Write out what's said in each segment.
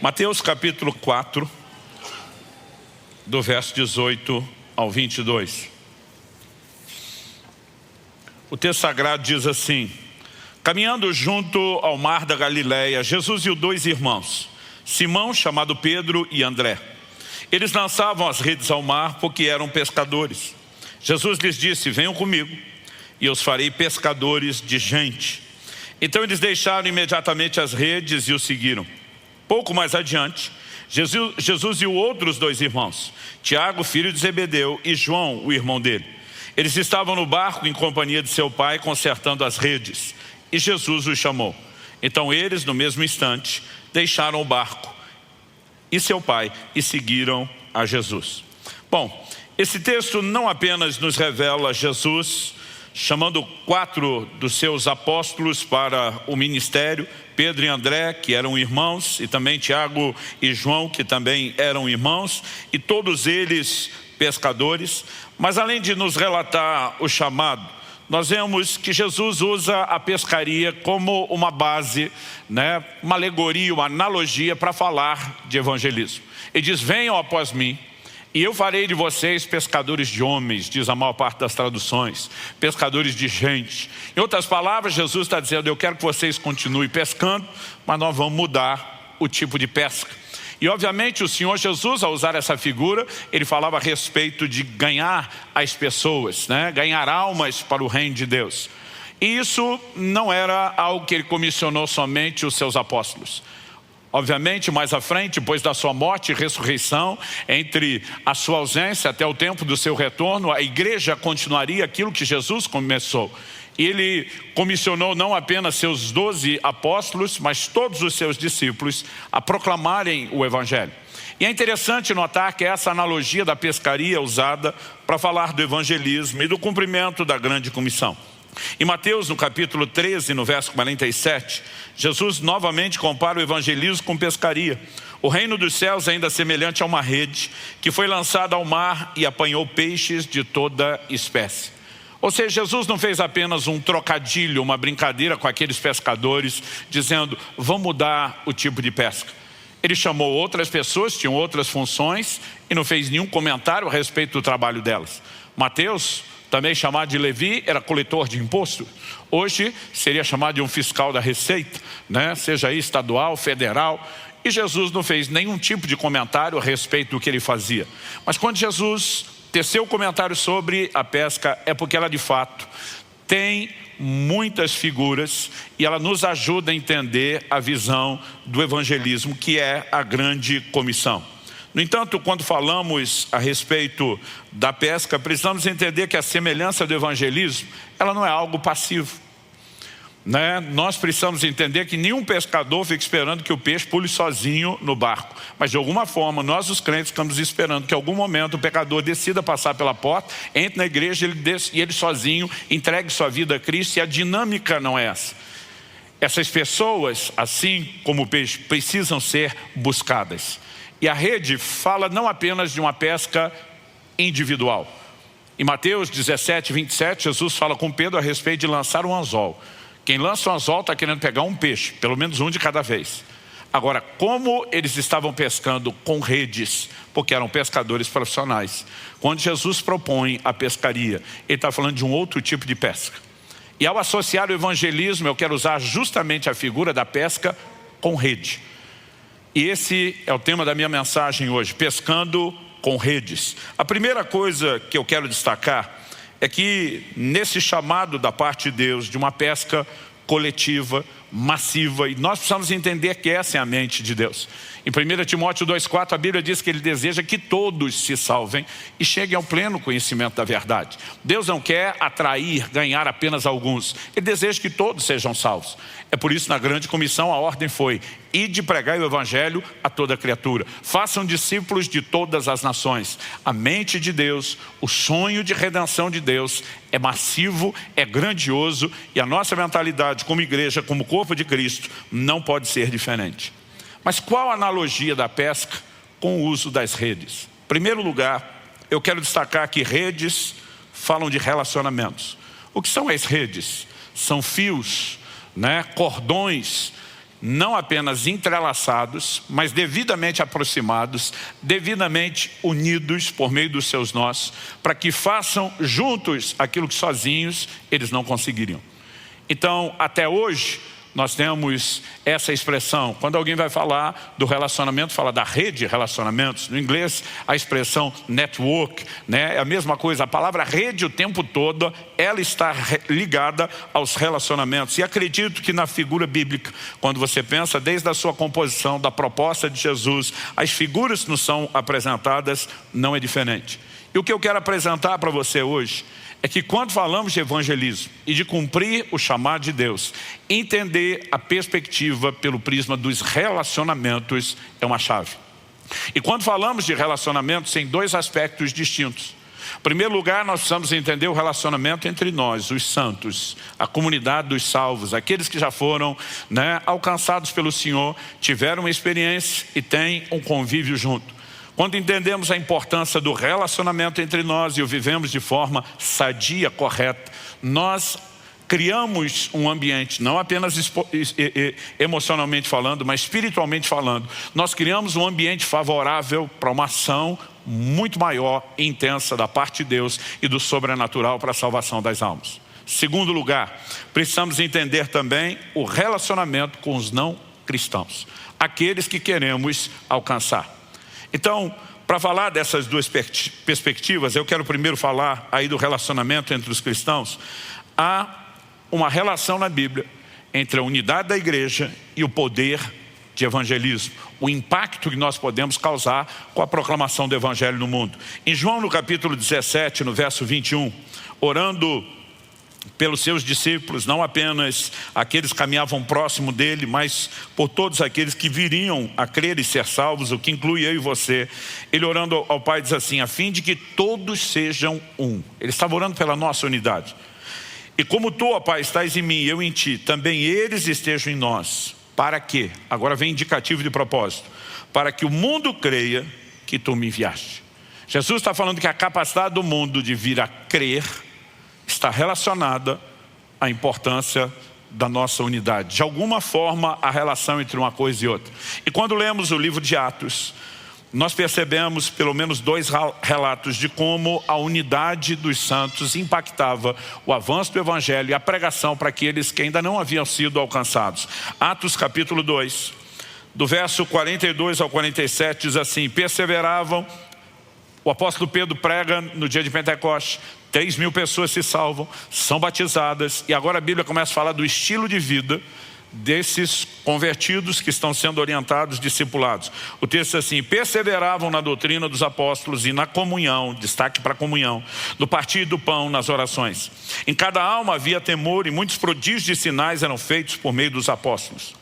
Mateus capítulo 4, do verso 18 ao 22. O texto sagrado diz assim: caminhando junto ao mar da Galileia, Jesus viu dois irmãos, Simão, chamado Pedro, e André. Eles lançavam as redes ao mar porque eram pescadores. Jesus lhes disse: venham comigo e eu os farei pescadores de gente. Então eles deixaram imediatamente as redes e o seguiram. Pouco mais adiante, Jesus viu outros dois irmãos, Tiago, filho de Zebedeu, e João, o irmão dele. Eles estavam no barco em companhia de seu pai, consertando as redes, e Jesus os chamou. Então eles, no mesmo instante, deixaram o barco e seu pai e seguiram a Jesus. Bom, esse texto não apenas nos revela Jesus chamando 4 dos seus apóstolos para o ministério, Pedro e André, que eram irmãos, e também Tiago e João, que também eram irmãos, e todos eles pescadores. Mas além de nos relatar o chamado, nós vemos que Jesus usa a pescaria como uma base, uma alegoria, uma analogia para falar de evangelismo. Ele diz: venham após mim, e eu farei de vocês pescadores de homens, diz a maior parte das traduções, pescadores de gente. Em outras palavras, Jesus está dizendo: eu quero que vocês continuem pescando, mas nós vamos mudar o tipo de pesca. E obviamente o Senhor Jesus, ao usar essa figura, ele falava a respeito de ganhar as pessoas, ganhar almas para o reino de Deus. E isso não era algo que ele comissionou somente os seus apóstolos. Obviamente, mais à frente, depois da sua morte e ressurreição, entre a sua ausência até o tempo do seu retorno, a igreja continuaria aquilo que Jesus começou. E ele comissionou não apenas seus 12 apóstolos, mas todos os seus discípulos a proclamarem o evangelho. E é interessante notar que essa analogia da pescaria é usada para falar do evangelismo e do cumprimento da grande comissão. Em Mateus, no capítulo 13, no verso 47, Jesus novamente compara o evangelismo com pescaria. O reino dos céus é ainda semelhante a uma rede que foi lançada ao mar e apanhou peixes de toda espécie. Ou seja, Jesus não fez apenas um trocadilho, uma brincadeira com aqueles pescadores, dizendo: vamos mudar o tipo de pesca. Ele chamou outras pessoas, tinham outras funções, e não fez nenhum comentário a respeito do trabalho delas. Mateus, também chamado de Levi, era coletor de imposto. Hoje seria chamado de um fiscal da Receita, seja aí estadual, federal. E Jesus não fez nenhum tipo de comentário a respeito do que ele fazia. Mas quando Jesus teceu o comentário sobre a pesca, é porque ela de fato tem muitas figuras e ela nos ajuda a entender a visão do evangelismo, que é a grande comissão. No entanto, quando falamos a respeito da pesca, precisamos entender que a semelhança do evangelismo, ela não é algo passivo. Nós precisamos entender que nenhum pescador fica esperando que o peixe pule sozinho no barco. Mas de alguma forma, nós os crentes estamos esperando que em algum momento o pecador decida passar pela porta, entre na igreja e ele sozinho entregue sua vida a Cristo, e a dinâmica não é essa. Essas pessoas, assim como o peixe, precisam ser buscadas. E a rede fala não apenas de uma pesca individual. Em Mateus 17, 27, Jesus fala com Pedro a respeito de lançar um anzol. Quem lança um anzol está querendo pegar um peixe, pelo menos um de cada vez. Agora, como eles estavam pescando com redes, porque eram pescadores profissionais, quando Jesus propõe a pescaria, ele está falando de um outro tipo de pesca. E ao associar o evangelismo, eu quero usar justamente a figura da pesca com rede. E esse é o tema da minha mensagem hoje: pescando com redes. A primeira coisa que eu quero destacar é que nesse chamado da parte de Deus de uma pesca coletiva, massiva, e nós precisamos entender que essa é a mente de Deus. Em 1 Timóteo 2,4 a Bíblia diz que ele deseja que todos se salvem e cheguem ao pleno conhecimento da verdade. Deus não quer atrair, ganhar apenas alguns. Ele deseja que todos sejam salvos. É por isso, na grande comissão, a ordem foi: ide pregai o evangelho a toda criatura. Façam discípulos de todas as nações. A mente de Deus, o sonho de redenção de Deus é massivo, é grandioso, e a nossa mentalidade como igreja, como corpo de Cristo, não pode ser diferente. Mas qual a analogia da pesca com o uso das redes? Em primeiro lugar, eu quero destacar que redes falam de relacionamentos. O que são as redes? São fios, cordões, não apenas entrelaçados, mas devidamente aproximados, devidamente unidos por meio dos seus nós, para que façam juntos aquilo que sozinhos eles não conseguiriam. Então, até hoje, nós temos essa expressão. Quando alguém vai falar do relacionamento, fala da rede de relacionamentos. No inglês, a expressão network, né? É a mesma coisa. A palavra rede o tempo todo, ela está ligada aos relacionamentos. E acredito que na figura bíblica, quando você pensa desde a sua composição, da proposta de Jesus, as figuras que nos são apresentadas, não é diferente. E o que eu quero apresentar para você hoje é que quando falamos de evangelismo e de cumprir o chamado de Deus, entender a perspectiva pelo prisma dos relacionamentos é uma chave. E quando falamos de relacionamentos, tem dois aspectos distintos. Em primeiro lugar, nós precisamos entender o relacionamento entre nós, os santos, a comunidade dos salvos, aqueles que já foram, alcançados pelo Senhor, tiveram uma experiência e têm um convívio junto. Quando entendemos a importância do relacionamento entre nós e o vivemos de forma sadia, correta, nós criamos um ambiente, não apenas emocionalmente falando, mas espiritualmente falando. Nós criamos um ambiente favorável para uma ação muito maior e intensa da parte de Deus e do sobrenatural para a salvação das almas. Segundo lugar, precisamos entender também o relacionamento com os não cristãos, aqueles que queremos alcançar. Então, para falar dessas duas perspectivas, eu quero primeiro falar aí do relacionamento entre os cristãos. Há uma relação na Bíblia entre a unidade da igreja e o poder de evangelismo, o impacto que nós podemos causar com a proclamação do evangelho no mundo. Em João, no capítulo 17, no verso 21, orando pelos seus discípulos, não apenas aqueles que caminhavam próximo dele, mas por todos aqueles que viriam a crer e ser salvos, o que inclui eu e você. Ele orando ao Pai diz assim: a fim de que todos sejam um. Ele estava orando pela nossa unidade. E como tu, ó Pai, estás em mim e eu em ti, também eles estejam em nós. Para quê? Agora vem indicativo de propósito. Para que o mundo creia que tu me enviaste. Jesus está falando que a capacidade do mundo de vir a crer está relacionada à importância da nossa unidade. De alguma forma, a relação entre uma coisa e outra. E quando lemos o livro de Atos, nós percebemos pelo menos dois relatos de como a unidade dos santos impactava o avanço do evangelho e a pregação para aqueles que ainda não haviam sido alcançados. Atos capítulo 2, do verso 42 ao 47, diz assim: perseveravam. O apóstolo Pedro prega no dia de Pentecostes, 3.000 pessoas se salvam, são batizadas, e agora a Bíblia começa a falar do estilo de vida desses convertidos que estão sendo orientados, discipulados. O texto diz assim: perseveravam na doutrina dos apóstolos e na comunhão, destaque para a comunhão, no partir do pão, nas orações. Em cada alma havia temor e muitos prodígios e sinais eram feitos por meio dos apóstolos.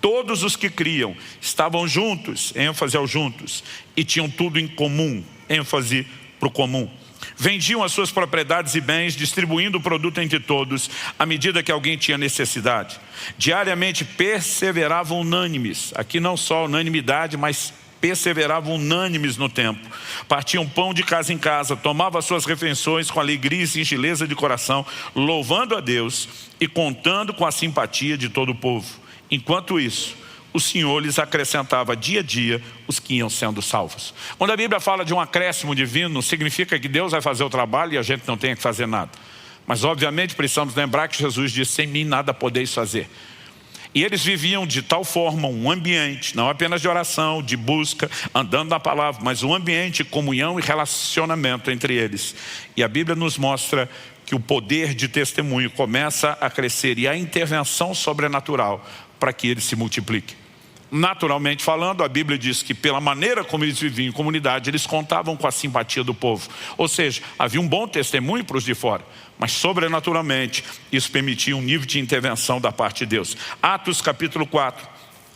Todos os que criam estavam juntos, ênfase ao juntos, e tinham tudo em comum, ênfase para o comum. Vendiam as suas propriedades e bens, distribuindo o produto entre todos, à medida que alguém tinha necessidade. Diariamente perseveravam unânimes, aqui não só unanimidade, mas perseveravam unânimes no templo. Partiam pão de casa em casa, tomavam as suas refeições com alegria e singeleza de coração, louvando a Deus e contando com a simpatia de todo o povo. Enquanto isso, o Senhor lhes acrescentava dia a dia os que iam sendo salvos. Quando a Bíblia fala de um acréscimo divino, não significa que Deus vai fazer o trabalho e a gente não tenha que fazer nada. Mas obviamente precisamos lembrar que Jesus disse: sem mim nada podeis fazer. E eles viviam de tal forma um ambiente, não apenas de oração, de busca, andando na palavra, mas um ambiente de comunhão e relacionamento entre eles. E a Bíblia nos mostra que o poder de testemunho começa a crescer e a intervenção sobrenatural para que ele se multiplique. Naturalmente falando, a Bíblia diz que pela maneira como eles viviam em comunidade, eles contavam com a simpatia do povo. Ou seja, havia um bom testemunho para os de fora, mas sobrenaturalmente isso permitia um nível de intervenção da parte de Deus. Atos capítulo 4,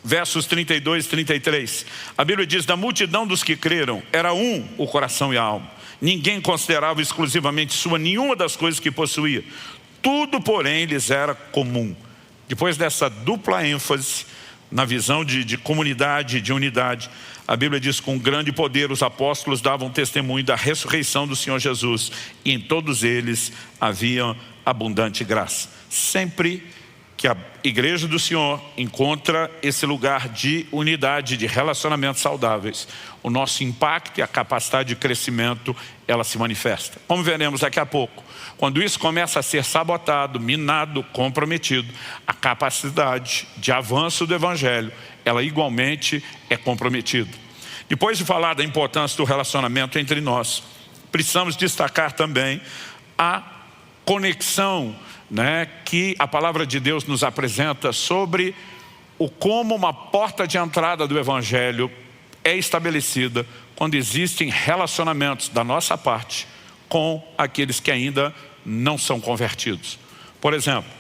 versos 32 e 33. A Bíblia diz: da multidão dos que creram, era um o coração e a alma. Ninguém considerava exclusivamente sua nenhuma das coisas que possuía. Tudo, porém, lhes era comum. Depois dessa dupla ênfase na visão de comunidade, de unidade, a Bíblia diz: com grande poder os apóstolos davam testemunho da ressurreição do Senhor Jesus, e em todos eles havia abundante graça. Sempre que a igreja do Senhor encontra esse lugar de unidade, de relacionamentos saudáveis, o nosso impacto e a capacidade de crescimento, ela se manifesta. Como veremos daqui a pouco, quando isso começa a ser sabotado, minado, comprometido, a capacidade de avanço do Evangelho, ela igualmente é comprometida. Depois de falar da importância do relacionamento entre nós, precisamos destacar também a conexão, que a palavra de Deus nos apresenta sobre como uma porta de entrada do Evangelho é estabelecida quando existem relacionamentos da nossa parte com aqueles que ainda não são convertidos. Por exemplo,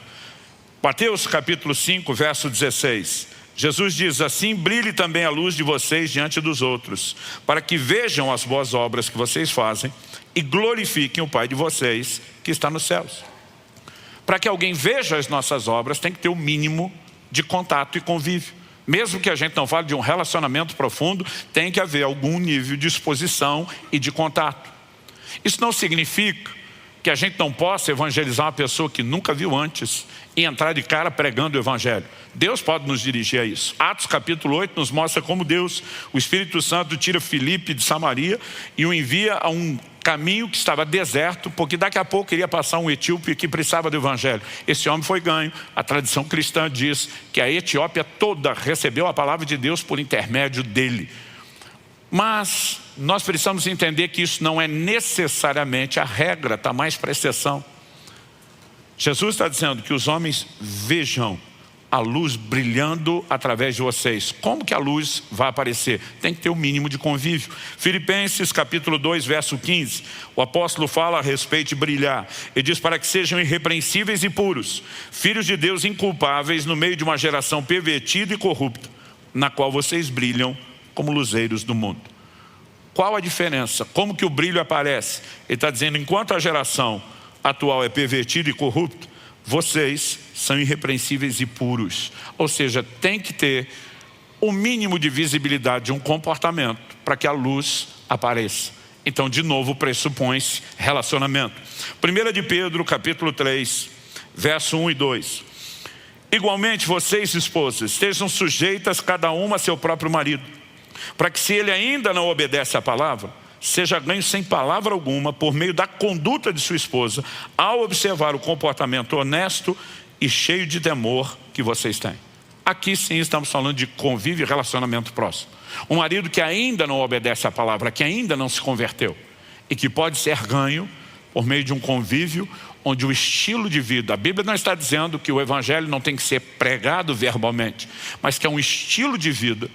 Mateus capítulo 5, verso 16. Jesus diz assim: brilhe também a luz de vocês diante dos outros, para que vejam as boas obras que vocês fazem e glorifiquem o Pai de vocês que está nos céus. Para que alguém veja as nossas obras, tem que ter o mínimo de contato e convívio. Mesmo que a gente não fale de um relacionamento profundo, tem que haver algum nível de exposição e de contato. Isso não significa que a gente não possa evangelizar uma pessoa que nunca viu antes e entrar de cara pregando o Evangelho. Deus pode nos dirigir a isso. Atos capítulo 8 nos mostra como Deus, o Espírito Santo, tira Filipe de Samaria e o envia a um caminho que estava deserto, porque daqui a pouco iria passar um etíope que precisava do Evangelho. Esse homem foi ganho. A tradição cristã diz que a Etiópia toda recebeu a palavra de Deus por intermédio dele. Mas nós precisamos entender que isso não é necessariamente a regra, está mais para exceção. Jesus está dizendo que os homens vejam a luz brilhando através de vocês. Como que a luz vai aparecer? Tem que ter um mínimo de convívio. Filipenses capítulo 2, verso 15, o apóstolo fala a respeito de brilhar. Ele diz: para que sejam irrepreensíveis e puros, filhos de Deus inculpáveis no meio de uma geração pervertida e corrupta, na qual vocês brilham como luzeiros do mundo. Qual a diferença? Como que o brilho aparece? Ele está dizendo, enquanto a geração atual é pervertida e corrupta, vocês são irrepreensíveis e puros. Ou seja, tem que ter o mínimo de visibilidade de um comportamento para que a luz apareça. Então, de novo, pressupõe-se relacionamento. 1 de Pedro, capítulo 3, verso 1 e 2. Igualmente, vocês, esposas, estejam sujeitas cada uma a seu próprio marido, para que, se ele ainda não obedece à palavra, seja ganho sem palavra alguma por meio da conduta de sua esposa, ao observar o comportamento honesto e cheio de temor que vocês têm. Aqui sim estamos falando de convívio e relacionamento próximo. Um marido que ainda não obedece à palavra, que ainda não se converteu e que pode ser ganho por meio de um convívio onde o estilo de vida, a Bíblia não está dizendo que o Evangelho não tem que ser pregado verbalmente, mas que é um estilo de vida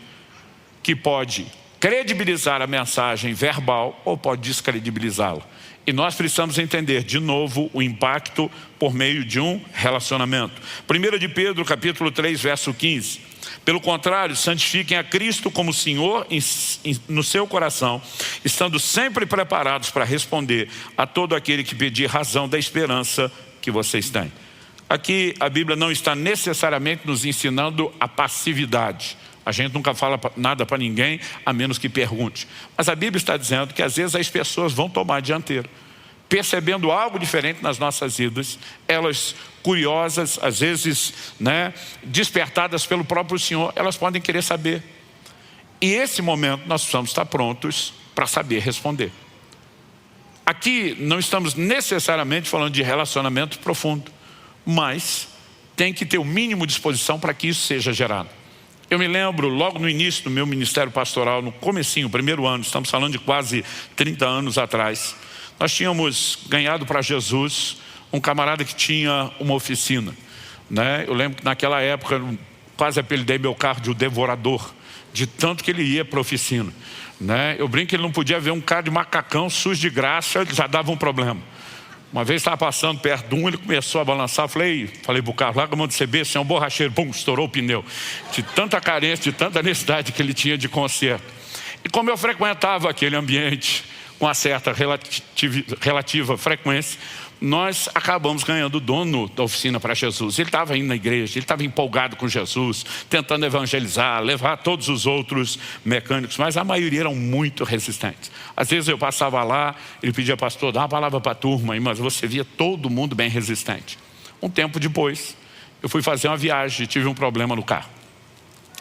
que pode credibilizar a mensagem verbal ou pode descredibilizá-la. E nós precisamos entender, de novo, o impacto por meio de um relacionamento. 1 de Pedro, capítulo 3, verso 15. Pelo contrário, santifiquem a Cristo como Senhor no seu coração, estando sempre preparados para responder a todo aquele que pedir razão da esperança que vocês têm. Aqui a Bíblia não está necessariamente nos ensinando a passividade. A gente nunca fala nada para ninguém, a menos que pergunte. Mas a Bíblia está dizendo que às vezes as pessoas vão tomar a dianteira, percebendo algo diferente nas nossas vidas, elas curiosas, às vezes despertadas pelo próprio Senhor, elas podem querer saber. E esse momento nós precisamos estar prontos para saber responder. Aqui não estamos necessariamente falando de relacionamento profundo, mas tem que ter o mínimo de disposição para que isso seja gerado. Eu me lembro, logo no início do meu ministério pastoral, no comecinho, primeiro ano, estamos falando de quase 30 anos atrás, nós tínhamos ganhado para Jesus um camarada que tinha uma oficina. Eu lembro que naquela época, quase apelidei meu carro de o devorador, de tanto que ele ia para a oficina. Eu brinco que ele não podia ver um cara de macacão sujo de graxa, ele já dava um problema. Uma vez estava passando perto de um, ele começou a balançar, falei para o carro, larga a mão de CB, você é um borracheiro, pum, estourou o pneu. De tanta carência, de tanta necessidade que ele tinha de conserto. E como eu frequentava aquele ambiente com uma certa relativa frequência, nós acabamos ganhando o dono da oficina para Jesus. Ele estava indo na igreja, ele estava empolgado com Jesus, tentando evangelizar, levar todos os outros mecânicos, mas a maioria eram muito resistentes. Às vezes eu passava lá, ele pedia, pastor, dá uma palavra para a turma, mas você via todo mundo bem resistente. Um tempo depois, eu fui fazer uma viagem e tive um problema no carro.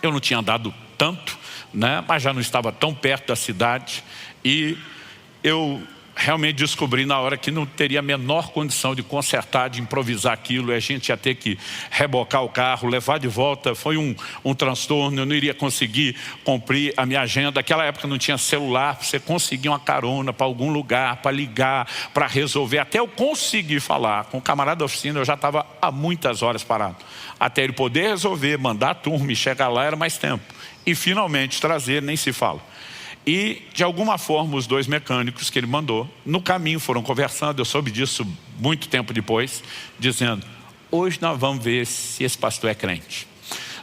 Eu não tinha andado tanto, né, mas já não estava tão perto da cidade. E eu realmente descobri na hora que não teria a menor condição de consertar, de improvisar aquilo. E a gente ia ter que rebocar o carro, levar de volta. Foi um transtorno, eu não iria conseguir cumprir a minha agenda. Naquela época não tinha celular, você conseguia uma carona para algum lugar, para ligar, para resolver. Até eu conseguir falar com o camarada da oficina, eu já estava há muitas horas parado. Até ele poder resolver, mandar a turma e chegar lá era mais tempo. E finalmente trazer, nem se fala. E de alguma forma os dois mecânicos que ele mandou, no caminho foram conversando, eu soube disso muito tempo depois, dizendo, hoje nós vamos ver se esse pastor é crente.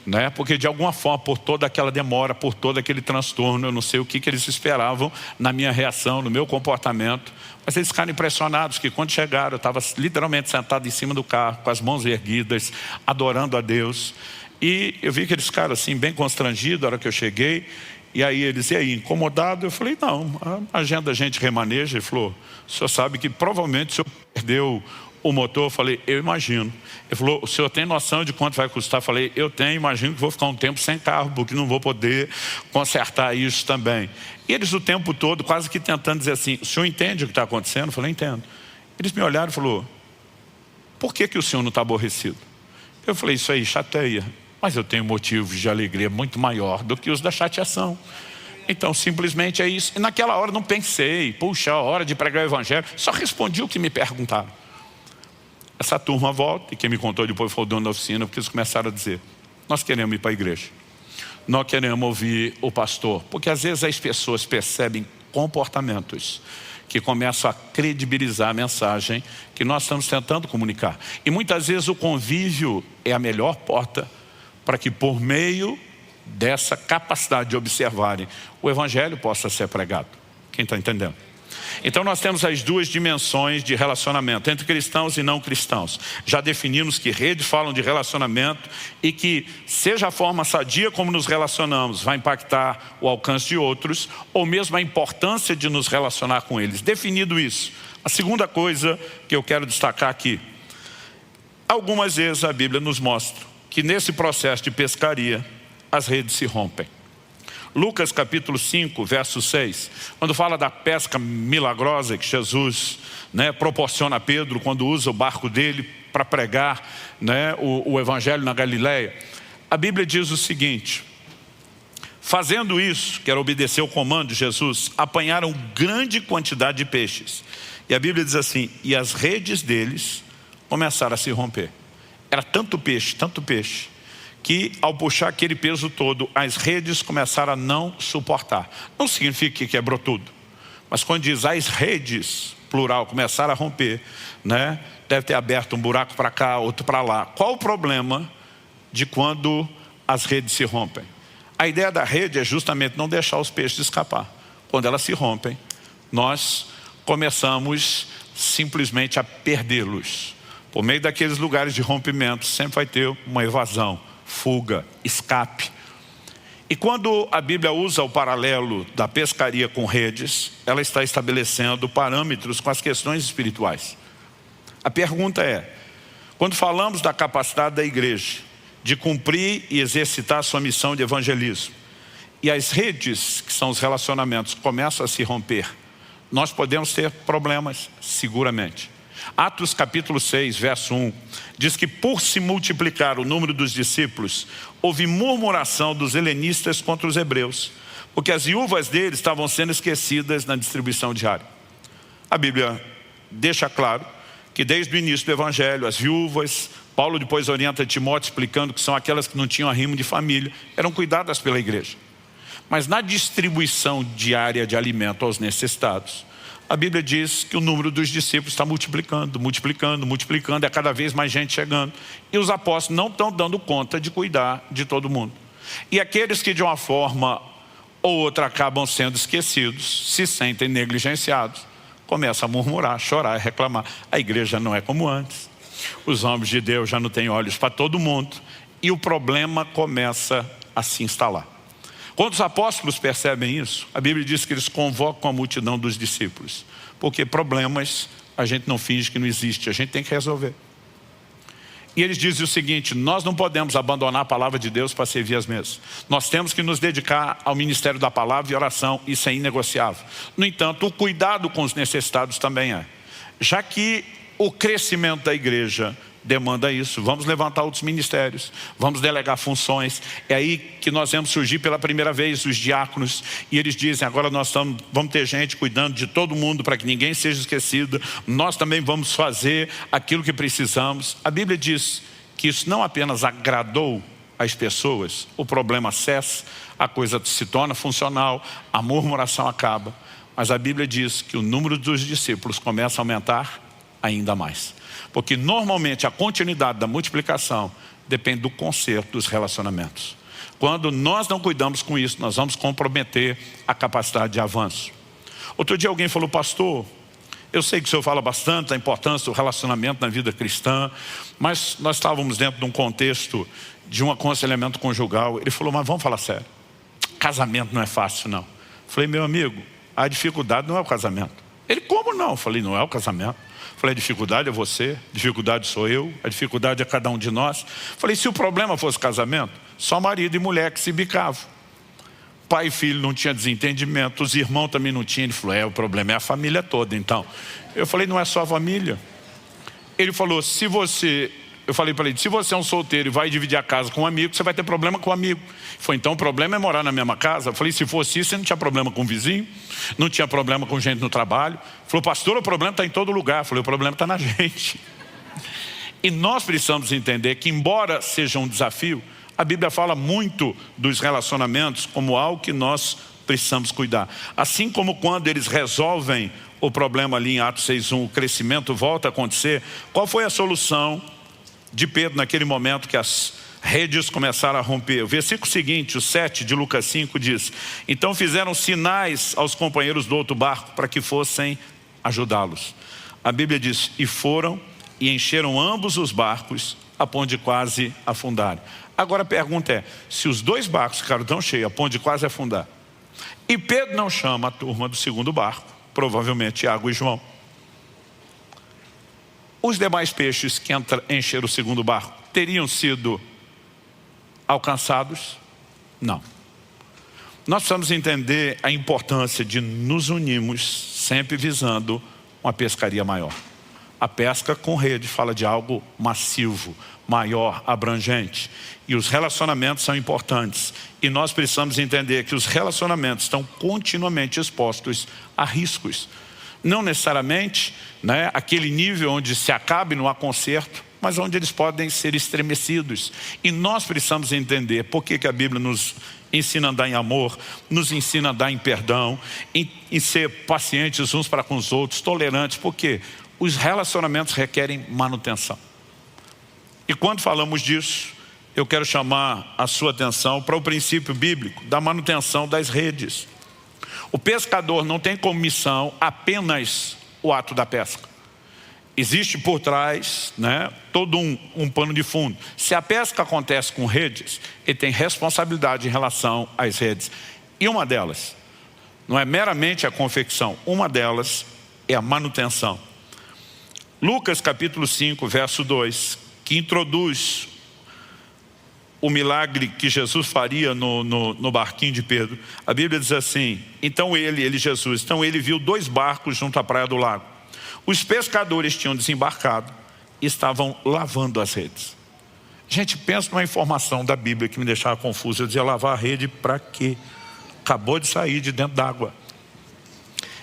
Né? Porque de alguma forma, por toda aquela demora, por todo aquele transtorno, eu não sei o que eles esperavam na minha reação, no meu comportamento, mas eles ficaram impressionados que quando chegaram, eu estava literalmente sentado em cima do carro, com as mãos erguidas, adorando a Deus. E eu vi aqueles caras assim, bem constrangidos, na hora que eu cheguei. E aí eles, e aí, incomodado? Eu falei, não, a agenda a gente remaneja. Ele falou, o senhor sabe que provavelmente o senhor perdeu o motor? Eu falei, eu imagino. Ele falou, o senhor tem noção de quanto vai custar? Eu falei, eu tenho, imagino que vou ficar um tempo sem carro, porque não vou poder consertar isso também. E eles o tempo todo quase que tentando dizer assim, o senhor entende o que está acontecendo? Eu falei, entendo. Eles me olharam e falaram, por que o senhor não está aborrecido? Eu falei, isso aí chateia. Mas eu tenho motivos de alegria muito maior do que os da chateação. Então simplesmente é isso. E naquela hora não pensei, puxa, a hora de pregar o evangelho. Só respondi o que me perguntaram. Essa turma volta, e quem me contou depois foi o dono da oficina, porque eles começaram a dizer, nós queremos ir para a igreja. Nós queremos ouvir o pastor. Porque às vezes as pessoas percebem comportamentos que começam a credibilizar a mensagem que nós estamos tentando comunicar. E muitas vezes o convívio é a melhor porta para que por meio dessa capacidade de observarem, o evangelho possa ser pregado. Quem está entendendo? Então nós temos as duas dimensões de relacionamento, entre cristãos e não cristãos. Já definimos que redes falam de relacionamento e que seja a forma sadia como nos relacionamos vai impactar o alcance de outros, ou mesmo a importância de nos relacionar com eles. Definido isso, a segunda coisa que eu quero destacar aqui, algumas vezes a Bíblia nos mostra que nesse processo de pescaria, as redes se rompem. Lucas capítulo 5, verso 6, quando fala da pesca milagrosa que Jesus proporciona a Pedro, quando usa o barco dele para pregar o evangelho na Galileia, a Bíblia diz o seguinte, fazendo isso, que era obedecer o comando de Jesus, apanharam grande quantidade de peixes. E a Bíblia diz assim, e as redes deles começaram a se romper. Era tanto peixe, que ao puxar aquele peso todo, as redes começaram a não suportar. Não significa que quebrou tudo, mas quando diz as redes, plural, começaram a romper, deve ter aberto um buraco para cá, outro para lá. Qual o problema de quando as redes se rompem? A ideia da rede é justamente não deixar os peixes escapar. Quando elas se rompem, nós começamos simplesmente a perdê-los. Por meio daqueles lugares de rompimento, sempre vai ter uma evasão, fuga, escape. E quando a Bíblia usa o paralelo da pescaria com redes, ela está estabelecendo parâmetros com as questões espirituais. A pergunta é, quando falamos da capacidade da igreja de cumprir e exercitar sua missão de evangelismo, e as redes, que são os relacionamentos, começam a se romper, nós podemos ter problemas, seguramente. Atos capítulo 6, verso 1, diz que por se multiplicar o número dos discípulos, houve murmuração dos helenistas contra os hebreus, porque as viúvas deles estavam sendo esquecidas na distribuição diária. A Bíblia deixa claro que desde o início do evangelho, as viúvas, Paulo depois orienta Timóteo explicando que são aquelas que não tinham arrimo de família, eram cuidadas pela igreja. Mas na distribuição diária de alimento aos necessitados, a Bíblia diz que o número dos discípulos está multiplicando, é cada vez mais gente chegando. E os apóstolos não estão dando conta de cuidar de todo mundo. E aqueles que de uma forma ou outra acabam sendo esquecidos, se sentem negligenciados, começam a murmurar, chorar e reclamar. A igreja não é como antes. Os homens de Deus já não têm olhos para todo mundo. E o problema começa a se instalar. Quando os apóstolos percebem isso, a Bíblia diz que eles convocam a multidão dos discípulos. Porque problemas a gente não finge que não existe, a gente tem que resolver. E eles dizem o seguinte: nós não podemos abandonar a palavra de Deus para servir as mesas. Nós temos que nos dedicar ao ministério da palavra e oração, isso é inegociável. No entanto, o cuidado com os necessitados também é. Já que o crescimento da igreja demanda isso, vamos levantar outros ministérios, vamos delegar funções. É aí que nós vemos surgir pela primeira vez os diáconos, e eles dizem: agora nós vamos ter gente cuidando de todo mundo para que ninguém seja esquecido, nós também vamos fazer aquilo que precisamos. A Bíblia diz que isso não apenas agradou as pessoas, o problema cessa, a coisa se torna funcional, a murmuração acaba, mas a Bíblia diz que o número dos discípulos começa a aumentar ainda mais. Porque normalmente a continuidade da multiplicação depende do conserto dos relacionamentos. Quando nós não cuidamos com isso, nós vamos comprometer a capacidade de avanço. Outro dia alguém falou: pastor, eu sei que o senhor fala bastante da importância do relacionamento na vida cristã, mas nós estávamos dentro de um contexto de um aconselhamento conjugal. Ele falou: mas vamos falar sério, casamento não é fácil não. Eu falei: meu amigo, a dificuldade não é o casamento. Ele: como não? Eu falei: não é o casamento. Falei: a dificuldade é você, a dificuldade sou eu, a dificuldade é cada um de nós. Falei: se o problema fosse casamento, só marido e mulher que se bicavam. Pai e filho não tinha desentendimento, os irmãos também não tinham. Ele falou: o problema é a família toda então. Eu falei: não é só a família. Ele falou: eu falei para ele: se você é um solteiro e vai dividir a casa com um amigo, você vai ter problema com o amigo. Ele falou: então o problema é morar na mesma casa? Eu falei: se fosse isso, você não tinha problema com o vizinho, não tinha problema com gente no trabalho. Ele falou: pastor, o problema está em todo lugar. Eu falei: o problema está na gente. E nós precisamos entender que, embora seja um desafio, a Bíblia fala muito dos relacionamentos como algo que nós precisamos cuidar. Assim como quando eles resolvem o problema ali em Atos 6:1, o crescimento volta a acontecer. Qual foi a solução de Pedro naquele momento que as redes começaram a romper? O versículo seguinte, o 7 de Lucas 5 diz: então fizeram sinais aos companheiros do outro barco para que fossem ajudá-los. A Bíblia diz: e foram e encheram ambos os barcos a ponto de quase afundarem. Agora a pergunta é: se os dois barcos ficaram tão cheios a ponto de quase afundar, e Pedro não chama a turma do segundo barco, provavelmente Tiago e João, os demais peixes que encheram o segundo barco teriam sido alcançados? Não. Nós precisamos entender a importância de nos unirmos sempre visando uma pescaria maior. A pesca com rede fala de algo massivo, maior, abrangente. E os relacionamentos são importantes. E nós precisamos entender que os relacionamentos estão continuamente expostos a riscos. Não necessariamente aquele nível onde se acabe, não há conserto, mas onde eles podem ser estremecidos. E nós precisamos entender por que a Bíblia nos ensina a andar em amor, nos ensina a andar em perdão, em ser pacientes uns para com os outros, tolerantes, porque os relacionamentos requerem manutenção. E quando falamos disso, eu quero chamar a sua atenção para o princípio bíblico da manutenção das redes. O pescador não tem como missão apenas o ato da pesca. Existe por trás todo um pano de fundo. Se a pesca acontece com redes, ele tem responsabilidade em relação às redes. E uma delas, não é meramente a confecção, uma delas é a manutenção. Lucas capítulo 5, verso 2, que introduz o milagre que Jesus faria no barquinho de Pedro. A Bíblia diz assim: então Jesus viu 2 barcos junto à praia do lago. Os pescadores tinham desembarcado e estavam lavando as redes. Gente, pensa numa informação da Bíblia que me deixava confuso. Eu dizia: lavar a rede para quê? Acabou de sair de dentro d'água.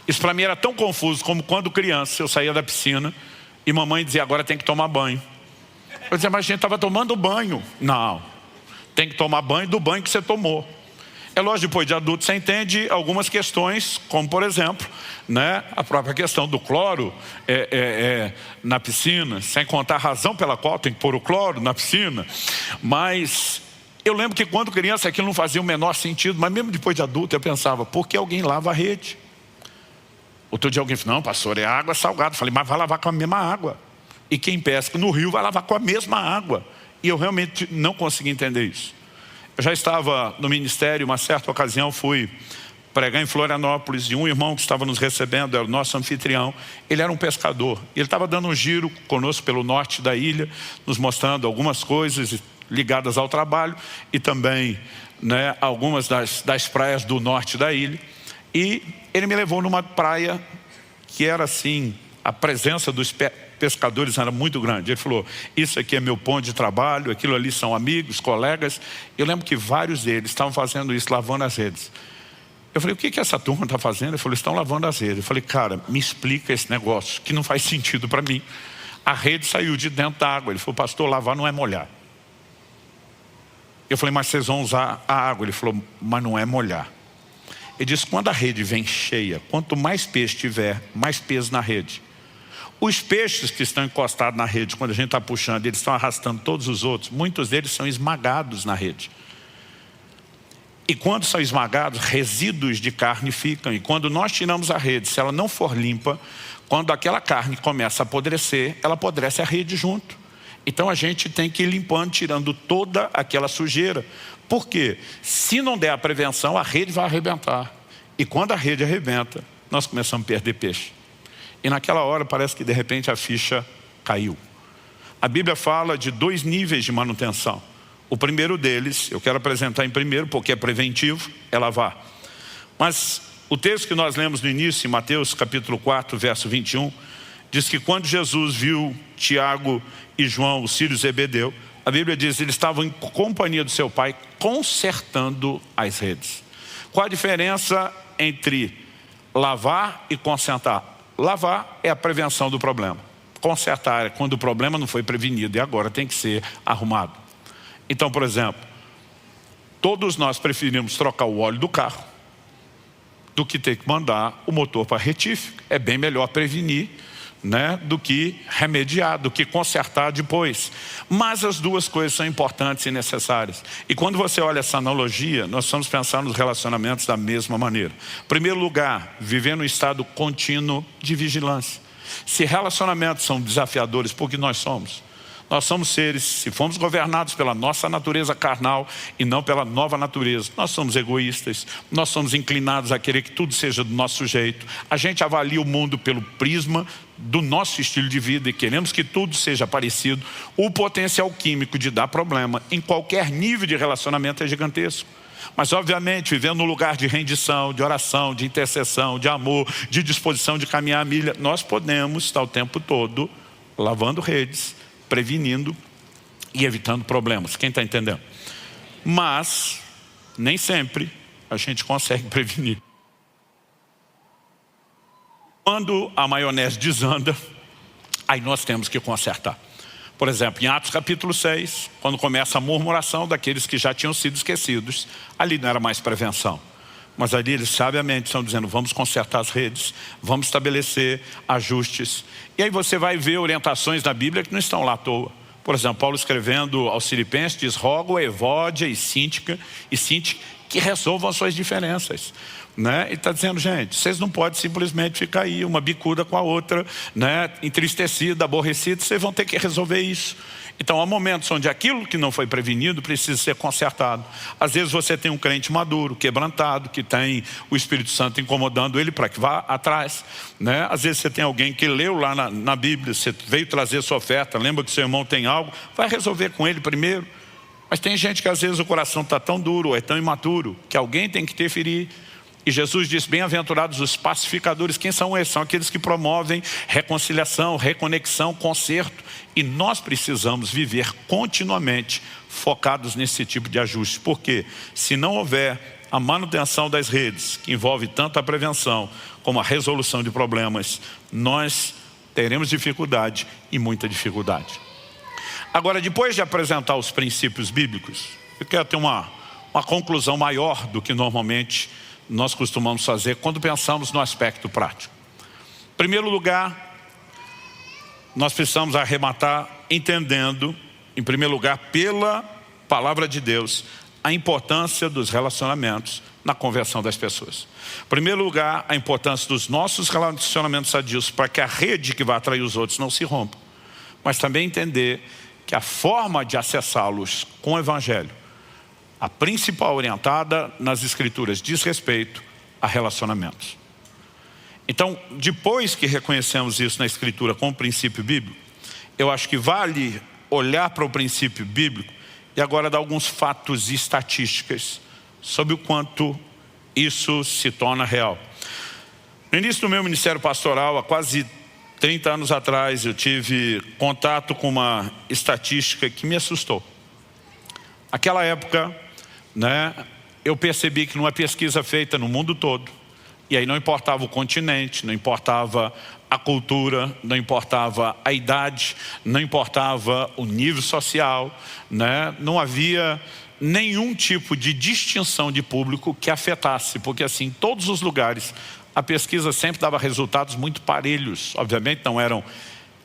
Isso para mim era tão confuso como quando criança eu saía da piscina e mamãe dizia: agora tem que tomar banho. Eu dizia: mas a gente estava tomando banho. Não, tem que tomar banho do banho que você tomou. É lógico, depois de adulto você entende algumas questões, como por exemplo, a própria questão do cloro na piscina, sem contar a razão pela qual tem que pôr o cloro na piscina. Mas eu lembro que quando criança aquilo não fazia o menor sentido, mas mesmo depois de adulto eu pensava: por que alguém lava a rede? Outro dia alguém falou: não, pastor, é água salgada. Eu falei: mas vai lavar com a mesma água. E quem pesca no rio vai lavar com a mesma água. E eu realmente não consegui entender isso. Eu já estava no ministério, uma certa ocasião fui pregar em Florianópolis, e um irmão que estava nos recebendo, era o nosso anfitrião, ele era um pescador. Ele estava dando um giro conosco pelo norte da ilha, nos mostrando algumas coisas ligadas ao trabalho e também, né, algumas das praias do norte da ilha. E ele me levou numa praia que era assim, a presença dos pescadores era muito grande. Ele falou, isso aqui é meu ponto de trabalho, aquilo ali são amigos, colegas. Eu lembro que vários deles estavam fazendo isso, lavando as redes. Eu falei, o que essa turma está fazendo? Ele falou, estão lavando as redes. Eu falei, cara, me explica esse negócio, que não faz sentido para mim. A rede saiu de dentro da água. Ele falou, pastor, lavar não é molhar. Eu falei, mas vocês vão usar a água. Ele falou, mas não é molhar. Ele disse, quando a rede vem cheia, quanto mais peixe tiver, mais peso na rede. Os peixes que estão encostados na rede, quando a gente está puxando, eles estão arrastando todos os outros, muitos deles são esmagados na rede. E quando são esmagados, resíduos de carne ficam. E quando nós tiramos a rede, se ela não for limpa, quando aquela carne começa a apodrecer, ela apodrece a rede junto. Então a gente tem que ir limpando, tirando toda aquela sujeira. Por quê? Se não der a prevenção, a rede vai arrebentar. E quando a rede arrebenta, nós começamos a perder peixe. E naquela hora parece que de repente a ficha caiu. A Bíblia fala de 2 níveis de manutenção. O primeiro deles, eu quero apresentar em primeiro, porque é preventivo, é lavar. Mas o texto que nós lemos no início, em Mateus capítulo 4, verso 21, diz que quando Jesus viu Tiago e João, os filhos de Zebedeu, a Bíblia diz que eles estavam em companhia do seu pai, consertando as redes. Qual a diferença entre lavar e consertar? Lavar é a prevenção do problema. Consertar é quando o problema não foi prevenido e agora tem que ser arrumado. Então, por exemplo, todos nós preferimos trocar o óleo do carro do que ter que mandar o motor para retífico. É bem melhor prevenir, né, do que remediar, do que consertar depois. Mas as duas coisas são importantes e necessárias. E quando você olha essa analogia, nós vamos pensar nos relacionamentos da mesma maneira. Em primeiro lugar, viver num estado contínuo de vigilância. Se relacionamentos são desafiadores, porque nós somos seres, se fomos governados pela nossa natureza carnal e não pela nova natureza, nós somos egoístas, nós somos inclinados a querer que tudo seja do nosso jeito. A gente avalia o mundo pelo prisma do nosso estilo de vida e queremos que tudo seja parecido. O potencial químico de dar problema em qualquer nível de relacionamento é gigantesco. Mas obviamente, vivendo num lugar de rendição, de oração, de intercessão, de amor, de disposição de caminhar a milha, nós podemos estar o tempo todo lavando redes, prevenindo e evitando problemas. Quem está entendendo? Mas nem sempre a gente consegue prevenir. Quando a maionese desanda, aí nós temos que consertar. Por exemplo, em Atos capítulo 6, quando começa a murmuração daqueles que já tinham sido esquecidos, ali não era mais prevenção. Mas ali eles sabiamente estão dizendo, vamos consertar as redes, vamos estabelecer ajustes. E aí você vai ver orientações da Bíblia que não estão lá à toa. Por exemplo, Paulo escrevendo aos Filipenses diz, rogo a Evódia e Síntica que resolvam as suas diferenças. Né? E está dizendo, gente, vocês não podem simplesmente ficar aí, uma bicuda com a outra, né? Entristecida, aborrecida, vocês vão ter que resolver isso. Então há momentos onde aquilo que não foi prevenido precisa ser consertado. Às vezes você tem um crente maduro, quebrantado, que tem o Espírito Santo incomodando ele para que vá atrás, né? Às vezes você tem alguém que leu lá na Bíblia, você veio trazer sua oferta, lembra que seu irmão tem algo, vai resolver com ele primeiro. Mas tem gente que às vezes o coração está tão duro, ou é tão imaturo, que alguém tem que interferir. E Jesus diz, bem-aventurados os pacificadores. Quem são eles? São aqueles que promovem reconciliação, reconexão, conserto. E nós precisamos viver continuamente focados nesse tipo de ajuste. Porque se não houver a manutenção das redes, que envolve tanto a prevenção como a resolução de problemas, nós teremos dificuldade e muita dificuldade. Agora, depois de apresentar os princípios bíblicos, eu quero ter uma conclusão maior do que normalmente nós costumamos fazer quando pensamos no aspecto prático. Em primeiro lugar, nós precisamos arrematar entendendo, em primeiro lugar, pela palavra de Deus, a importância dos relacionamentos na conversão das pessoas. Em primeiro lugar, a importância dos nossos relacionamentos sadios para que a rede que vai atrair os outros não se rompa. Mas também entender que a forma de acessá-los com o Evangelho, a principal orientada nas Escrituras, diz respeito a relacionamentos. Então, depois que reconhecemos isso na Escritura como princípio bíblico, eu acho que vale olhar para o princípio bíblico e agora dar alguns fatos e estatísticas sobre o quanto isso se torna real. No início do meu ministério pastoral, há quase 30 anos atrás, eu tive contato com uma estatística que me assustou. Naquela época, eu percebi que numa pesquisa feita no mundo todo, e aí não importava o continente, não importava a cultura, não importava a idade, não importava o nível social, não havia nenhum tipo de distinção de público que afetasse, porque assim, em todos os lugares, a pesquisa sempre dava resultados muito parelhos. Obviamente não eram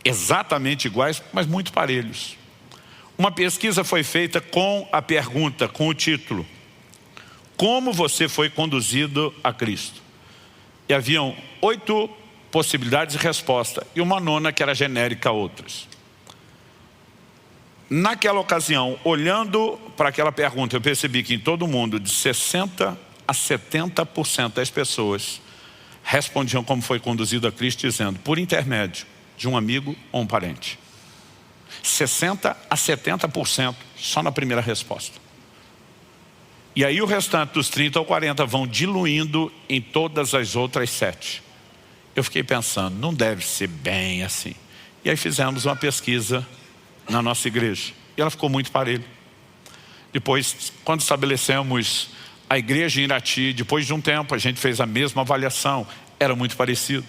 exatamente iguais, mas muito parelhos. Uma pesquisa foi feita com a pergunta, com o título: como você foi conduzido a Cristo? E haviam 8 possibilidades de resposta e uma nona que era genérica a outras. Naquela ocasião, olhando para aquela pergunta, eu percebi que em todo mundo, de 60% a 70% das pessoas respondiam como foi conduzido a Cristo, dizendo, por intermédio de um amigo ou um parente. 60% a 70% só na primeira resposta. E aí o restante dos 30% ou 40% vão diluindo em todas as outras 7. Eu fiquei pensando, não deve ser bem assim. E aí fizemos uma pesquisa na nossa igreja. E ela ficou muito parelha. Depois, quando estabelecemos a igreja em Irati, depois de um tempo, a gente fez a mesma avaliação. Era muito parecido.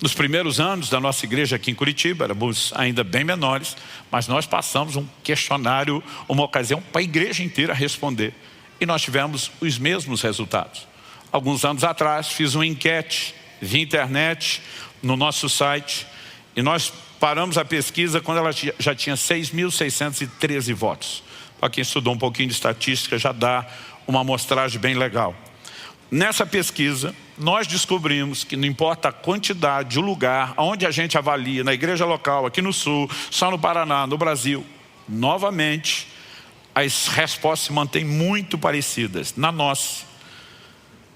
Nos primeiros anos da nossa igreja aqui em Curitiba, éramos ainda bem menores, mas nós passamos um questionário, uma ocasião para a igreja inteira responder. E nós tivemos os mesmos resultados. Alguns anos atrás, fiz uma enquete via internet no nosso site, e nós paramos a pesquisa quando ela já tinha 6.613 votos. Para quem estudou um pouquinho de estatística, já dá uma amostragem bem legal. Nessa pesquisa, nós descobrimos que não importa a quantidade, o lugar, onde a gente avalia, na igreja local, aqui no Sul, só no Paraná, no Brasil, novamente, as respostas se mantêm muito parecidas. Na nossa,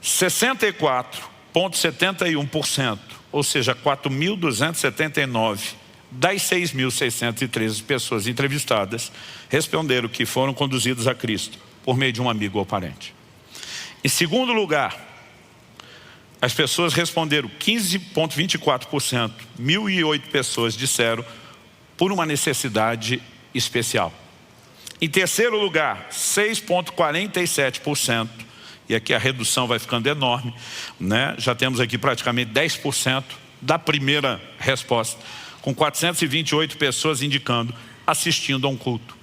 64,71%, ou seja, 4.279 das 6.613 pessoas entrevistadas responderam que foram conduzidos a Cristo por meio de um amigo ou parente. Em segundo lugar, as pessoas responderam 15,24%, 1.008 pessoas disseram por uma necessidade especial. Em terceiro lugar, 6,47%, e aqui a redução vai ficando enorme, já temos aqui praticamente 10% da primeira resposta, com 428 pessoas indicando assistindo a um culto.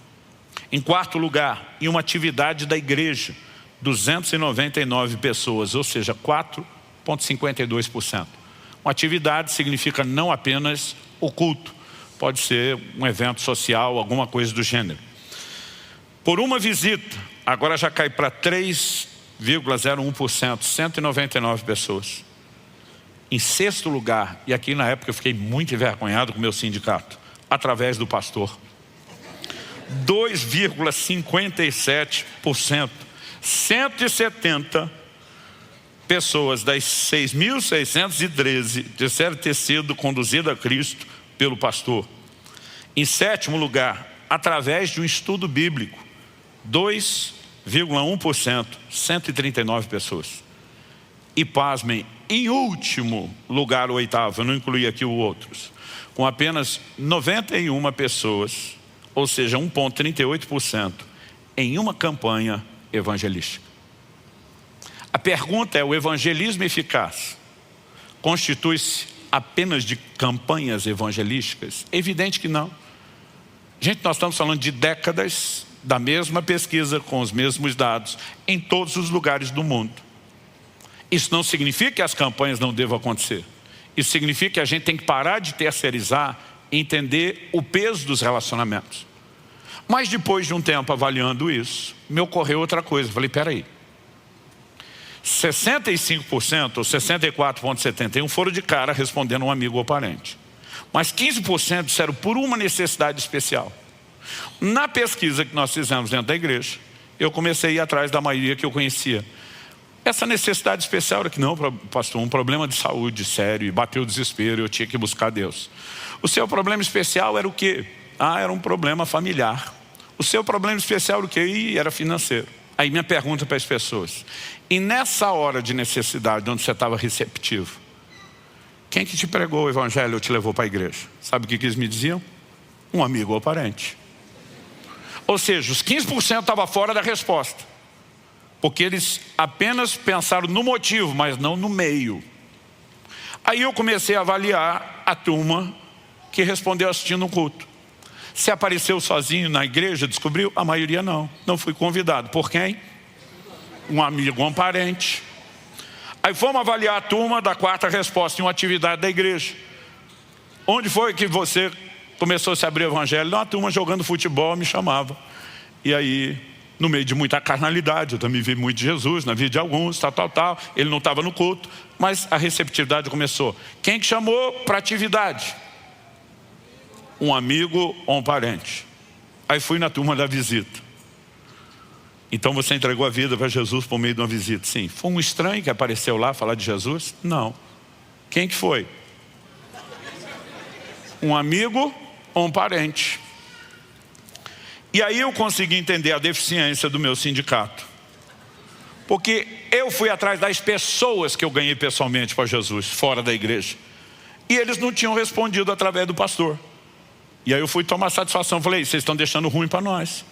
Em quarto lugar, em uma atividade da igreja, 299 pessoas, ou seja, 4,52%. Uma atividade significa não apenas o culto, pode ser um evento social, alguma coisa do gênero. Por uma visita, agora já cai para 3,01%, 199 pessoas. Em sexto lugar, e aqui na época eu fiquei muito envergonhado com o meu sindicato, através do pastor, 2,57%, 170 pessoas das 6.613 disseram ter sido conduzidas a Cristo pelo pastor. Em sétimo lugar, através de um estudo bíblico, 2,1%, 139 pessoas. E pasmem, em último lugar, o oitavo, eu não incluí aqui os outros, com apenas 91 pessoas, ou seja, 1,38%, em uma campanha evangelística. A pergunta é, o evangelismo eficaz constitui-se apenas de campanhas evangelísticas? Evidente que não. Gente, nós estamos falando de décadas da mesma pesquisa, com os mesmos dados, em todos os lugares do mundo. Isso não significa que as campanhas não devam acontecer. Isso significa que a gente tem que parar de terceirizar e entender o peso dos relacionamentos. Mas depois de um tempo avaliando isso, me ocorreu outra coisa. Falei, peraí, 65% ou 64,71% foram de cara respondendo um amigo ou parente. Mas 15% disseram por uma necessidade especial. Na pesquisa que nós fizemos dentro da igreja, eu comecei a ir atrás da maioria que eu conhecia. Essa necessidade especial era que não, pastor, um problema de saúde sério, e bateu o desespero, eu tinha que buscar Deus. O seu problema especial era o quê? Era um problema familiar. O seu problema especial era o quê? Era financeiro. Aí minha pergunta para as pessoas: e nessa hora de necessidade, onde você estava receptivo, quem que te pregou o evangelho ou te levou para a igreja? Sabe o que eles me diziam? Um amigo ou parente. Ou seja, os 15% estavam fora da resposta, porque eles apenas pensaram no motivo, mas não no meio. Aí eu comecei a avaliar a turma que respondeu assistindo um culto. Se apareceu sozinho na igreja, descobriu? A maioria não. Não fui convidado. Por quem? Um amigo, um parente. Aí fomos avaliar a turma da quarta resposta em uma atividade da igreja. Onde foi que você começou a se abrir o evangelho? Não, a turma jogando futebol me chamava. E aí, no meio de muita carnalidade, eu também vi muito de Jesus na vida de alguns, tal. Ele não estava no culto, mas a receptividade começou. Quem que chamou para atividade? Um amigo ou um parente. Aí fui na turma da visita. Então você entregou a vida para Jesus por meio de uma visita? Sim. Foi um estranho que apareceu lá falar de Jesus? Não. Quem que foi? Um amigo ou um parente. E aí eu consegui entender a deficiência do meu sindicato. Porque eu fui atrás das pessoas que eu ganhei pessoalmente para Jesus, fora da igreja. E eles não tinham respondido através do pastor. E aí eu fui tomar satisfação, falei: vocês estão deixando ruim para nós.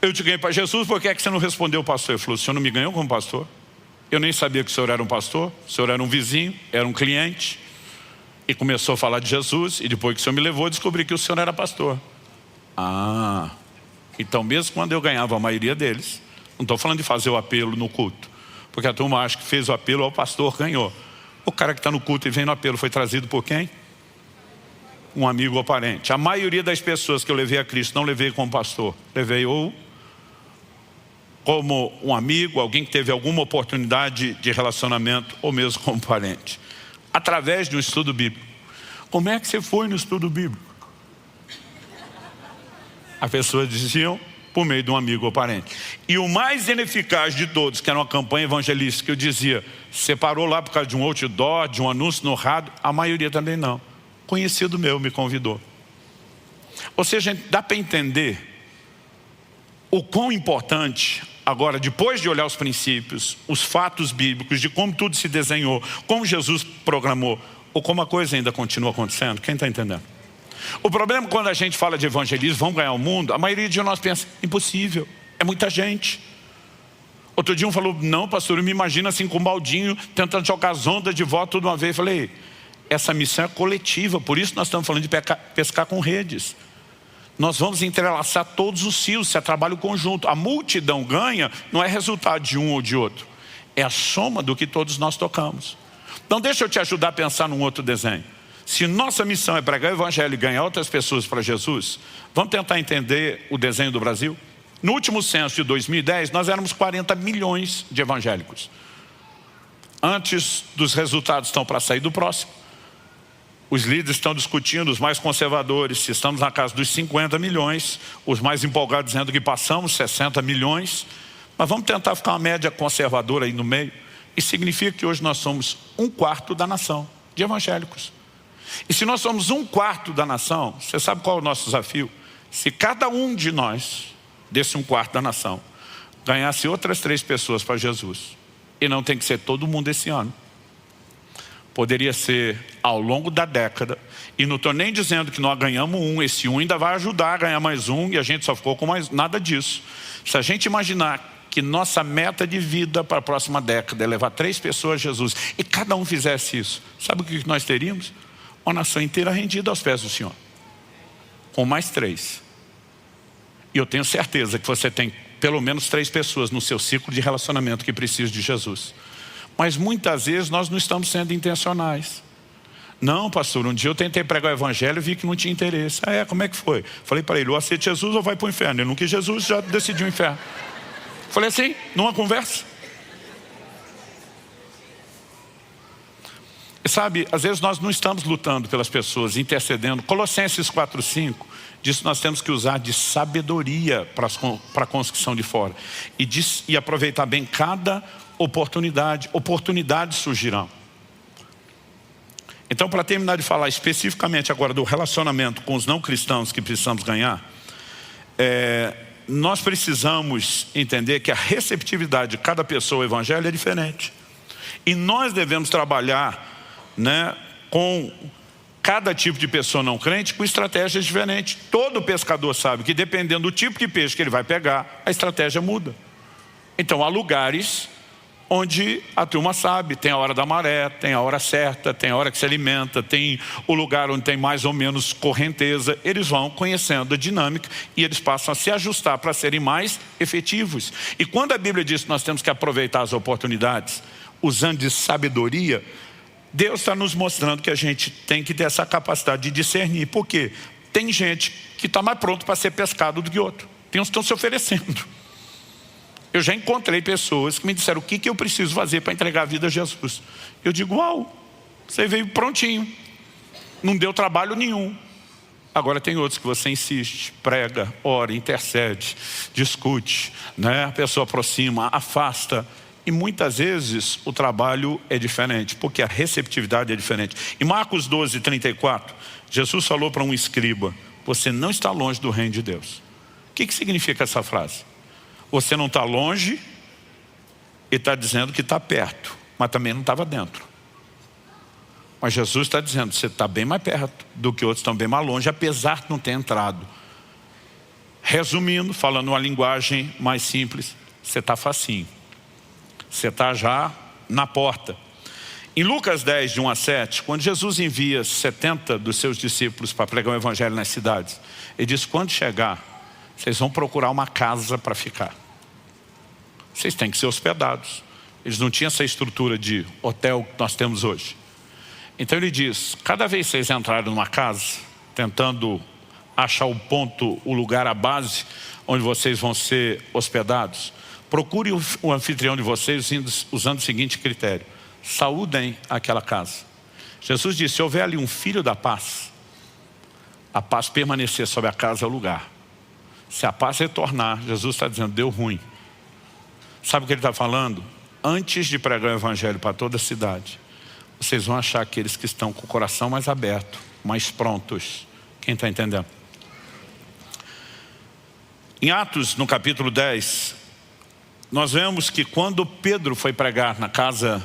Eu te ganhei para Jesus, por que é que você não respondeu, pastor? Ele falou: o senhor não me ganhou como pastor? Eu nem sabia que o senhor era um pastor, o senhor era um vizinho, era um cliente. E começou a falar de Jesus, e depois que o senhor me levou, eu descobri que o senhor era pastor. Então mesmo quando eu ganhava a maioria deles, não estou falando de fazer o apelo no culto, porque a turma acha que fez o apelo ao pastor, ganhou. O cara que está no culto e vem no apelo foi trazido por quem? Um amigo ou parente. A maioria das pessoas que eu levei a Cristo, não levei como pastor, levei ou como um amigo, alguém que teve alguma oportunidade de relacionamento, ou mesmo como parente, através de um estudo bíblico. Como é que você foi no estudo bíblico? As pessoas diziam: por meio de um amigo ou parente. E o mais ineficaz de todos, que era uma campanha evangelística, que eu dizia: você parou lá por causa de um outdoor, de um anúncio no rádio? A maioria também não. Conhecido meu me convidou. Ou seja, dá para entender o quão importante, agora, depois de olhar os princípios, os fatos bíblicos, de como tudo se desenhou, como Jesus programou, ou como a coisa ainda continua acontecendo. Quem está entendendo? O problema quando a gente fala de evangelismo, vamos ganhar o mundo, a maioria de nós pensa: impossível, é muita gente. Outro dia um falou: não, pastor, eu me imagino assim com um baldinho, tentando jogar as ondas de volta toda uma vez. Eu falei: essa missão é coletiva, por isso nós estamos falando de pescar com redes. Nós vamos entrelaçar todos os fios, se é trabalho conjunto. A multidão ganha, não é resultado de um ou de outro, é a soma do que todos nós tocamos. Então deixa eu te ajudar a pensar num outro desenho. Se nossa missão é pregar o evangelho e ganhar outras pessoas para Jesus, vamos tentar entender o desenho do Brasil? No último censo de 2010, nós éramos 40 milhões de evangélicos. Antes dos resultados estão para sair do próximo. Os líderes estão discutindo, os mais conservadores, se estamos na casa dos 50 milhões, os mais empolgados dizendo que passamos 60 milhões. Mas vamos tentar ficar uma média conservadora aí no meio. Isso significa que hoje nós somos 1/4 da nação de evangélicos. E se nós somos 1/4 da nação, você sabe qual é o nosso desafio? Se cada um de nós, desse 1/4 da nação, ganhasse outras 3 pessoas para Jesus, e não tem que ser todo mundo esse ano, poderia ser ao longo da década, e não estou nem dizendo que nós ganhamos esse ainda vai ajudar a ganhar mais e a gente só ficou com mais, nada disso. Se a gente imaginar que nossa meta de vida para a próxima década é levar 3 pessoas a Jesus, e cada um fizesse isso, sabe o que nós teríamos? Uma nação inteira rendida aos pés do Senhor, com mais 3. E eu tenho certeza que você tem pelo menos 3 pessoas no seu ciclo de relacionamento que precisam de Jesus. Mas muitas vezes nós não estamos sendo intencionais. Não, pastor, um dia eu tentei pregar o evangelho e vi que não tinha interesse. Como é que foi? Falei para ele: ou aceita Jesus ou vai para o inferno. Ele não quis Jesus, já decidiu o inferno. Falei assim, numa conversa. Sabe, às vezes nós não estamos lutando pelas pessoas, intercedendo. Colossenses 4:5 diz que nós temos que usar de sabedoria para a construção de fora. E aproveitar bem cada oportunidade. Oportunidades surgirão. Então, para terminar de falar especificamente agora do relacionamento com os não cristãos que precisamos ganhar, nós precisamos entender que a receptividade de cada pessoa ao evangelho é diferente. E nós devemos trabalhar, com cada tipo de pessoa não crente com estratégias diferentes. Todo pescador sabe que dependendo do tipo de peixe que ele vai pegar, a estratégia muda. Então há lugares onde a turma sabe, tem a hora da maré, tem a hora certa, tem a hora que se alimenta, tem o lugar onde tem mais ou menos correnteza. Eles vão conhecendo a dinâmica e eles passam a se ajustar para serem mais efetivos. E quando a Bíblia diz que nós temos que aproveitar as oportunidades, usando de sabedoria, Deus está nos mostrando que a gente tem que ter essa capacidade de discernir. Por quê? Tem gente que está mais pronto para ser pescado do que outro. Tem uns que estão se oferecendo. Eu já encontrei pessoas que me disseram: o que eu preciso fazer para entregar a vida a Jesus? Eu digo: uau, você veio prontinho, não deu trabalho nenhum. Agora tem outros que você insiste, prega, ora, intercede, discute, a pessoa aproxima, afasta. E muitas vezes o trabalho é diferente, porque a receptividade é diferente. Em Marcos 12:34, Jesus falou para um escriba: você não está longe do reino de Deus. O que significa essa frase? Você não está longe e está dizendo que está perto, mas também não estava dentro. Mas Jesus está dizendo: você está bem mais perto do que outros estão bem mais longe, apesar de não ter entrado. Resumindo, falando uma linguagem mais simples, você está facinho. Você está já na porta. Em Lucas 10, de 1 a 7, quando Jesus envia 70 dos seus discípulos para pregar o evangelho nas cidades, ele diz: quando chegar, vocês vão procurar uma casa para ficar. Vocês têm que ser hospedados. Eles não tinham essa estrutura de hotel que nós temos hoje. Então ele diz: cada vez que vocês entrarem numa casa, tentando achar o ponto, o lugar, a base onde vocês vão ser hospedados, procure o anfitrião de vocês usando o seguinte critério: saúdem aquela casa. Jesus disse: se houver ali um filho da paz, a paz permanecer sobre a casa é o lugar. Se a paz retornar, Jesus está dizendo: deu ruim. Sabe o que ele está falando? Antes de pregar o evangelho para toda a cidade, vocês vão achar aqueles que estão com o coração mais aberto, mais prontos. Quem está entendendo? Em Atos, no capítulo 10, nós vemos que quando Pedro foi pregar na casa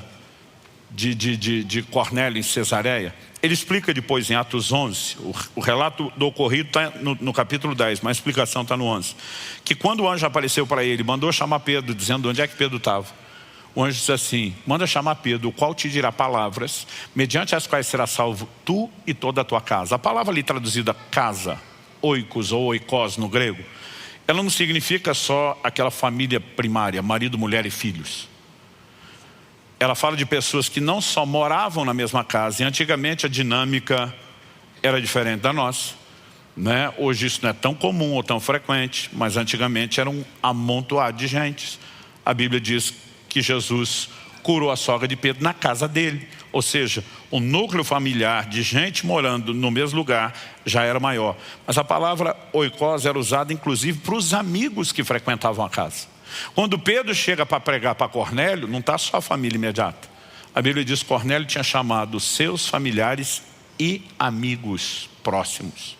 de Cornélio em Cesareia, ele explica depois em Atos 11, o relato do ocorrido está no capítulo 10, mas a explicação está no 11, que quando o anjo apareceu para ele, mandou chamar Pedro, dizendo onde é que Pedro estava. O anjo disse assim: manda chamar Pedro, o qual te dirá palavras, mediante as quais será salvo tu e toda a tua casa. A palavra ali traduzida casa, oikos ou oikos no grego, ela não significa só aquela família primária, marido, mulher e filhos. Ela fala de pessoas que não só moravam na mesma casa, e antigamente a dinâmica era diferente da nossa. Hoje isso não é tão comum ou tão frequente, mas antigamente era um amontoado de gente. A Bíblia diz que Jesus curou a sogra de Pedro na casa dele. Ou seja, o núcleo familiar de gente morando no mesmo lugar já era maior. Mas a palavra oikos era usada inclusive para os amigos que frequentavam a casa. Quando Pedro chega para pregar para Cornélio, não está só a família imediata. A Bíblia diz que Cornélio tinha chamado seus familiares e amigos próximos.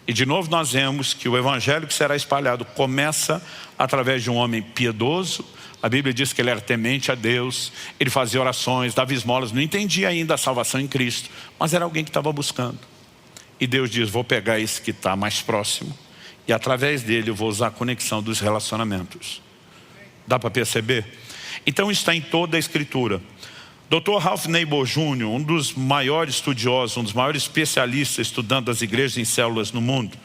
E de novo nós vemos que o evangelho que será espalhado começa através de um homem piedoso. A Bíblia diz que ele era temente a Deus, ele fazia orações, dava esmolas, não entendia ainda a salvação em Cristo, mas era alguém que estava buscando. E Deus diz: vou pegar esse que está mais próximo, e através dele eu vou usar a conexão dos relacionamentos. Dá para perceber? Então está em toda a Escritura. Dr. Ralph Neighbor Jr., um dos maiores estudiosos, um dos maiores especialistas estudando as igrejas em células no mundo,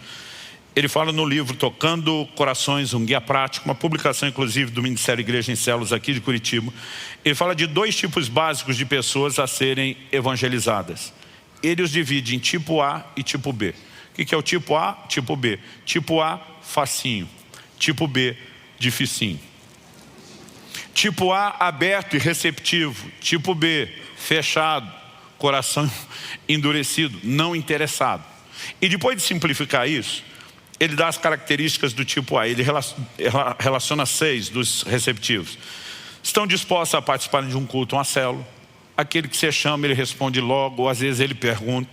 ele fala no livro Tocando Corações, um guia prático, uma publicação inclusive do Ministério Igreja em Células aqui de Curitiba. Ele fala de 2 tipos básicos de pessoas a serem evangelizadas. Ele os divide em tipo A e tipo B. O que é o tipo A? Tipo B. Tipo A, facinho. Tipo B, dificinho. Tipo A, aberto e receptivo. Tipo B, fechado, coração endurecido, não interessado. E depois de simplificar isso, ele dá as características do tipo A. Ele relaciona 6 dos receptivos. Estão dispostos a participar de um culto, uma célula. Aquele que você chama, ele responde logo, ou às vezes ele pergunta.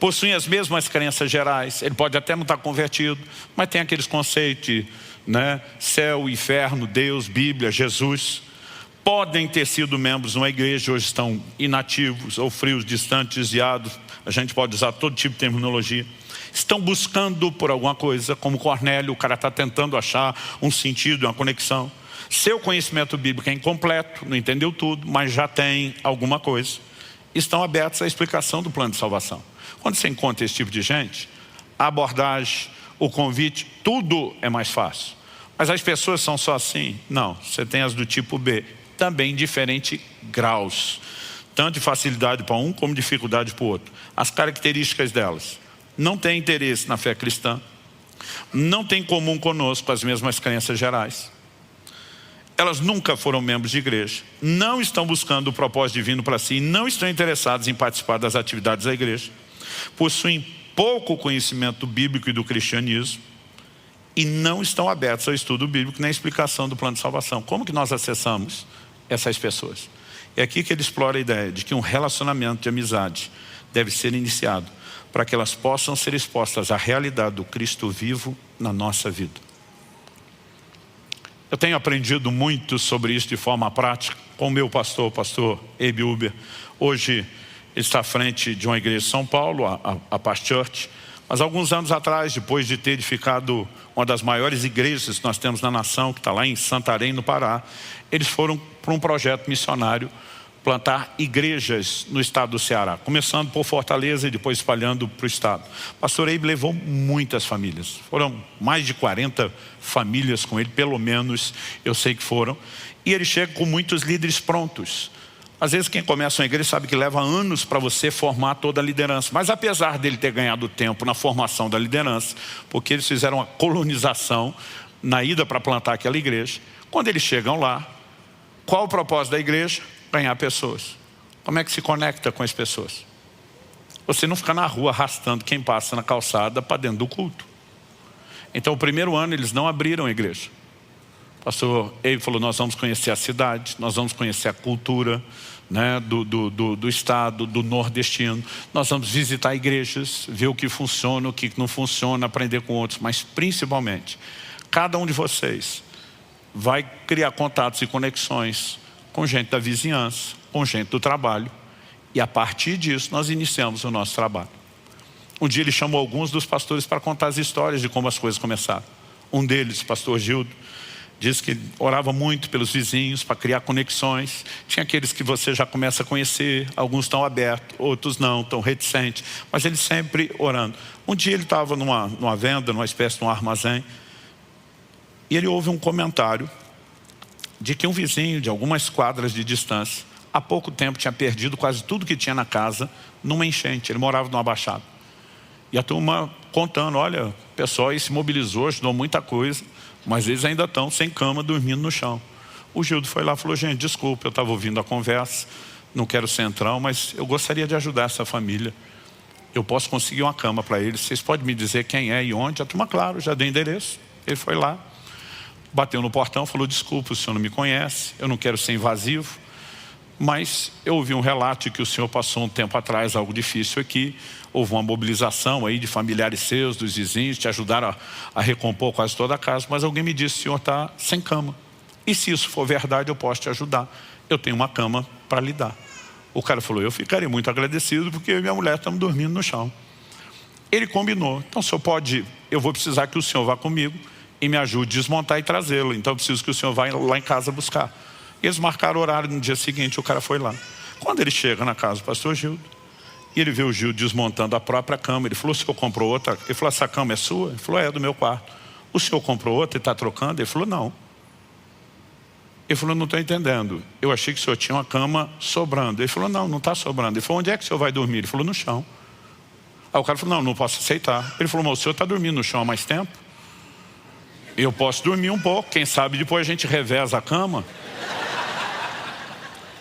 Possuem as mesmas crenças gerais. Ele pode até não estar convertido, mas tem aqueles conceitos de, céu, inferno, Deus, Bíblia, Jesus. Podem ter sido membros de uma igreja, hoje estão inativos, ou frios, distantes, desviados. A gente pode usar todo tipo de terminologia. Estão buscando por alguma coisa, como Cornélio, o cara está tentando achar um sentido, uma conexão. Seu conhecimento bíblico é incompleto, não entendeu tudo, mas já tem alguma coisa. Estão abertos à explicação do plano de salvação. Quando você encontra esse tipo de gente, a abordagem, o convite, tudo é mais fácil. Mas as pessoas são só assim? Não, você tem as do tipo B, também em diferentes graus. Tanto de facilidade para um, como dificuldade para o outro. As características delas: não têm interesse na fé cristã, não têm em comum conosco as mesmas crenças gerais. Elas nunca foram membros de igreja, não estão buscando o propósito divino para si, não estão interessados em participar das atividades da igreja, possuem pouco conhecimento bíblico e do cristianismo e não estão abertos ao estudo bíblico nem à explicação do plano de salvação. Como que nós acessamos essas pessoas? É aqui que ele explora a ideia de que um relacionamento de amizade deve ser iniciado para que elas possam ser expostas à realidade do Cristo vivo na nossa vida. Eu tenho aprendido muito sobre isso de forma prática com o meu pastor, o pastor Abe Uber. Hoje ele está à frente de uma igreja de São Paulo, a Past Church. Mas alguns anos atrás, depois de ter edificado uma das maiores igrejas que nós temos na nação, que está lá em Santarém, no Pará, eles foram para um projeto missionário plantar igrejas no estado do Ceará, começando por Fortaleza e depois espalhando para o estado. O pastor Abe levou muitas famílias, foram mais de 40 famílias com ele, pelo menos eu sei que foram, e ele chega com muitos líderes prontos. Às vezes quem começa uma igreja sabe que leva anos para você formar toda a liderança, mas apesar dele ter ganhado tempo na formação da liderança, porque eles fizeram uma colonização na ida para plantar aquela igreja, quando eles chegam lá, qual o propósito da igreja? Ganhar pessoas. Como é que se conecta com as pessoas? Você não fica na rua arrastando quem passa na calçada para dentro do culto. Então o primeiro ano eles não abriram a igreja. O pastor Abe falou: nós vamos conhecer a cidade, nós vamos conhecer a cultura do estado, do nordestino. Nós vamos visitar igrejas, ver o que funciona, o que não funciona, aprender com outros. Mas principalmente, cada um de vocês vai criar contatos e conexões com gente da vizinhança, com gente do trabalho. E a partir disso nós iniciamos o nosso trabalho. Um dia ele chamou alguns dos pastores para contar as histórias de como as coisas começaram. Um deles, o pastor Gildo, disse que orava muito pelos vizinhos para criar conexões. Tinha aqueles que você já começa a conhecer, alguns estão abertos, outros não, estão reticentes, mas ele sempre orando. Um dia ele estava numa venda, numa espécie de um armazém, e ele ouve um comentário de que um vizinho de algumas quadras de distância, há pouco tempo tinha perdido quase tudo que tinha na casa numa enchente. Ele morava numa baixada. E a turma contando: olha, o pessoal aí se mobilizou, ajudou muita coisa, mas eles ainda estão sem cama, dormindo no chão. O Gildo foi lá e falou: gente, desculpa, eu estava ouvindo a conversa, não quero centrão, mas eu gostaria de ajudar essa família. Eu posso conseguir uma cama para eles, vocês podem me dizer quem é e onde? A turma, claro, já dei endereço. Ele foi lá, bateu no portão, falou: desculpa, o senhor não me conhece, eu não quero ser invasivo, mas eu ouvi um relato de que o senhor passou um tempo atrás algo difícil aqui, houve uma mobilização aí de familiares seus, dos vizinhos, te ajudaram a recompor quase toda a casa, mas alguém me disse: o senhor está sem cama, e se isso for verdade eu posso te ajudar, eu tenho uma cama para lhe dar. O cara falou: eu ficaria muito agradecido, porque eu e minha mulher estamos dormindo no chão. Ele combinou: então o senhor pode, eu vou precisar que o senhor vá comigo e me ajude a desmontar e trazê-lo, então eu preciso que o senhor vá lá em casa buscar. Eles marcaram o horário, no dia seguinte o cara foi lá. Quando ele chega na casa do pastor Gildo, e ele vê o Gildo desmontando a própria cama, ele falou: o senhor comprou outra? Ele falou: essa cama é sua? Ele falou: é do meu quarto. O senhor comprou outra e está trocando? Ele falou: não. Ele falou: não estou entendendo, eu achei que o senhor tinha uma cama sobrando. Ele falou: não, não está sobrando. Ele falou: onde é que o senhor vai dormir? Ele falou: no chão. Aí o cara falou: não, não posso aceitar. Ele falou: mas o senhor está dormindo no chão há mais tempo? Eu posso dormir um pouco, quem sabe depois a gente reveza a cama.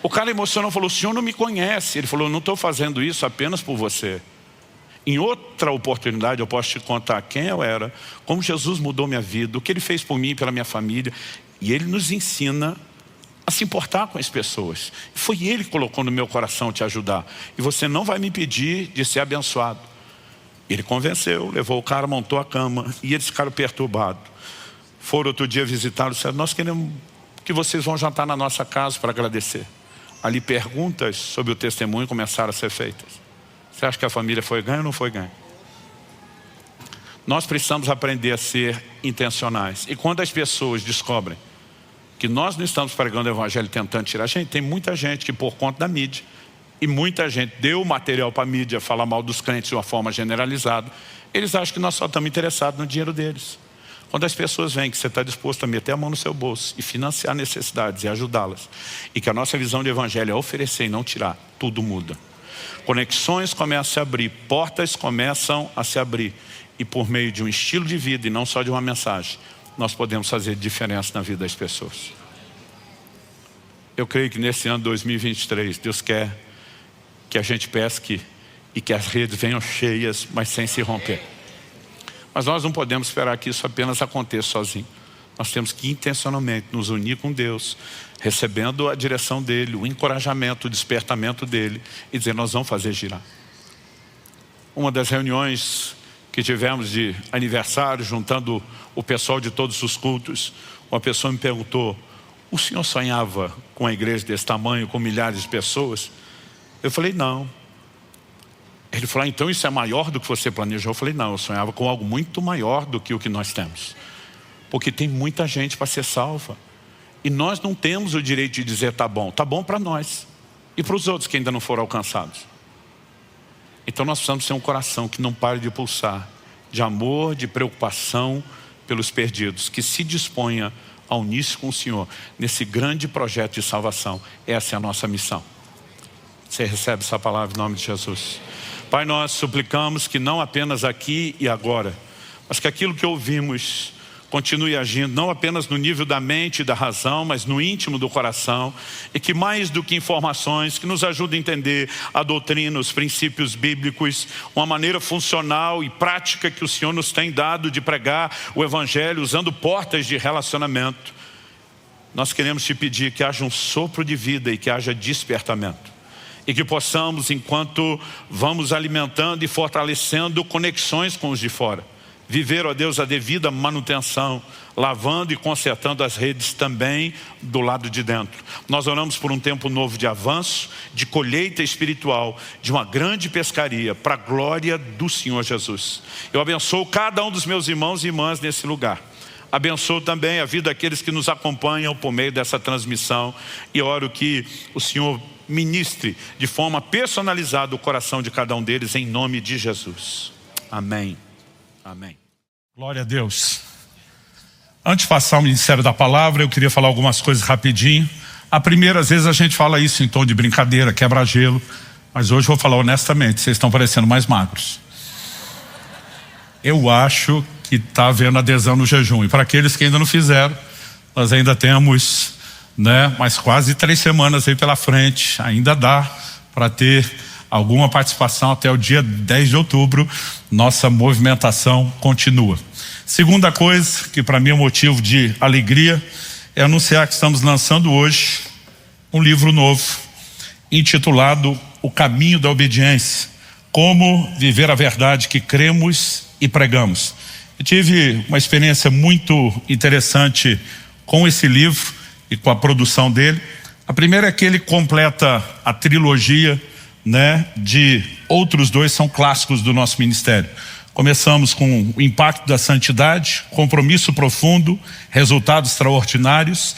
O cara emocionou e falou, o senhor não me conhece. Ele falou, não estou fazendo isso apenas por você. Em outra oportunidade eu posso te contar quem eu era, como Jesus mudou minha vida, o que Ele fez por mim e pela minha família. E Ele nos ensina a se importar com as pessoas. Foi Ele que colocou no meu coração te ajudar. E você não vai me pedir de ser abençoado. Ele convenceu, levou o cara, montou a cama. E eles ficaram perturbados. Foram outro dia visitá-lo e disseram, nós queremos que vocês vão jantar na nossa casa para agradecer. Ali perguntas sobre o testemunho começaram a ser feitas. Você acha que a família foi ganha ou não foi ganha? Nós precisamos aprender a ser intencionais. E quando as pessoas descobrem que nós não estamos pregando o evangelho tentando tirar a gente, tem muita gente que por conta da mídia, e muita gente deu material para a mídia falar mal dos crentes de uma forma generalizada, eles acham que nós só estamos interessados no dinheiro deles. Quando as pessoas veem que você está disposto a meter a mão no seu bolso e financiar necessidades e ajudá-las, e que a nossa visão de evangelho é oferecer e não tirar, tudo muda. Conexões começam a se abrir, portas começam a se abrir. E por meio de um estilo de vida e não só de uma mensagem, nós podemos fazer diferença na vida das pessoas. Eu creio que nesse ano 2023, Deus quer que a gente pesque e que as redes venham cheias, mas sem se romper. Mas nós não podemos esperar que isso apenas aconteça sozinho. Nós temos que intencionalmente nos unir com Deus, recebendo a direção dEle, o encorajamento, o despertamento dEle, e dizer, nós vamos fazer girar. Uma das reuniões que tivemos de aniversário, juntando o pessoal de todos os cultos, uma pessoa me perguntou, o senhor sonhava com a igreja desse tamanho, com milhares de pessoas? Eu falei, não. Ele falou, então isso é maior do que você planejou? Eu falei, não, eu sonhava com algo muito maior do que o que nós temos. Porque tem muita gente para ser salva. E nós não temos o direito de dizer, tá bom para nós. E para os outros que ainda não foram alcançados. Então nós precisamos ter um coração que não pare de pulsar, de amor, de preocupação pelos perdidos, que se disponha a unir-se com o Senhor nesse grande projeto de salvação. Essa é a nossa missão. Você recebe essa palavra em nome de Jesus. Pai, nós suplicamos que não apenas aqui e agora, mas que aquilo que ouvimos continue agindo, não apenas no nível da mente e da razão, mas no íntimo do coração, e que mais do que informações, que nos ajude a entender a doutrina, os princípios bíblicos, uma maneira funcional e prática que o Senhor nos tem dado de pregar o evangelho, usando portas de relacionamento. Nós queremos te pedir que haja um sopro de vida e que haja despertamento. E que possamos, enquanto vamos alimentando e fortalecendo conexões com os de fora, viver, ó Deus, a devida manutenção, lavando e consertando as redes também do lado de dentro. Nós oramos por um tempo novo de avanço, de colheita espiritual, de uma grande pescaria, para a glória do Senhor Jesus. Eu abençoo cada um dos meus irmãos e irmãs nesse lugar. Abençoo também a vida daqueles que nos acompanham por meio dessa transmissão. E oro que o Senhor ministre de forma personalizada o coração de cada um deles, em nome de Jesus. Amém. Amém. Glória a Deus. Antes de passar o ministério da palavra, eu queria falar algumas coisas rapidinho. A primeira, às vezes a gente fala isso em tom de brincadeira, quebra-gelo, mas hoje eu vou falar honestamente, vocês estão parecendo mais magros. Eu acho que está havendo adesão no jejum. E para aqueles que ainda não fizeram, nós ainda temos, mais quase 3 semanas aí pela frente. Ainda dá para ter alguma participação até o dia 10 de outubro. Nossa movimentação continua. Segunda coisa, que para mim é um motivo de alegria, é anunciar que estamos lançando hoje um livro novo, intitulado O Caminho da Obediência. Como viver a verdade que cremos e pregamos. Eu tive uma experiência muito interessante com esse livro e com a produção dele. A primeira é que ele completa a trilogia, de outros 2 são clássicos do nosso ministério. Começamos com o impacto da santidade, compromisso profundo, resultados extraordinários.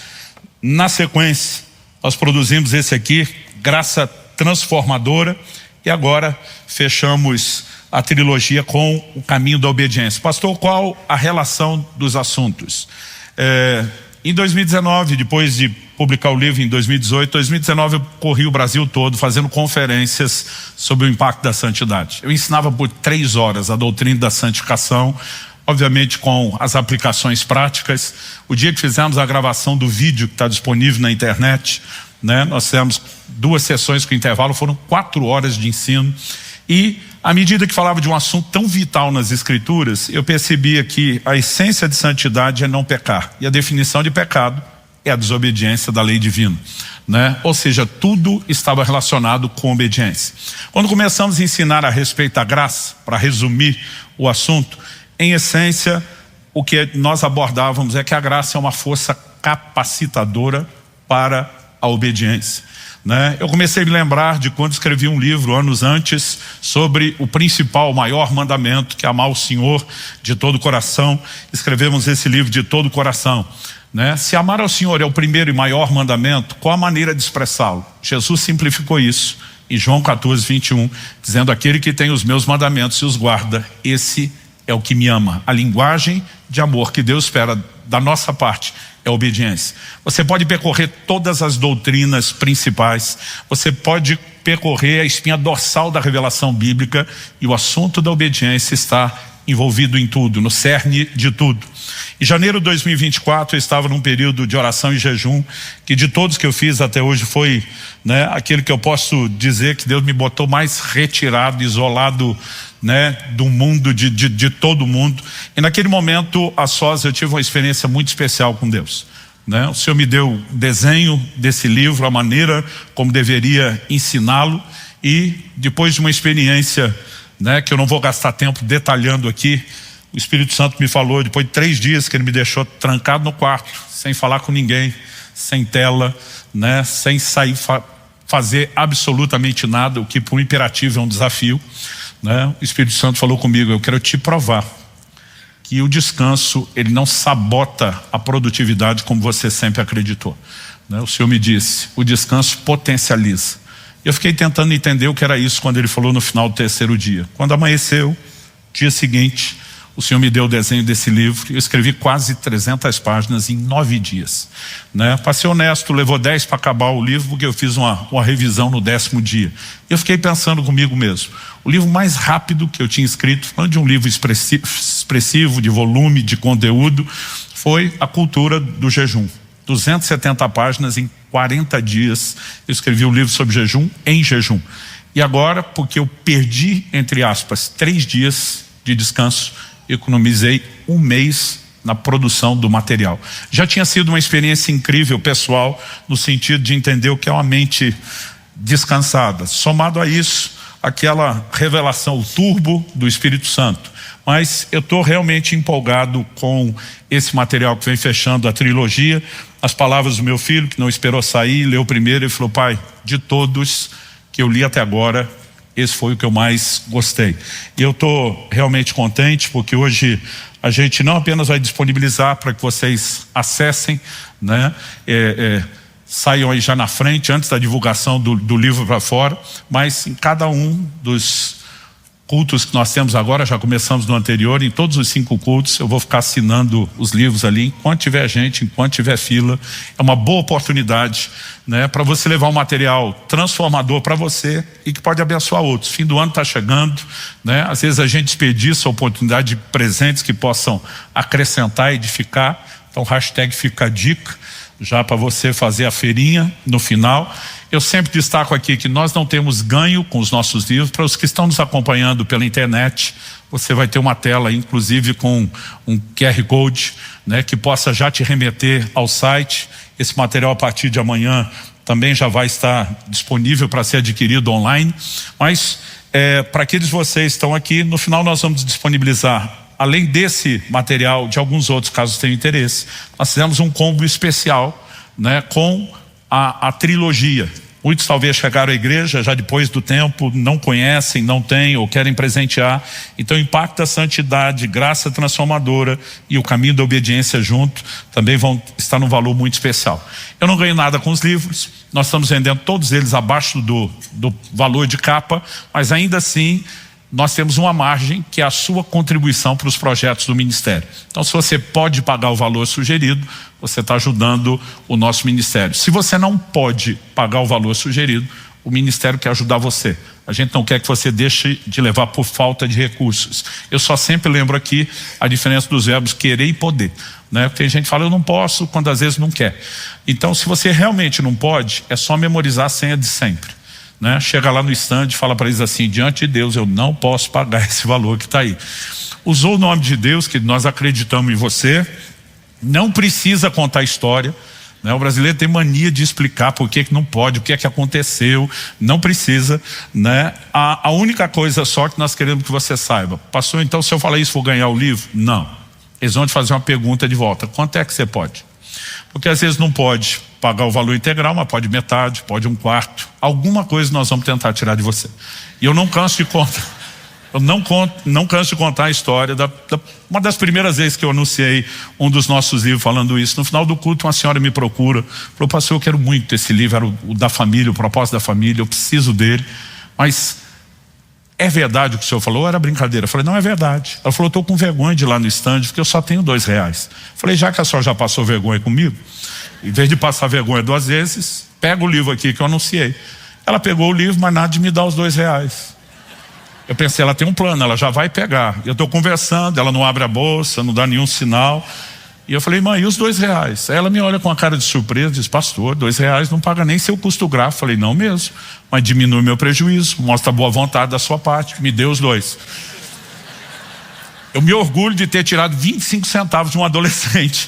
Na sequência, nós produzimos esse aqui, graça transformadora, e agora fechamos a trilogia com o caminho da obediência. Pastor, qual a relação dos assuntos? Em 2019, depois de publicar o livro em 2018, eu corri o Brasil todo fazendo conferências sobre o impacto da santidade. Eu ensinava por 3 horas a doutrina da santificação, obviamente com as aplicações práticas. O dia que fizemos a gravação do vídeo que está disponível na internet, né? Nós fizemos 2 sessões com intervalo, foram 4 horas de ensino. E à medida que falava de um assunto tão vital nas Escrituras, eu percebia que a essência de santidade é não pecar. E a definição de pecado é a desobediência da lei divina, né? Ou seja, tudo estava relacionado com obediência. Quando começamos a ensinar a respeito da graça, para resumir o assunto, em essência, o que nós abordávamos é que a graça é uma força capacitadora para a obediência, né? Eu comecei a me lembrar de quando escrevi um livro anos antes sobre o principal, o maior mandamento, que é amar o Senhor de todo o coração. Escrevemos esse livro de todo o coração, né? Se amar ao Senhor é o primeiro e maior mandamento, qual a maneira de expressá-lo? Jesus simplificou isso em João 14:21, dizendo: aquele que tem os meus mandamentos e os guarda, esse é o que me ama. A linguagem de amor que Deus espera da nossa parte é a obediência. Você pode percorrer todas as doutrinas principais, você pode percorrer a espinha dorsal da revelação bíblica, e o assunto da obediência está envolvido em tudo, no cerne de tudo. Em janeiro de 2024 eu estava num período de oração e jejum, que de todos que eu fiz até hoje foi, né, aquele que eu posso dizer que Deus me botou mais retirado, isolado, né, do mundo, de todo mundo. E naquele momento, a sós, eu tive uma experiência muito especial com Deus, né? O Senhor me deu o desenho desse livro, a maneira como deveria ensiná-lo, e depois de uma experiência, né, que eu não vou gastar tempo detalhando aqui, o Espírito Santo me falou, depois de 3 dias que ele me deixou trancado no quarto, sem falar com ninguém, sem tela, né, sem sair fazer absolutamente nada, o que por um imperativo é um desafio, né? O Espírito Santo falou comigo: eu quero te provar que o descanso, ele não sabota a produtividade como você sempre acreditou, né? O Senhor me disse: o descanso potencializa. Eu fiquei tentando entender o que era isso quando ele falou no final do 3º dia. Quando amanheceu, dia seguinte, o Senhor me deu o desenho desse livro. Eu escrevi quase 300 páginas em 9 dias, né? Para ser honesto, levou 10 para acabar o livro, porque eu fiz uma revisão no 10º dia. Eu fiquei pensando comigo mesmo: o livro mais rápido que eu tinha escrito, falando de um livro expressivo, de volume, de conteúdo, foi A Cultura do Jejum. 270 páginas em 40 dias. Eu escrevi um livro sobre jejum em jejum. E agora, porque eu perdi, entre aspas, 3 dias de descanso, economizei 1 mês na produção do material. Já tinha sido uma experiência incrível, pessoal, no sentido de entender o que é uma mente descansada. Somado a isso, aquela revelação, o turbo do Espírito Santo. Mas eu estou realmente empolgado com esse material que vem fechando a trilogia. As palavras do meu filho, que não esperou sair, leu primeiro e falou: pai, de todos que eu li até agora, esse foi o que eu mais gostei. E eu estou realmente contente, porque hoje a gente não apenas vai disponibilizar para que vocês acessem, né, saiam aí já na frente, antes da divulgação do livro para fora, mas em cada um dos cultos que nós temos agora, já começamos no anterior, em todos os 5 cultos, eu vou ficar assinando os livros ali, enquanto tiver gente, enquanto tiver fila. É uma boa oportunidade, né, para você levar um material transformador para você e que pode abençoar outros. Fim do ano está chegando, né? Às vezes a gente desperdiça a oportunidade de presentes que possam acrescentar e edificar. Então, hashtag fica a dica, já para você fazer a feirinha no final. Eu sempre destaco aqui que nós não temos ganho com os nossos livros. Para os que estão nos acompanhando pela internet, você vai ter uma tela, inclusive com um QR Code, né, que possa já te remeter ao site. Esse material, a partir de amanhã, também já vai estar disponível para ser adquirido online. Mas para aqueles de vocês que estão aqui, no final nós vamos disponibilizar, além desse material, de alguns outros, caso tenham interesse. Nós fizemos um combo especial, né, com a trilogia. Muitos talvez chegaram à igreja já depois do tempo, não conhecem, não têm ou querem presentear. Então, Impacto da Santidade, Graça Transformadora e o Caminho da Obediência junto também vão estar num valor muito especial. Eu não ganho nada com os livros, nós estamos vendendo todos eles abaixo do valor de capa, mas ainda assim nós temos uma margem que é a sua contribuição para os projetos do ministério. Então, se você pode pagar o valor sugerido, você está ajudando o nosso ministério. Se você não pode pagar o valor sugerido, o ministério quer ajudar você. A gente não quer que você deixe de levar por falta de recursos. Eu só sempre lembro aqui a diferença dos verbos querer e poder, né? Porque a gente fala, eu não posso, quando às vezes não quer. Então, se você realmente não pode, é só memorizar a senha de sempre, né? Chega lá no stand e fala para eles assim, diante de Deus, eu não posso pagar esse valor que está aí. Usou o nome de Deus, que nós acreditamos em você, não precisa contar a história, né? O brasileiro tem mania de explicar por que não pode, o que é que aconteceu, não precisa, né? A única coisa só que nós queremos que você saiba, pastor, então se eu falar isso vou ganhar o livro? Não, eles vão te fazer uma pergunta de volta, quanto é que você pode? Porque às vezes não pode pagar o valor integral, mas pode metade, pode um quarto, alguma coisa nós vamos tentar tirar de você. E eu não canso de contar. Eu não canso de contar a história uma das primeiras vezes que eu anunciei um dos nossos livros falando isso. No final do culto, uma senhora me procura, falou, pastor, eu quero muito esse livro, era o da família, o propósito da família, eu preciso dele, mas é verdade o que o senhor falou ou era brincadeira? Eu falei, não, é verdade. Ela falou, estou com vergonha de ir lá no stand, porque eu só tenho R$2. Falei, já que a senhora já passou vergonha comigo, em vez de passar vergonha 2 vezes, pega o livro aqui que eu anunciei. Ela pegou o livro, mas nada de me dar os R$2. Eu pensei, ela tem um plano, ela já vai pegar. Eu estou conversando, ela não abre a bolsa, não dá nenhum sinal. E eu falei, mãe, e os R$2? Aí ela me olha com uma cara de surpresa, diz, pastor, R$2 não paga nem seu custo gráfico. Falei, não mesmo, mas diminui meu prejuízo, mostra a boa vontade da sua parte, me dê os 2. Eu me orgulho de ter tirado 25 centavos de um adolescente.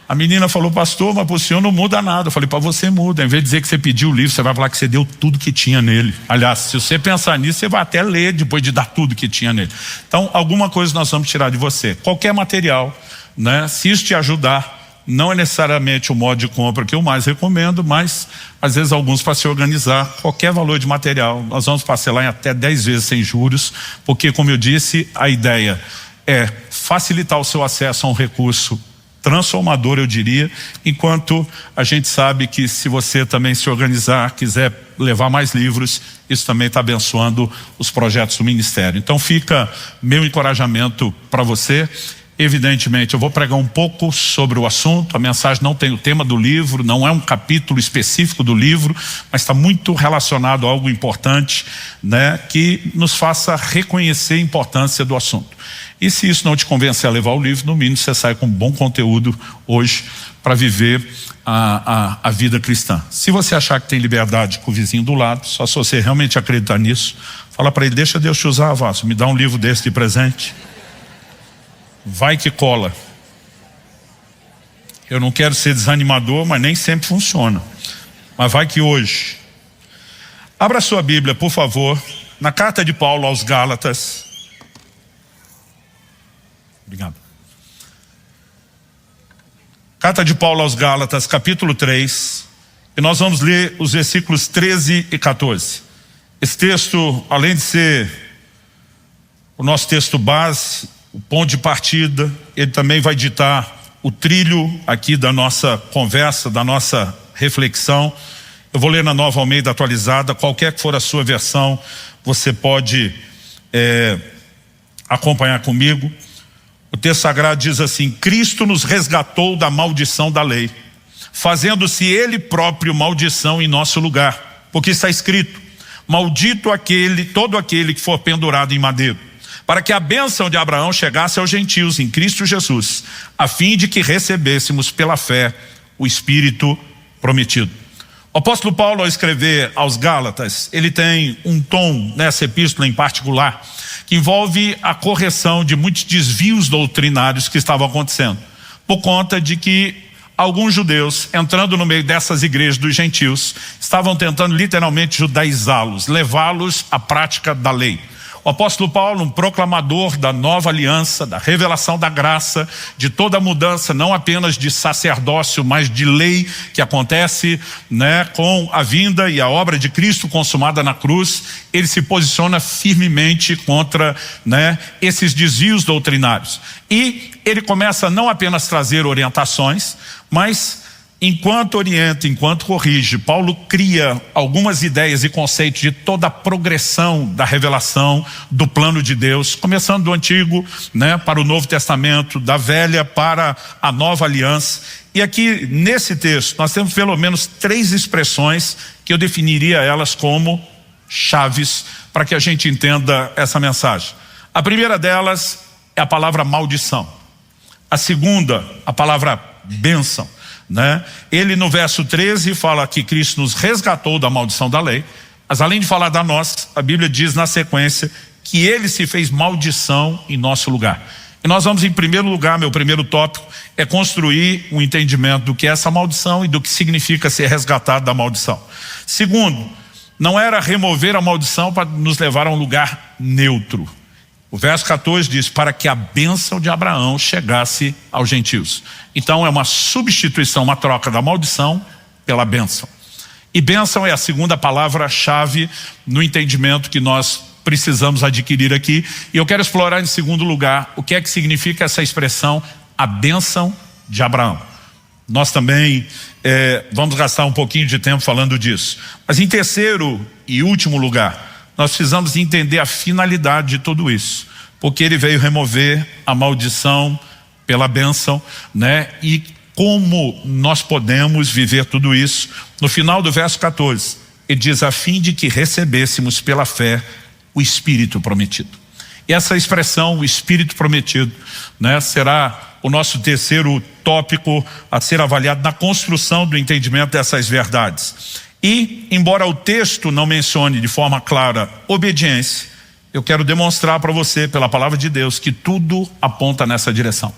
A menina falou, pastor, mas para o senhor não muda nada. Eu falei, para você muda. Em vez de dizer que você pediu o livro, você vai falar que você deu tudo que tinha nele. Aliás, se você pensar nisso, você vai até ler depois de dar tudo que tinha nele. Então, alguma coisa nós vamos tirar de você. Qualquer material, né? Se isso te ajudar, não é necessariamente o modo de compra que eu mais recomendo, mas às vezes alguns para se organizar, qualquer valor de material, nós vamos parcelar em até 10 vezes sem juros, porque, como eu disse, a ideia é facilitar o seu acesso a um recurso transformador, eu diria, enquanto a gente sabe que se você também se organizar, quiser levar mais livros, isso também está abençoando os projetos do ministério. Então fica meu encorajamento para você. Evidentemente eu vou pregar um pouco sobre o assunto, a mensagem não tem o tema do livro, não é um capítulo específico do livro, mas está muito relacionado a algo importante, né, que nos faça reconhecer a importância do assunto. E se isso não te convencer a levar o livro, no mínimo você sai com bom conteúdo hoje para viver a vida cristã. Se você achar que tem liberdade com o vizinho do lado, só se você realmente acreditar nisso, fala para ele, deixa Deus te usar, Vasco, me dá um livro desse de presente. Vai que cola. Eu não quero ser desanimador, mas nem sempre funciona. Mas vai que hoje. Abra sua Bíblia, por favor, na carta de Paulo aos Gálatas. Obrigado. Carta de Paulo aos Gálatas, capítulo 3. E nós vamos ler os versículos 13 e 14. Esse texto, além de ser o nosso texto base, o ponto de partida, ele também vai ditar o trilho aqui da nossa conversa, da nossa reflexão. Eu vou ler na Nova Almeida atualizada, qualquer que for a sua versão, você pode acompanhar comigo. O texto sagrado diz assim: Cristo nos resgatou da maldição da lei, fazendo-se Ele próprio maldição em nosso lugar, porque está escrito: maldito todo aquele que for pendurado em madeiro, para que a bênção de Abraão chegasse aos gentios em Cristo Jesus, a fim de que recebêssemos pela fé o Espírito prometido. O apóstolo Paulo, ao escrever aos Gálatas, ele tem um tom nessa epístola em particular que envolve a correção de muitos desvios doutrinários que estavam acontecendo, por conta de que alguns judeus, entrando no meio dessas igrejas dos gentios, estavam tentando literalmente judaizá-los, levá-los à prática da lei. O apóstolo Paulo, um proclamador da nova aliança, da revelação da graça, de toda a mudança, não apenas de sacerdócio, mas de lei que acontece, né, com a vinda e a obra de Cristo consumada na cruz, ele se posiciona firmemente contra, né, esses desvios doutrinários. E ele começa não apenas a trazer orientações, mas enquanto orienta, enquanto corrige, Paulo cria algumas ideias e conceitos de toda a progressão da revelação do plano de Deus, começando do Antigo, né, para o Novo Testamento, da Velha para a Nova Aliança. E aqui nesse texto nós temos pelo menos 3 expressões que que eu definiria elas como chaves para que a gente entenda essa mensagem. A primeira delas é a palavra maldição. A segunda, a palavra bênção, né? Ele no verso 13 fala que Cristo nos resgatou da maldição da lei, mas além de falar da nossa, a Bíblia diz na sequência que ele se fez maldição em nosso lugar. E nós vamos, em primeiro lugar, meu primeiro tópico é construir um entendimento do que é essa maldição e do que significa ser resgatado da maldição. Segundo, não era remover a maldição para nos levar a um lugar neutro. O verso 14 diz, para que a bênção de Abraão chegasse aos gentios. Então é uma substituição, uma troca da maldição pela bênção. E bênção é a segunda palavra-chave no entendimento que nós precisamos adquirir aqui. E eu quero explorar em segundo lugar o que é que significa essa expressão, a bênção de Abraão. Nós também vamos gastar um pouquinho de tempo falando disso. Mas em terceiro e último lugar, nós precisamos entender a finalidade de tudo isso. Porque ele veio remover a maldição pela bênção, né? E como nós podemos viver tudo isso? No final do verso 14, ele diz, a fim de que recebêssemos pela fé o Espírito prometido. E essa expressão, o Espírito prometido, né, será o nosso terceiro tópico a ser avaliado na construção do entendimento dessas verdades. E, embora o texto não mencione de forma clara obediência, eu quero demonstrar para você, pela palavra de Deus, que tudo aponta nessa direção.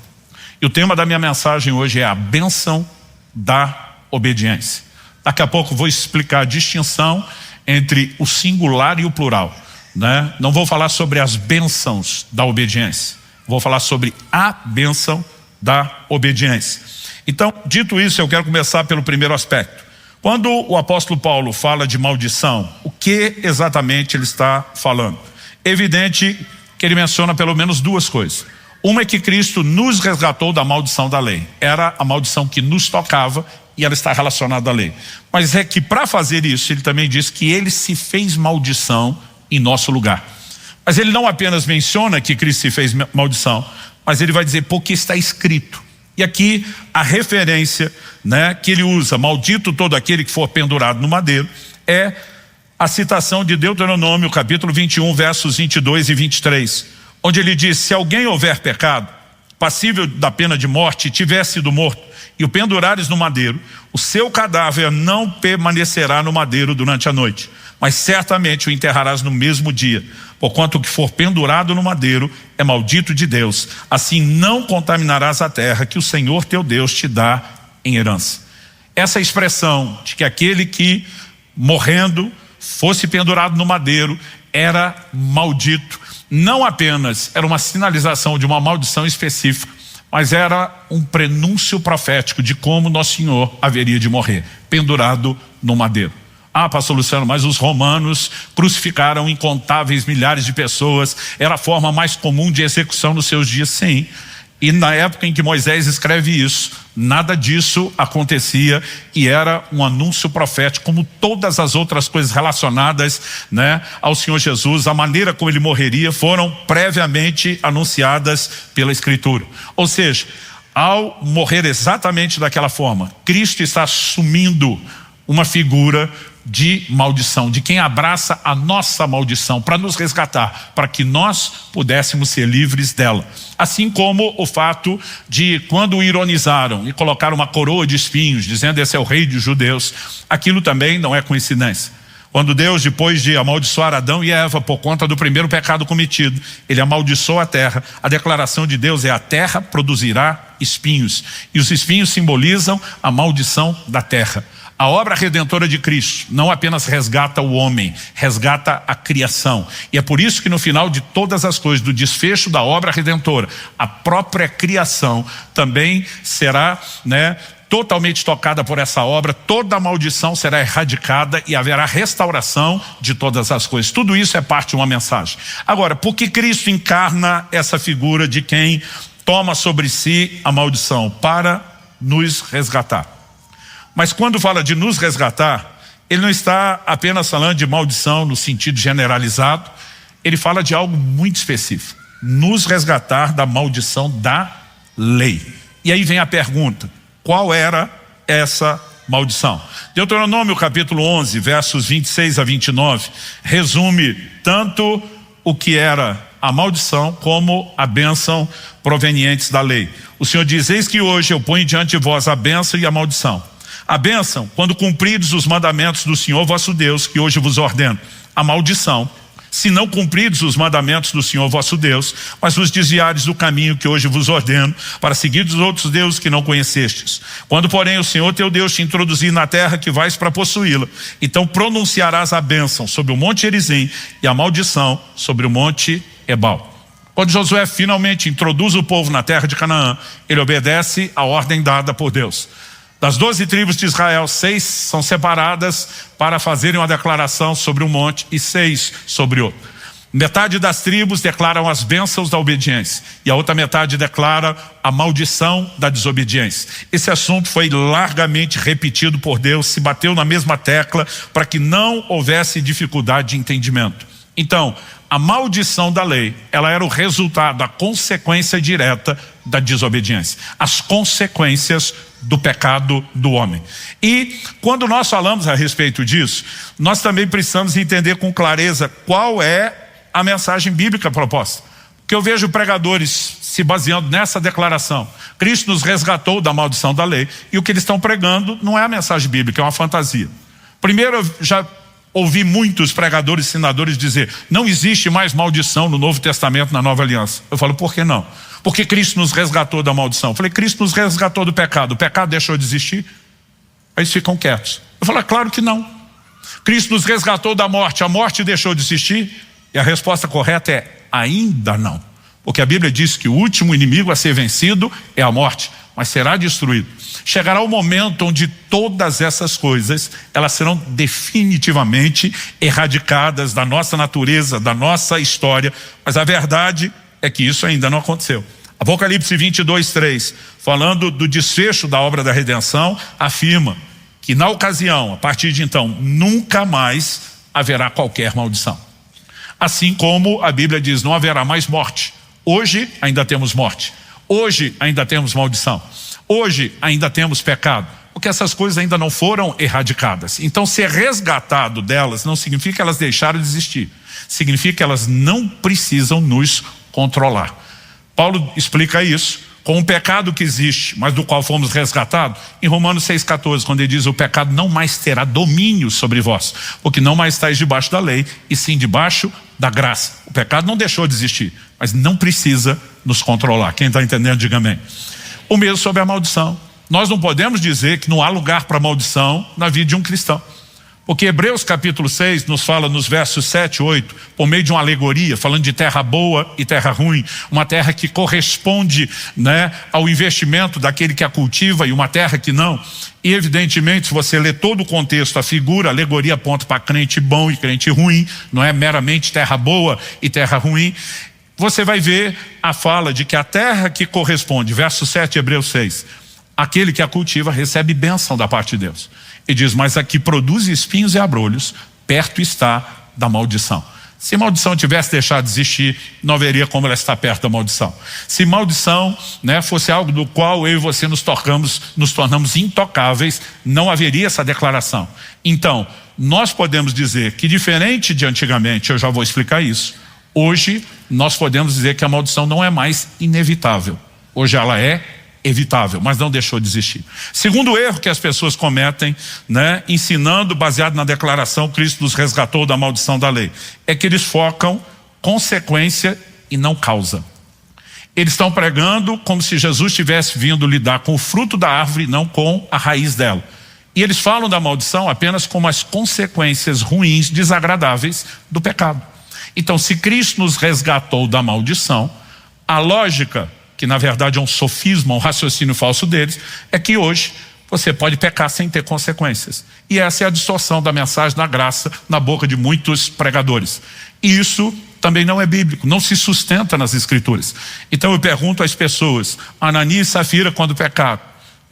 E o tema da minha mensagem hoje é a bênção da obediência. Daqui a pouco vou explicar a distinção entre o singular e o plural, né? Não vou falar sobre as bênçãos da obediência, vou falar sobre a bênção da obediência. Então, dito isso, eu quero começar pelo primeiro aspecto. Quando o apóstolo Paulo fala de maldição, o que exatamente ele está falando? É evidente que ele menciona pelo menos duas coisas. Uma é que Cristo nos resgatou da maldição da lei. Era a maldição que nos tocava e ela está relacionada à lei. Mas é que para fazer isso, ele também diz que ele se fez maldição em nosso lugar. Mas ele não apenas menciona que Cristo se fez maldição, mas ele vai dizer porque está escrito. E aqui a referência, né, que ele usa, maldito todo aquele que for pendurado no madeiro, é a citação de Deuteronômio, capítulo 21, versos 22 e 23, onde ele diz, se alguém houver pecado, passível da pena de morte, tiver sido morto, e o pendurares no madeiro, o seu cadáver não permanecerá no madeiro durante a noite, mas certamente o enterrarás no mesmo dia, porquanto o que for pendurado no madeiro é maldito de Deus, assim não contaminarás a terra que o Senhor teu Deus te dá em herança. Essa expressão de que aquele que morrendo fosse pendurado no madeiro era maldito, não apenas era uma sinalização de uma maldição específica, mas era um prenúncio profético de como nosso Senhor haveria de morrer, pendurado no madeiro. Ah, pastor Luciano, mas os romanos crucificaram incontáveis milhares de pessoas, era a forma mais comum de execução nos seus dias, sim. E na época em que Moisés escreve isso, nada disso acontecia e era um anúncio profético, como todas as outras coisas relacionadas, né, ao Senhor Jesus, a maneira como ele morreria, foram previamente anunciadas pela Escritura. Ou seja, ao morrer exatamente daquela forma, Cristo está assumindo uma figura de maldição, de quem abraça a nossa maldição para nos resgatar, para que nós pudéssemos ser livres dela. Assim como o fato de quando o ironizaram e colocaram uma coroa de espinhos, dizendo esse é o rei dos judeus, aquilo também não é coincidência. Quando Deus, depois de amaldiçoar Adão e Eva por conta do primeiro pecado cometido, ele amaldiçoou a terra. A declaração de Deus é: a terra produzirá espinhos. E os espinhos simbolizam a maldição da terra. A obra redentora de Cristo não apenas resgata o homem, resgata a criação. E é por isso que no final de todas as coisas, do desfecho da obra redentora, a própria criação também será, né, totalmente tocada por essa obra. Toda a maldição será erradicada e haverá restauração de todas as coisas. Tudo isso é parte de uma mensagem. Agora, por que Cristo encarna essa figura de quem toma sobre si a maldição? Para nos resgatar. Mas quando fala de nos resgatar, ele não está apenas falando de maldição no sentido generalizado, ele fala de algo muito específico: nos resgatar da maldição da lei. E aí vem a pergunta: qual era essa maldição. Deuteronômio capítulo 11, versos 26 a 29, resume tanto o que era a maldição como a bênção provenientes da lei. O Senhor diz: eis que hoje eu ponho diante de vós a bênção e a maldição. A bênção, quando cumpridos os mandamentos do Senhor vosso Deus, que hoje vos ordeno. A maldição, se não cumpridos os mandamentos do Senhor vosso Deus, mas vos desviares do caminho que hoje vos ordeno, para seguir os outros deuses que não conhecestes. Quando, porém, o Senhor teu Deus te introduzir na terra que vais para possuí-la, então pronunciarás a bênção sobre o monte Gerizim e a maldição sobre o monte Ebal. Quando Josué finalmente introduz o povo na terra de Canaã, ele obedece a ordem dada por Deus. Das 12 tribos de Israel, 6 são separadas para fazerem uma declaração sobre um monte e 6 sobre outro. Metade das tribos declaram as bênçãos da obediência e a outra metade declara a maldição da desobediência. Esse assunto foi largamente repetido por Deus, se bateu na mesma tecla para que não houvesse dificuldade de entendimento. Então, a maldição da lei, ela era o resultado, a consequência direta da desobediência. As consequências do pecado do homem. E quando nós falamos a respeito disso, nós também precisamos entender com clareza qual é a mensagem bíblica proposta. Porque eu vejo pregadores se baseando nessa declaração. Cristo nos resgatou da maldição da lei, e o que eles estão pregando não é a mensagem bíblica, é uma fantasia. Primeiro, eu já ouvi muitos pregadores e ensinadores dizer: não existe mais maldição no Novo Testamento, na Nova Aliança. Eu falo: por que não? Porque Cristo nos resgatou da maldição. Eu falei: Cristo nos resgatou do pecado. O pecado deixou de existir? Aí eles ficam quietos. Eu falo: claro que não. Cristo nos resgatou da morte. A morte deixou de existir? E a resposta correta é: ainda não. Porque a Bíblia diz que o último inimigo a ser vencido é a morte, mas será destruído. Chegará o momento onde todas essas coisas, elas serão definitivamente erradicadas da nossa natureza, da nossa história, mas a verdade é que isso ainda não aconteceu. Apocalipse 22:3, falando do desfecho da obra da redenção, afirma que na ocasião, a partir de então, nunca mais haverá qualquer maldição. Assim como a Bíblia diz: não haverá mais morte. Hoje ainda temos morte. Hoje ainda temos maldição. Hoje ainda temos pecado. Porque essas coisas ainda não foram erradicadas. Então, ser resgatado delas não significa que elas deixaram de existir. Significa que elas não precisam nos controlar. Paulo explica isso com o pecado que existe, mas do qual fomos resgatados, em Romanos 6,14, quando ele diz: o pecado não mais terá domínio sobre vós, porque não mais estáis debaixo da lei, e sim debaixo da graça. O pecado não deixou de existir, mas não precisa nos controlar. Quem está entendendo, diga amém. O mesmo sobre a maldição. Nós não podemos dizer que não há lugar para maldição na vida de um cristão. Porque Hebreus capítulo 6 nos fala nos versos 7 e 8, por meio de uma alegoria, falando de terra boa e terra ruim, uma terra que corresponde, né, ao investimento daquele que a cultiva e uma terra que não. E evidentemente, se você ler todo o contexto, a figura, a alegoria aponta para crente bom e crente ruim, não é meramente terra boa e terra ruim. Você vai ver a fala de que a terra que corresponde, verso 7 de Hebreus 6, aquele que a cultiva recebe bênção da parte de Deus. E diz: mas a que produz espinhos e abrolhos, perto está da maldição. Se maldição tivesse deixado de existir, não haveria como ela estar perto da maldição. Se maldição, né, fosse algo do qual eu e você nos tornamos intocáveis, não haveria essa declaração. Então, nós podemos dizer que, diferente de antigamente, eu já vou explicar isso, hoje nós podemos dizer que a maldição não é mais inevitável. Hoje ela é evitável, mas não deixou de existir. Segundo erro que as pessoas cometem, né, ensinando baseado na declaração Cristo nos resgatou da maldição da lei, é que eles focam consequência e não causa. Eles estão pregando como se Jesus tivesse vindo lidar com o fruto da árvore, não com a raiz dela. E eles falam da maldição apenas como as consequências ruins, desagradáveis do pecado. Então, se Cristo nos resgatou da maldição, a lógica, que na verdade é um sofisma, um raciocínio falso deles, é que hoje você pode pecar sem ter consequências. E essa é a distorção da mensagem da graça na boca de muitos pregadores. E isso também não é bíblico, não se sustenta nas escrituras. Então eu pergunto às pessoas: Ananias e Safira, quando pecaram,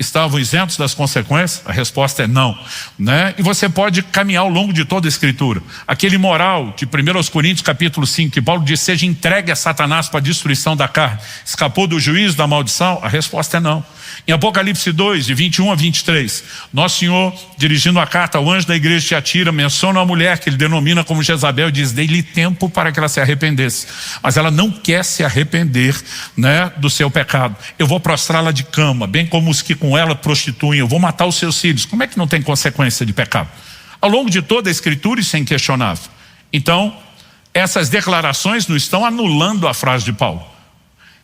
estavam isentos das consequências? A resposta é não, né? E você pode caminhar ao longo de toda a Escritura. Aquele moral de 1 Coríntios capítulo 5, que Paulo diz, seja entregue a Satanás para a destruição da carne, escapou do juízo, da maldição? A resposta é não. Em Apocalipse 2, de 21 a 23, Nosso Senhor, dirigindo a carta ao anjo da igreja de Tiatira, menciona uma mulher que ele denomina como Jezabel e diz, dei-lhe tempo para que ela se arrependesse. Mas ela não quer se arrepender, né, do seu pecado. Eu vou prostrá-la de cama, bem como os que com ela prostituem, eu vou matar os seus filhos. Como é que não tem consequência de pecado? Ao longo de toda a Escritura isso é inquestionável. Então, essas declarações não estão anulando a frase de Paulo.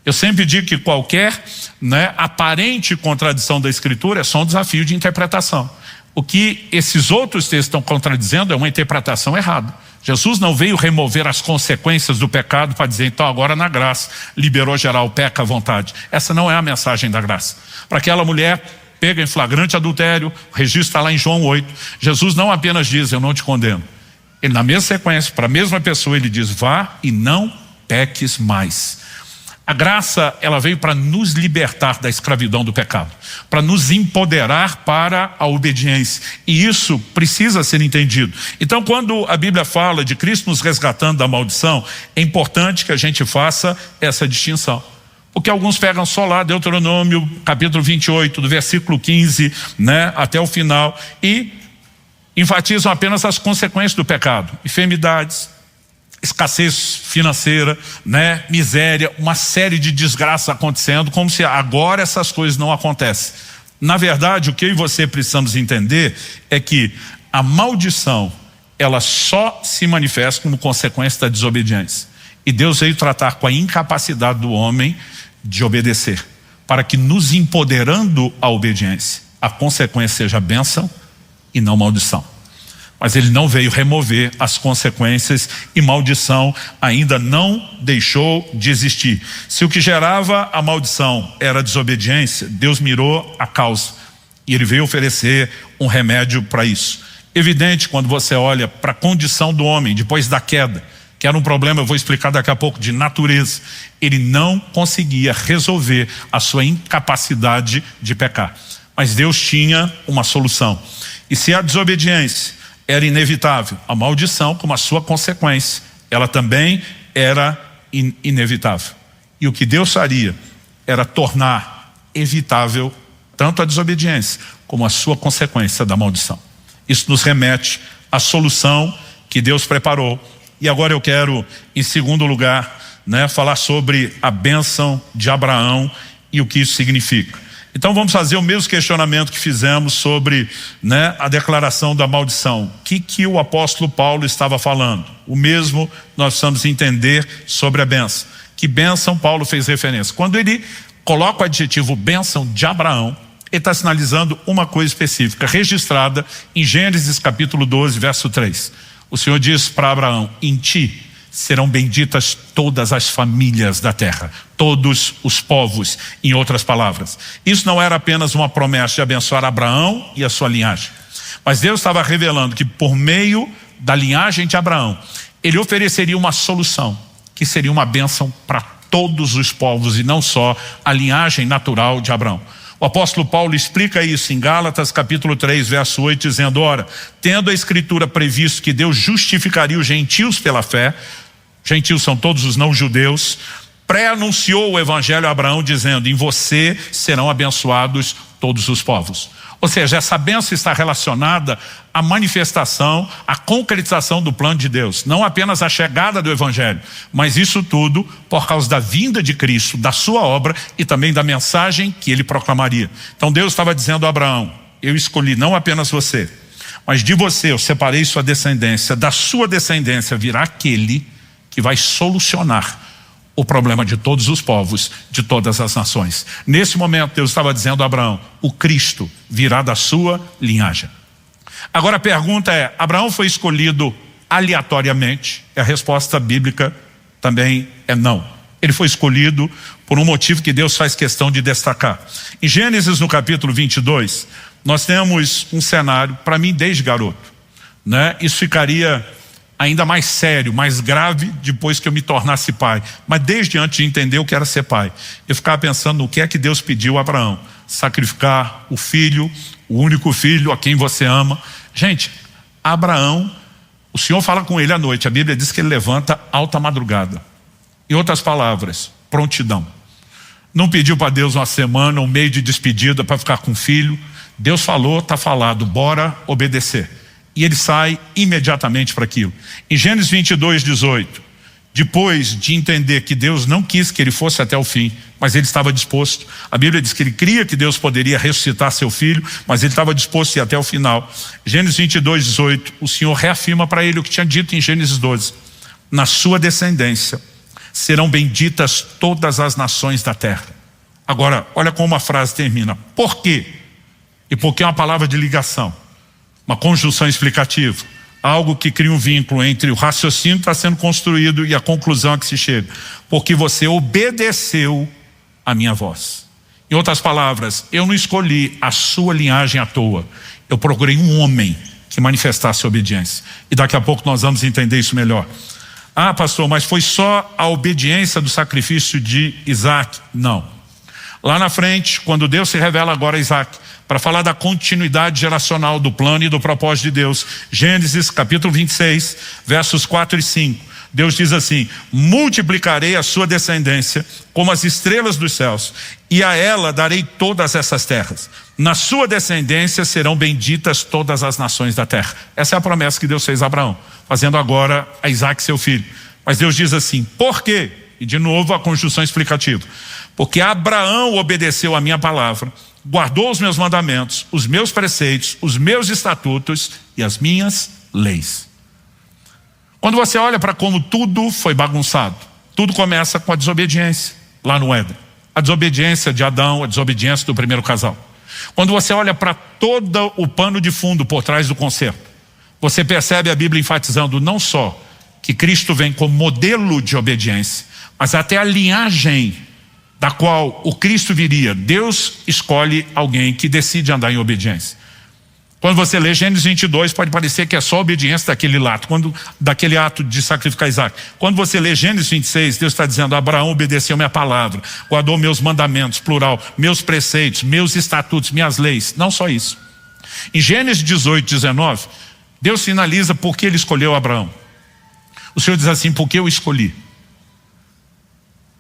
Eu sempre digo que qualquer, né, aparente contradição da Escritura é só um desafio de interpretação. O que esses outros textos estão contradizendo é uma interpretação errada. Jesus não veio remover as consequências do pecado para dizer, então agora na graça, liberou geral, peca à vontade. Essa não é a mensagem da graça. Para aquela mulher pega em flagrante adultério, o registro está lá em João 8, Jesus não apenas diz, eu não te condeno. Ele na mesma sequência, para a mesma pessoa, ele diz, vá e não peques mais. A graça, ela veio para nos libertar da escravidão do pecado, para nos empoderar para a obediência. E isso precisa ser entendido. Então, quando a Bíblia fala de Cristo nos resgatando da maldição, é importante que a gente faça essa distinção. Porque alguns pegam só lá Deuteronômio, capítulo 28, do versículo 15, né, até o final, e enfatizam apenas as consequências do pecado. Enfermidades, escassez financeira, né, miséria, uma série de desgraças acontecendo, como se agora essas coisas não acontecem. Na verdade, o que eu e você precisamos entender é que a maldição, ela só se manifesta como consequência da desobediência. E Deus veio tratar com a incapacidade do homem de obedecer, para que nos empoderando à obediência, a consequência seja bênção e não maldição. Mas ele não veio remover as consequências e maldição ainda não deixou de existir. Se o que gerava a maldição era a desobediência, Deus mirou a causa e ele veio oferecer um remédio para isso. Evidente, quando você olha para a condição do homem depois da queda, que era um problema, eu vou explicar daqui a pouco, de natureza, ele não conseguia resolver a sua incapacidade de pecar. Mas Deus tinha uma solução. E se a desobediência era inevitável, a maldição, como a sua consequência, ela também era inevitável. E o que Deus faria era tornar evitável tanto a desobediência como a sua consequência da maldição. Isso nos remete à solução que Deus preparou. E agora eu quero, em segundo lugar, né, falar sobre a bênção de Abraão e o que isso significa. Então vamos fazer o mesmo questionamento que fizemos sobre, né, a declaração da maldição. O que o apóstolo Paulo estava falando? O mesmo nós precisamos entender sobre a bênção. Que bênção Paulo fez referência? Quando ele coloca o adjetivo bênção de Abraão, ele está sinalizando uma coisa específica, registrada em Gênesis capítulo 12, verso 3. O Senhor diz para Abraão, em ti serão benditas todas as famílias da terra, todos os povos, em outras palavras. Isso não era apenas uma promessa de abençoar Abraão e a sua linhagem, mas Deus estava revelando que por meio da linhagem de Abraão, ele ofereceria uma solução, que seria uma bênção para todos os povos e não só a linhagem natural de Abraão. O apóstolo Paulo explica isso em Gálatas capítulo 3, verso 8, dizendo, ora, tendo a escritura previsto que Deus justificaria os gentios pela fé, gentios são todos os não-judeus, pré-anunciou o evangelho a Abraão dizendo, em você serão abençoados todos os povos. Ou seja, essa bênção está relacionada à manifestação, à concretização do plano de Deus. Não apenas a chegada do evangelho, mas isso tudo por causa da vinda de Cristo, da sua obra e também da mensagem que ele proclamaria. Então Deus estava dizendo a Abraão, eu escolhi não apenas você, mas de você eu separei sua descendência, da sua descendência virá aquele que vai solucionar o problema de todos os povos, de todas as nações. Nesse momento Deus estava dizendo a Abraão, o Cristo virá da sua linhagem. Agora a pergunta é, Abraão foi escolhido aleatoriamente? E a resposta bíblica também é não. Ele foi escolhido por um motivo que Deus faz questão de destacar. Em Gênesis no capítulo 22, nós temos um cenário, para mim desde garoto, né? Isso ficaria ainda mais sério, mais grave depois que eu me tornasse pai. Mas desde antes de entender o que era ser pai, eu ficava pensando no que é que Deus pediu a Abraão. sacrificar o filho, o único filho a quem você ama. Gente, Abraão, o Senhor fala com ele à noite, a Bíblia diz que ele levanta alta madrugada. Em outras palavras, prontidão. Não pediu para Deus uma semana, um mês de despedida para ficar com o filho. Deus falou, está falado, bora obedecer. E ele sai imediatamente para aquilo. Em Gênesis 22, 18, depois de entender que Deus não quis que ele fosse até o fim, mas ele estava disposto. A Bíblia diz que ele cria que Deus poderia ressuscitar seu filho, mas ele estava disposto a ir até o final. Gênesis 22, 18, o Senhor reafirma para ele o que tinha dito em Gênesis 12. Na sua descendência serão benditas todas as nações da terra. Agora, olha como a frase termina. Por quê? E porque é uma palavra de ligação, uma conjunção explicativa, algo que cria um vínculo entre o raciocínio que está sendo construído e a conclusão a que se chega. Porque você obedeceu a minha voz. Em outras palavras, eu não escolhi a sua linhagem à toa. Eu procurei um homem que manifestasse obediência. E daqui a pouco nós vamos entender isso melhor. Ah, pastor, mas foi só a obediência do sacrifício de Isaac? Não. Lá na frente, quando Deus se revela agora a Isaac, para falar da continuidade geracional do plano e do propósito de Deus, Gênesis capítulo 26, versos 4 e 5, Deus diz assim: multiplicarei a sua descendência como as estrelas dos céus, e a ela darei todas essas terras. Na sua descendência serão benditas todas as nações da terra. Essa é a promessa que Deus fez a Abraão, fazendo agora a Isaac seu filho. Mas Deus diz assim, por quê? E de novo a conjunção explicativa. Porque Abraão obedeceu a minha palavra, guardou os meus mandamentos, os meus preceitos, os meus estatutos e as minhas leis. Quando você olha para como tudo foi bagunçado, tudo começa com a desobediência, lá no Éden. A desobediência de Adão, a desobediência do primeiro casal. Quando você olha para todo o pano de fundo por trás do concerto, você percebe a Bíblia enfatizando não só que Cristo vem como modelo de obediência, mas até a linhagem da qual o Cristo viria. Deus escolhe alguém que decide andar em obediência. Quando você lê Gênesis 22, pode parecer que é só obediência daquele ato de sacrificar Isaac. Quando você lê Gênesis 26, Deus está dizendo, Abraão obedeceu minha palavra, guardou meus mandamentos, plural, meus preceitos, meus estatutos, minhas leis. Não só isso. Em Gênesis 18, 19, Deus sinaliza por que ele escolheu Abraão. O Senhor diz assim, porque eu escolhi.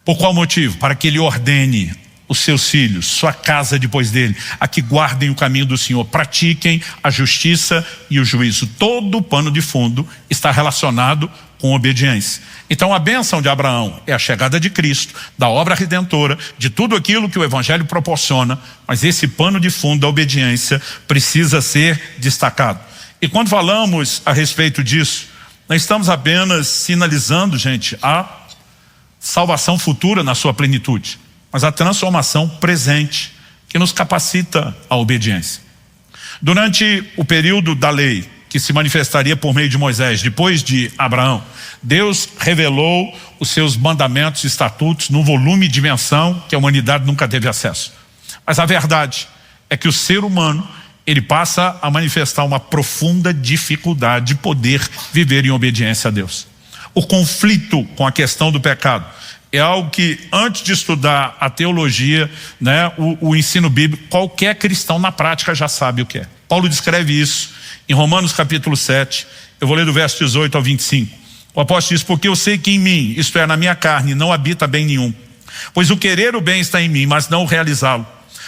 Por qual motivo? Para que ele ordene os seus filhos, sua casa depois dele, a que guardem o caminho do Senhor, pratiquem a justiça e o juízo. Todo o pano de fundo está relacionado com obediência. Então a bênção de Abraão é a chegada de Cristo, da obra redentora, de tudo aquilo que o Evangelho proporciona, mas esse pano de fundo da obediência precisa ser destacado. E quando falamos a respeito disso, nós estamos apenas sinalizando, gente, a salvação futura na sua plenitude, mas a transformação presente que nos capacita à obediência. Durante o período da lei, que se manifestaria por meio de Moisés, depois de Abraão, Deus revelou os seus mandamentos e estatutos num volume e dimensão que a humanidade nunca teve acesso. Mas a verdade é que o ser humano, ele passa a manifestar uma profunda dificuldade de poder viver em obediência a Deus. O conflito com a questão do pecado é algo que, antes de estudar a teologia, né, o ensino bíblico, qualquer cristão na prática já sabe o que é. Paulo descreve isso em Romanos capítulo 7, eu vou ler do verso 18 ao 25. O apóstolo diz, porque eu sei que em mim, isto é, na minha carne, não habita bem nenhum. Pois o querer o bem está em mim, mas não o realizá-lo.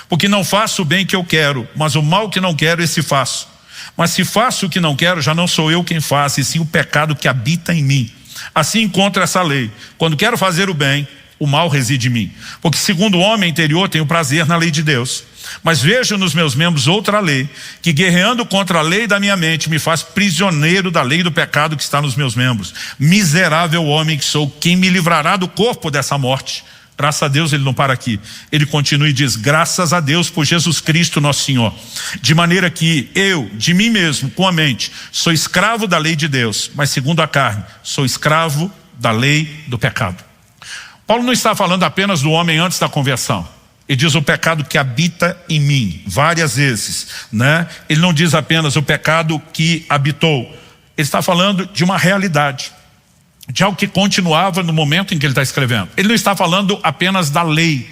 Porque não faço o bem que eu quero, mas o mal que não quero, esse faço. Mas se faço o que não quero, já não sou eu quem faz, e sim o pecado que habita em mim. Assim encontro essa lei. Quando quero fazer o bem, o mal reside em mim. Porque segundo o homem interior tenho prazer na lei de Deus. Mas vejo nos meus membros outra lei, que guerreando contra a lei da minha mente, me faz prisioneiro da lei do pecado que está nos meus membros. Miserável homem que sou, quem me livrará do corpo dessa morte? Graças a Deus ele não para aqui. Ele continua e diz, graças a Deus por Jesus Cristo nosso Senhor. De maneira que eu, de mim mesmo, com a mente, sou escravo da lei de Deus, mas segundo a carne, sou escravo da lei do pecado. Paulo não está falando apenas do homem antes da conversão. Ele diz o pecado que habita em mim, várias vezes, né? Ele não diz apenas o pecado que habitou. Ele está falando de uma realidade, de algo que continuava no momento em que ele está escrevendo. Ele não está falando apenas da lei,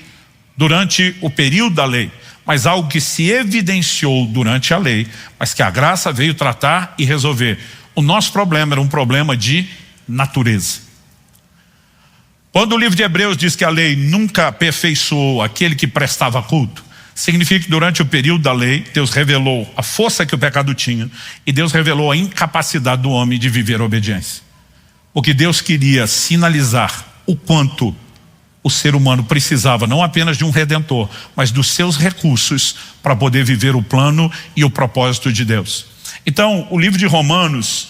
durante o período da lei, mas algo que se evidenciou durante a lei, mas que a graça veio tratar e resolver. O nosso problema era um problema de natureza. Quando o livro de Hebreus diz que a lei nunca aperfeiçoou aquele que prestava culto, significa que durante o período da lei, Deus revelou a força que o pecado tinha e Deus revelou a incapacidade do homem de viver a obediência. Porque Deus queria sinalizar o quanto o ser humano precisava não apenas de um redentor, mas dos seus recursos para poder viver o plano e o propósito de Deus. Então, o livro de Romanos,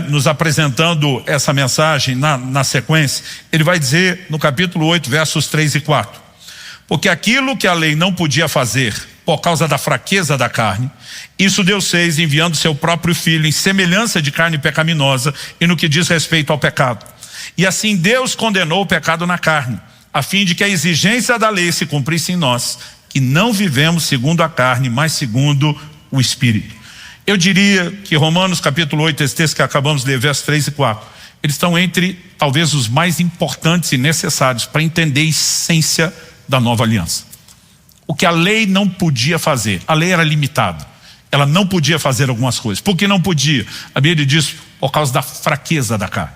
nos apresentando essa mensagem na sequência, ele vai dizer no capítulo 8, versos 3 e 4. Porque aquilo que a lei não podia fazer por causa da fraqueza da carne, isso Deus fez enviando seu próprio Filho em semelhança de carne pecaminosa e no que diz respeito ao pecado. E assim Deus condenou o pecado na carne, a fim de que a exigência da lei se cumprisse em nós, que não vivemos segundo a carne, mas segundo o Espírito. Eu diria que Romanos capítulo 8, esse texto que acabamos de ler, versos 3 e 4, eles estão entre talvez os mais importantes e necessários para entender a essência da nova aliança. O que a lei não podia fazer, a lei era limitada, ela não podia fazer algumas coisas. Por que não podia? A Bíblia diz por causa da fraqueza da carne.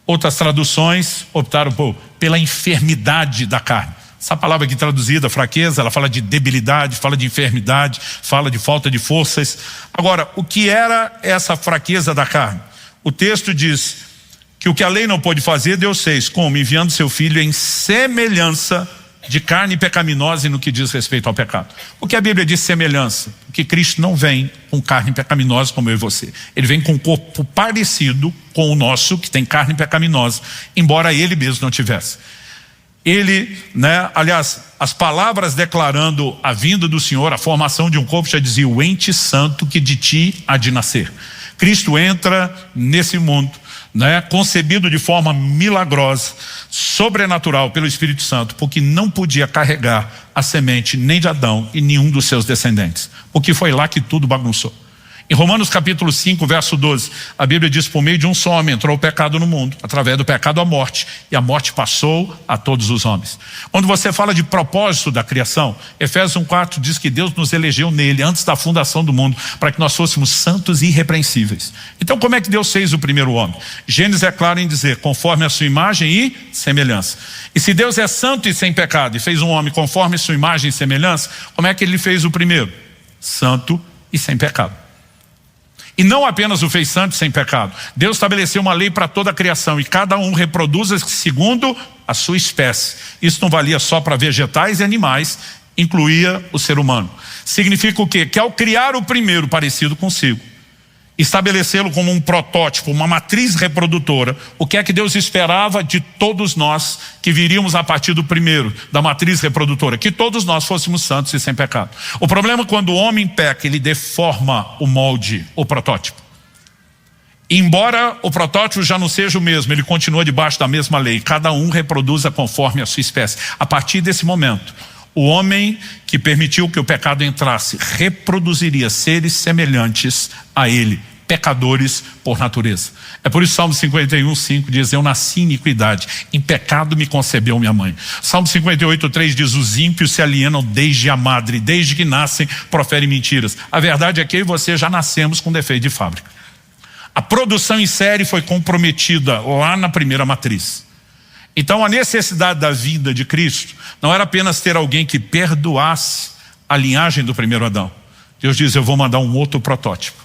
Outras traduções optaram pela enfermidade da carne. Essa palavra aqui traduzida, fraqueza, ela fala de debilidade, fala de enfermidade, fala de falta de forças. Agora, o que era essa fraqueza da carne? O texto diz que o que a lei não pôde fazer, Deus fez, como? Enviando seu Filho em semelhança de carne pecaminosa e no que diz respeito ao pecado. O que a Bíblia diz semelhança? Porque Cristo não vem com carne pecaminosa como eu e você. Ele vem com um corpo parecido com o nosso, que tem carne pecaminosa, embora ele mesmo não tivesse. Ele, aliás, as palavras declarando a vinda do Senhor, a formação de um corpo, já dizia: o ente santo que de ti há de nascer. Cristo entra nesse mundo, concebido de forma milagrosa, sobrenatural pelo Espírito Santo, porque não podia carregar a semente nem de Adão e nenhum dos seus descendentes, porque foi lá que tudo bagunçou. Em Romanos capítulo 5, verso 12, a Bíblia diz: por meio de um só homem entrou o pecado no mundo, através do pecado a morte, e a morte passou a todos os homens. Quando você fala de propósito da criação, Efésios 1,4 diz que Deus nos elegeu nele antes da fundação do mundo, para que nós fôssemos santos e irrepreensíveis. Então como é que Deus fez o primeiro homem? Gênesis é claro em dizer: conforme a sua imagem e semelhança. E se Deus é santo e sem pecado e fez um homem conforme a sua imagem e semelhança, como é que ele fez o primeiro? Santo e sem pecado. E não apenas o fez santo sem pecado. Deus estabeleceu uma lei para toda a criação e cada um reproduza segundo a sua espécie. Isso não valia só para vegetais e animais, incluía o ser humano. Significa o quê? Que ao criar o primeiro parecido consigo, estabelecê-lo como um protótipo, uma matriz reprodutora, o que é que Deus esperava de todos nós que viríamos a partir do primeiro, da matriz reprodutora? Que todos nós fôssemos santos e sem pecado. O problema é quando o homem peca, ele deforma o molde, o protótipo. Embora o protótipo já não seja o mesmo, ele continua debaixo da mesma lei, cada um reproduza conforme a sua espécie. A partir desse momento, o homem que permitiu que o pecado entrasse reproduziria seres semelhantes a ele, pecadores por natureza. É por isso Salmo 51:5 diz: eu nasci em iniquidade, em pecado me concebeu minha mãe. Salmo 58:3 diz: os ímpios se alienam desde a madre, desde que nascem proferem mentiras. A verdade é que eu e você já nascemos com defeito de fábrica. A produção em série foi comprometida lá na primeira matriz. Então a necessidade da vinda de Cristo não era apenas ter alguém que perdoasse a linhagem do primeiro Adão. Deus diz: eu vou mandar um outro protótipo,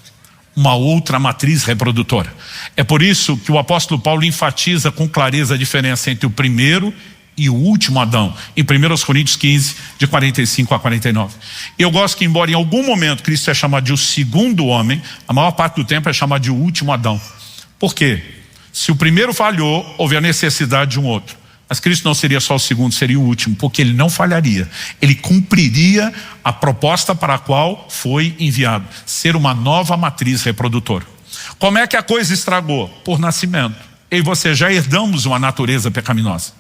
uma outra matriz reprodutora. É por isso que o apóstolo Paulo enfatiza com clareza a diferença entre o primeiro e o último Adão, em 1 Coríntios 15, de 45 a 49. Eu gosto que, embora em algum momento Cristo é chamado de o segundo homem, a maior parte do tempo é chamado de o último Adão. Por quê? Se o primeiro falhou, houve a necessidade de um outro. Mas Cristo não seria só o segundo, seria o último, porque ele não falharia. Ele cumpriria a proposta para a qual foi enviado, ser uma nova matriz reprodutora. Como é que a coisa estragou? Por nascimento. Eu e você já herdamos uma natureza pecaminosa.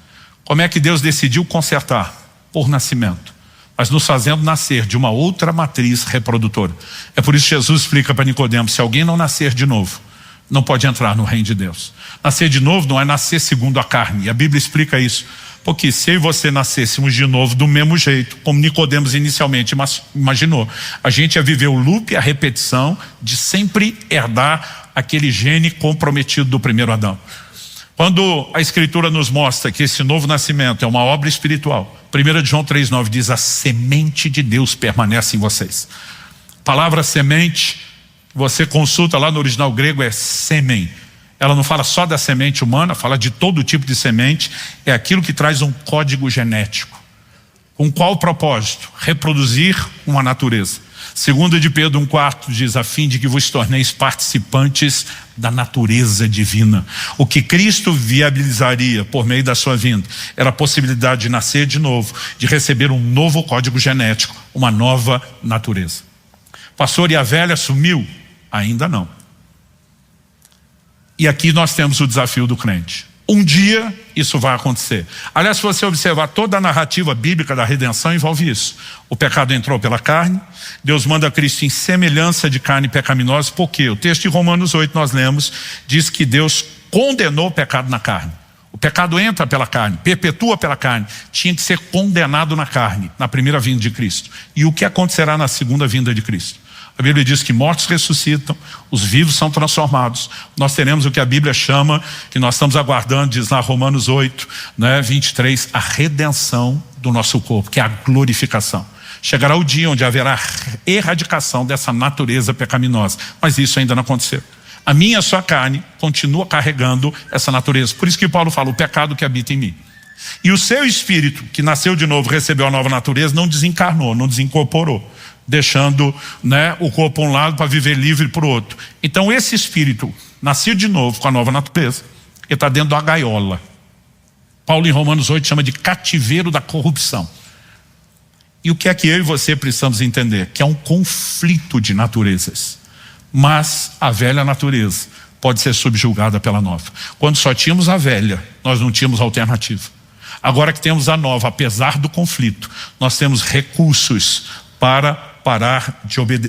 Como é que Deus decidiu consertar? Por nascimento, mas nos fazendo nascer de uma outra matriz reprodutora. É por isso que Jesus explica para Nicodemo: se alguém não nascer de novo, não pode entrar no reino de Deus. Nascer de novo não é nascer segundo a carne. E a Bíblia explica isso. Porque se eu e você nascêssemos de novo do mesmo jeito, como Nicodemos inicialmente imaginou, a gente ia viver o loop e a repetição de sempre herdar aquele gene comprometido do primeiro Adão. Quando a Escritura nos mostra que esse novo nascimento é uma obra espiritual, 1 João 3,9 diz: a semente de Deus permanece em vocês. A palavra semente, você consulta lá no original grego, é sêmen. Ela não fala só da semente humana, fala de todo tipo de semente. É aquilo que traz um código genético. Com qual propósito? Reproduzir uma natureza. 2 de Pedro 1,4 diz: a fim de que vos torneis participantes da natureza divina. O que Cristo viabilizaria por meio da sua vinda era a possibilidade de nascer de novo, de receber um novo código genético, uma nova natureza. Pastor, e a velha sumiu? Ainda não. E aqui nós temos o desafio do crente. Um dia isso vai acontecer. Aliás, se você observar toda a narrativa bíblica da redenção, envolve isso. O pecado entrou pela carne, Deus manda Cristo em semelhança de carne pecaminosa. Por quê? O texto de Romanos 8 nós lemos, diz que Deus condenou o pecado na carne. O pecado entra pela carne, perpetua pela carne. Tinha que ser condenado na carne, na primeira vinda de Cristo. E o que acontecerá na segunda vinda de Cristo? A Bíblia diz que mortos ressuscitam, os vivos são transformados. Nós teremos o que a Bíblia chama, que nós estamos aguardando, diz lá Romanos 8, 23, a redenção do nosso corpo, que é a glorificação. Chegará o dia onde haverá erradicação dessa natureza pecaminosa, mas isso ainda não aconteceu. A minha, a sua carne, continua carregando essa natureza. Por isso que Paulo fala, o pecado que habita em mim. E o seu espírito, que nasceu de novo, recebeu a nova natureza, não desencarnou, não desincorporou, deixando o corpo um lado para viver livre para o outro. Então esse espírito, nascido de novo com a nova natureza, ele está dentro da gaiola. Paulo em Romanos 8 chama de cativeiro da corrupção. E o que é que eu e você precisamos entender? Que é um conflito de naturezas. Mas a velha natureza pode ser subjugada pela nova. Quando só tínhamos a velha, nós não tínhamos alternativa. Agora que temos a nova, apesar do conflito, nós temos recursos para parar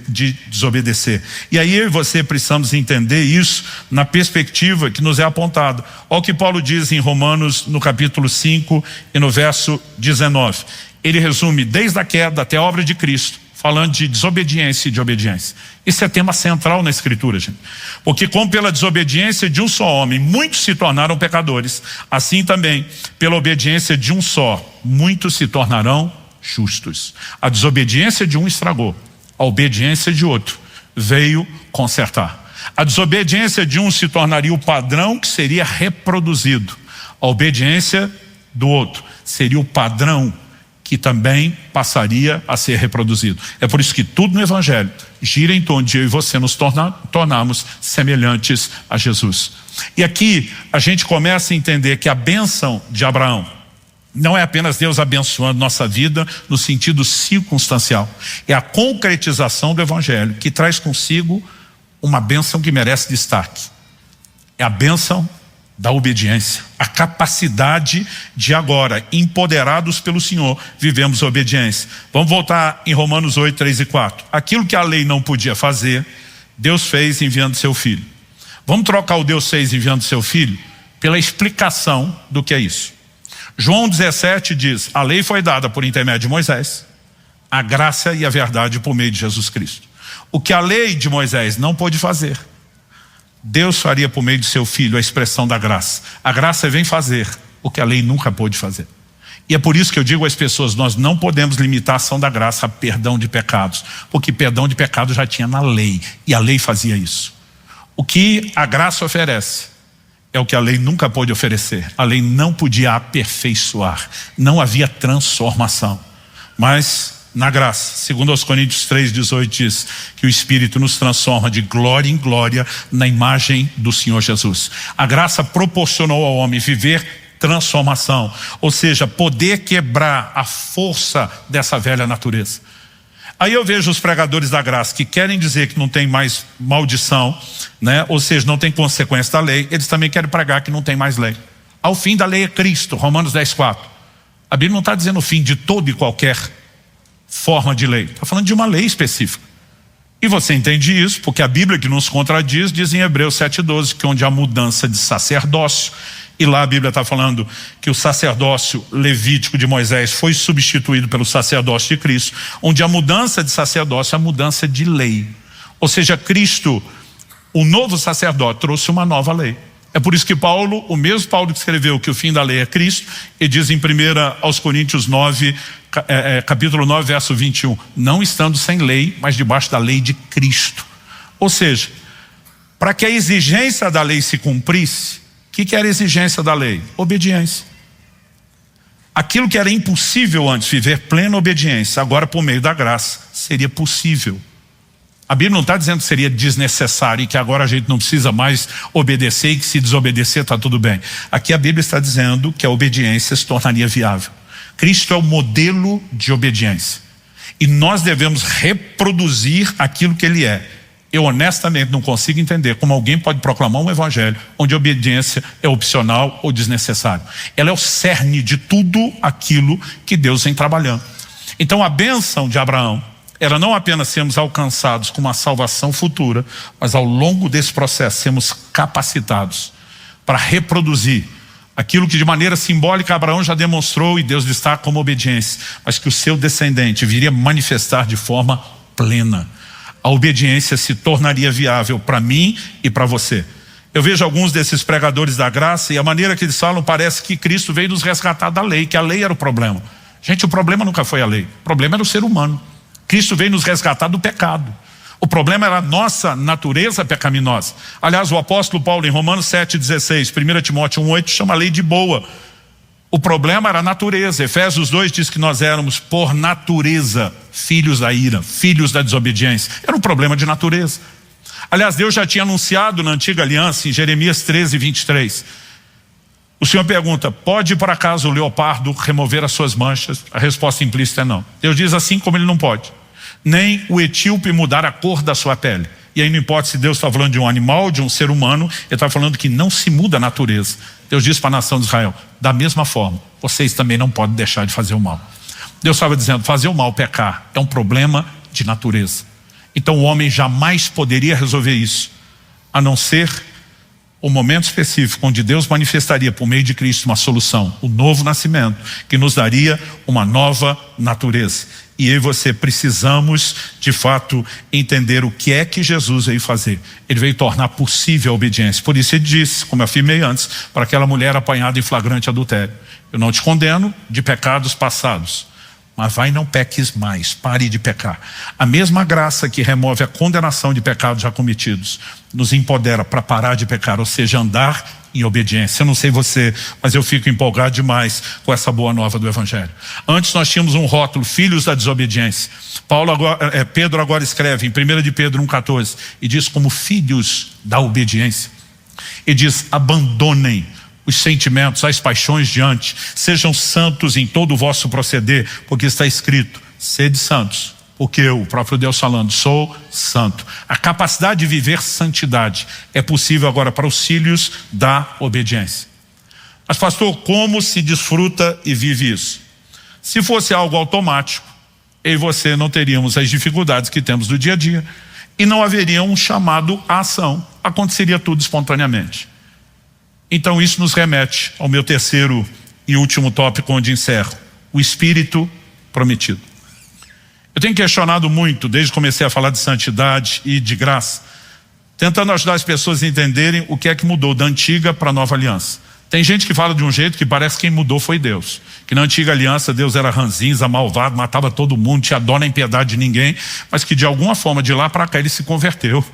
de desobedecer. E aí eu e você precisamos entender isso na perspectiva que nos é apontada. Olha o que Paulo diz em Romanos, no capítulo 5 e no verso 19. Ele resume desde a queda até a obra de Cristo, falando de desobediência e de obediência. Isso é tema central na Escritura, gente. Porque como pela desobediência de um só homem, muitos se tornaram pecadores, assim também, pela obediência de um só, muitos se tornarão justos. A desobediência de um estragou, a obediência de outro veio consertar. A desobediência de um se tornaria o padrão que seria reproduzido. A obediência do outro seria o padrão que também passaria a ser reproduzido. É por isso que tudo no Evangelho gira em torno de eu e você nos tornarmos semelhantes a Jesus. E aqui a gente começa a entender que a bênção de Abraão não é apenas Deus abençoando nossa vida no sentido circunstancial. É a concretização do Evangelho que traz consigo uma bênção que merece destaque. É a bênção da obediência, a capacidade de agora, empoderados pelo Senhor, vivemos a obediência. Vamos voltar em Romanos 8, 3 e 4. Aquilo que a lei não podia fazer, Deus fez enviando seu Filho. Vamos trocar o Deus fez enviando seu Filho pela explicação do que é isso. João 17 diz, a lei foi dada por intermédio de Moisés, a graça e a verdade por meio de Jesus Cristo. O que a lei de Moisés não pôde fazer, Deus faria por meio de seu Filho, a expressão da graça. A graça vem fazer o que a lei nunca pôde fazer. E é por isso que eu digo às pessoas, nós não podemos limitar a ação da graça a perdão de pecados, porque perdão de pecados já tinha na lei, e a lei fazia isso. O que a graça oferece é o que a lei nunca pôde oferecer. A lei não podia aperfeiçoar, não havia transformação. Mas na graça, segundo aos Coríntios 3,18 diz que o Espírito nos transforma de glória em glória na imagem do Senhor Jesus. A graça proporcionou ao homem viver transformação, ou seja, poder quebrar a força dessa velha natureza. Aí eu vejo os pregadores da graça que querem dizer que não tem mais maldição, ou seja, não tem consequência da lei, eles também querem pregar que não tem mais lei. Ao fim da lei é Cristo, Romanos 10,4. A Bíblia não está dizendo o fim de toda e qualquer forma de lei, está falando de uma lei específica. E você entende isso porque a Bíblia que nos contradiz diz em Hebreus 7,12 que onde há mudança de sacerdócio, E lá a Bíblia está falando que o sacerdócio levítico de Moisés foi substituído pelo sacerdócio de Cristo, onde a mudança de sacerdócio é a mudança de lei. Ou seja, Cristo, o novo sacerdote, trouxe uma nova lei. É por isso que Paulo, o mesmo Paulo que escreveu que o fim da lei é Cristo, ele diz em 1 aos Coríntios 9, capítulo 9, verso 21, não estando sem lei, mas debaixo da lei de Cristo. Ou seja, para que a exigência da lei se cumprisse, o que era a exigência da lei? Obediência. Aquilo que era impossível antes, viver plena obediência, agora por meio da graça, seria possível. A Bíblia não está dizendo que seria desnecessário e que agora a gente não precisa mais obedecer e que se desobedecer está tudo bem. Aqui a Bíblia está dizendo que a obediência se tornaria viável. Cristo é o modelo de obediência. E nós devemos reproduzir aquilo que Ele é. Eu honestamente não consigo entender como alguém pode proclamar um evangelho onde a obediência é opcional ou desnecessária. Ela é o cerne de tudo aquilo que Deus vem trabalhando. Então a bênção de Abraão era não apenas sermos alcançados com uma salvação futura, mas ao longo desse processo sermos capacitados para reproduzir aquilo que de maneira simbólica Abraão já demonstrou e Deus destaca como obediência, mas que o seu descendente viria manifestar de forma plena. A obediência se tornaria viável para mim e para você. Eu vejo alguns desses pregadores da graça e a maneira que eles falam parece que Cristo veio nos resgatar da lei, que a lei era o problema. Gente, o problema nunca foi a lei, o problema era o ser humano. Cristo veio nos resgatar do pecado. O problema era a nossa natureza pecaminosa. Aliás, o apóstolo Paulo em Romanos 7,16, 1 Timóteo 1,8 chama a lei de boa. O problema era a natureza. Efésios 2 diz que nós éramos por natureza filhos da ira, filhos da desobediência. Era um problema de natureza. Aliás, Deus já tinha anunciado na antiga aliança em Jeremias 13:23. O Senhor pergunta, pode por acaso o leopardo remover as suas manchas? A resposta implícita é não. Deus diz assim como ele não pode. Nem o etíope mudar a cor da sua pele. E aí não importa se Deus está falando de um animal, de um ser humano, ele está falando que não se muda a natureza. Deus diz para a nação de Israel, da mesma forma, vocês também não podem deixar de fazer o mal. Deus estava dizendo, fazer o mal, pecar, é um problema de natureza. Então o homem jamais poderia resolver isso, a não ser o momento específico onde Deus manifestaria por meio de Cristo uma solução, o novo nascimento, que nos daria uma nova natureza. E eu e você precisamos, de fato, entender o que é que Jesus veio fazer. Ele veio tornar possível a obediência. Por isso ele disse, como eu afirmei antes, para aquela mulher apanhada em flagrante adultério, eu não te condeno de pecados passados, mas vai e não peques mais, pare de pecar. A mesma graça que remove a condenação de pecados já cometidos, nos empodera para parar de pecar, ou seja, andar em obediência. Eu não sei você, mas eu fico empolgado demais com essa boa nova do Evangelho. Antes nós tínhamos um rótulo, filhos da desobediência. Pedro agora escreve em 1 de Pedro 1,14 e diz como filhos da obediência. E diz, abandonem os sentimentos, as paixões diante, sejam santos em todo o vosso proceder, porque está escrito, sede santos, porque eu, o próprio Deus falando, sou santo. A capacidade de viver santidade é possível agora para os filhos da obediência. Mas pastor, como se desfruta e vive isso? Se fosse algo automático, eu e você não teríamos as dificuldades que temos do dia a dia e não haveria um chamado à ação, aconteceria tudo espontaneamente. Então isso nos remete ao meu terceiro e último tópico onde encerro, o Espírito prometido. Eu tenho questionado muito, desde que comecei a falar de santidade e de graça, tentando ajudar as pessoas a entenderem o que é que mudou da antiga para a nova aliança. Tem gente que fala de um jeito que parece que quem mudou foi Deus. Que na antiga aliança Deus era ranzinza, malvado, matava todo mundo, tinha dó nem piedade de ninguém, mas que de alguma forma de lá para cá ele se converteu.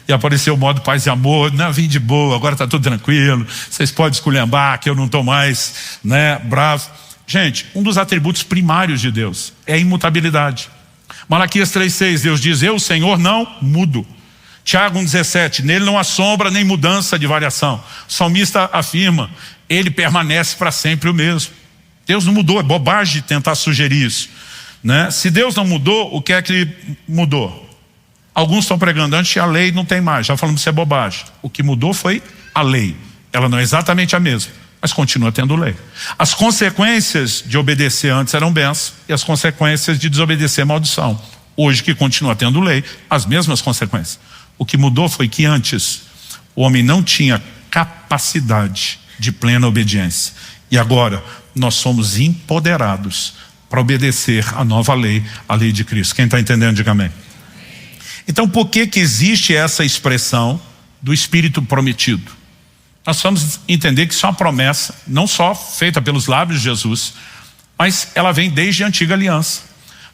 E apareceu o modo paz e amor, não, vim de boa, agora está tudo tranquilo, vocês podem esculhambar que eu não estou mais bravo. Gente, um dos atributos primários de Deus é a imutabilidade. Malaquias 3,6, Deus diz, eu, Senhor, não mudo. Tiago 1,17, nele não há sombra nem mudança de variação. O salmista afirma, ele permanece para sempre o mesmo. Deus não mudou, é bobagem tentar sugerir isso, né? Se Deus não mudou, o que é que mudou? Alguns estão pregando, antes a lei não tem mais, já falamos isso é bobagem. O que mudou foi a lei. Ela não é exatamente a mesma, mas continua tendo lei. As consequências de obedecer antes eram bênçãos e as consequências de desobedecer maldição. Hoje que continua tendo lei, as mesmas consequências. O que mudou foi que antes o homem não tinha capacidade de plena obediência. E agora, nós somos empoderados para obedecer a nova lei, a lei de Cristo. Quem está entendendo, diga amém. Então, por que existe essa expressão do Espírito prometido? Nós vamos entender que isso é uma promessa, não só feita pelos lábios de Jesus, mas ela vem desde a antiga aliança.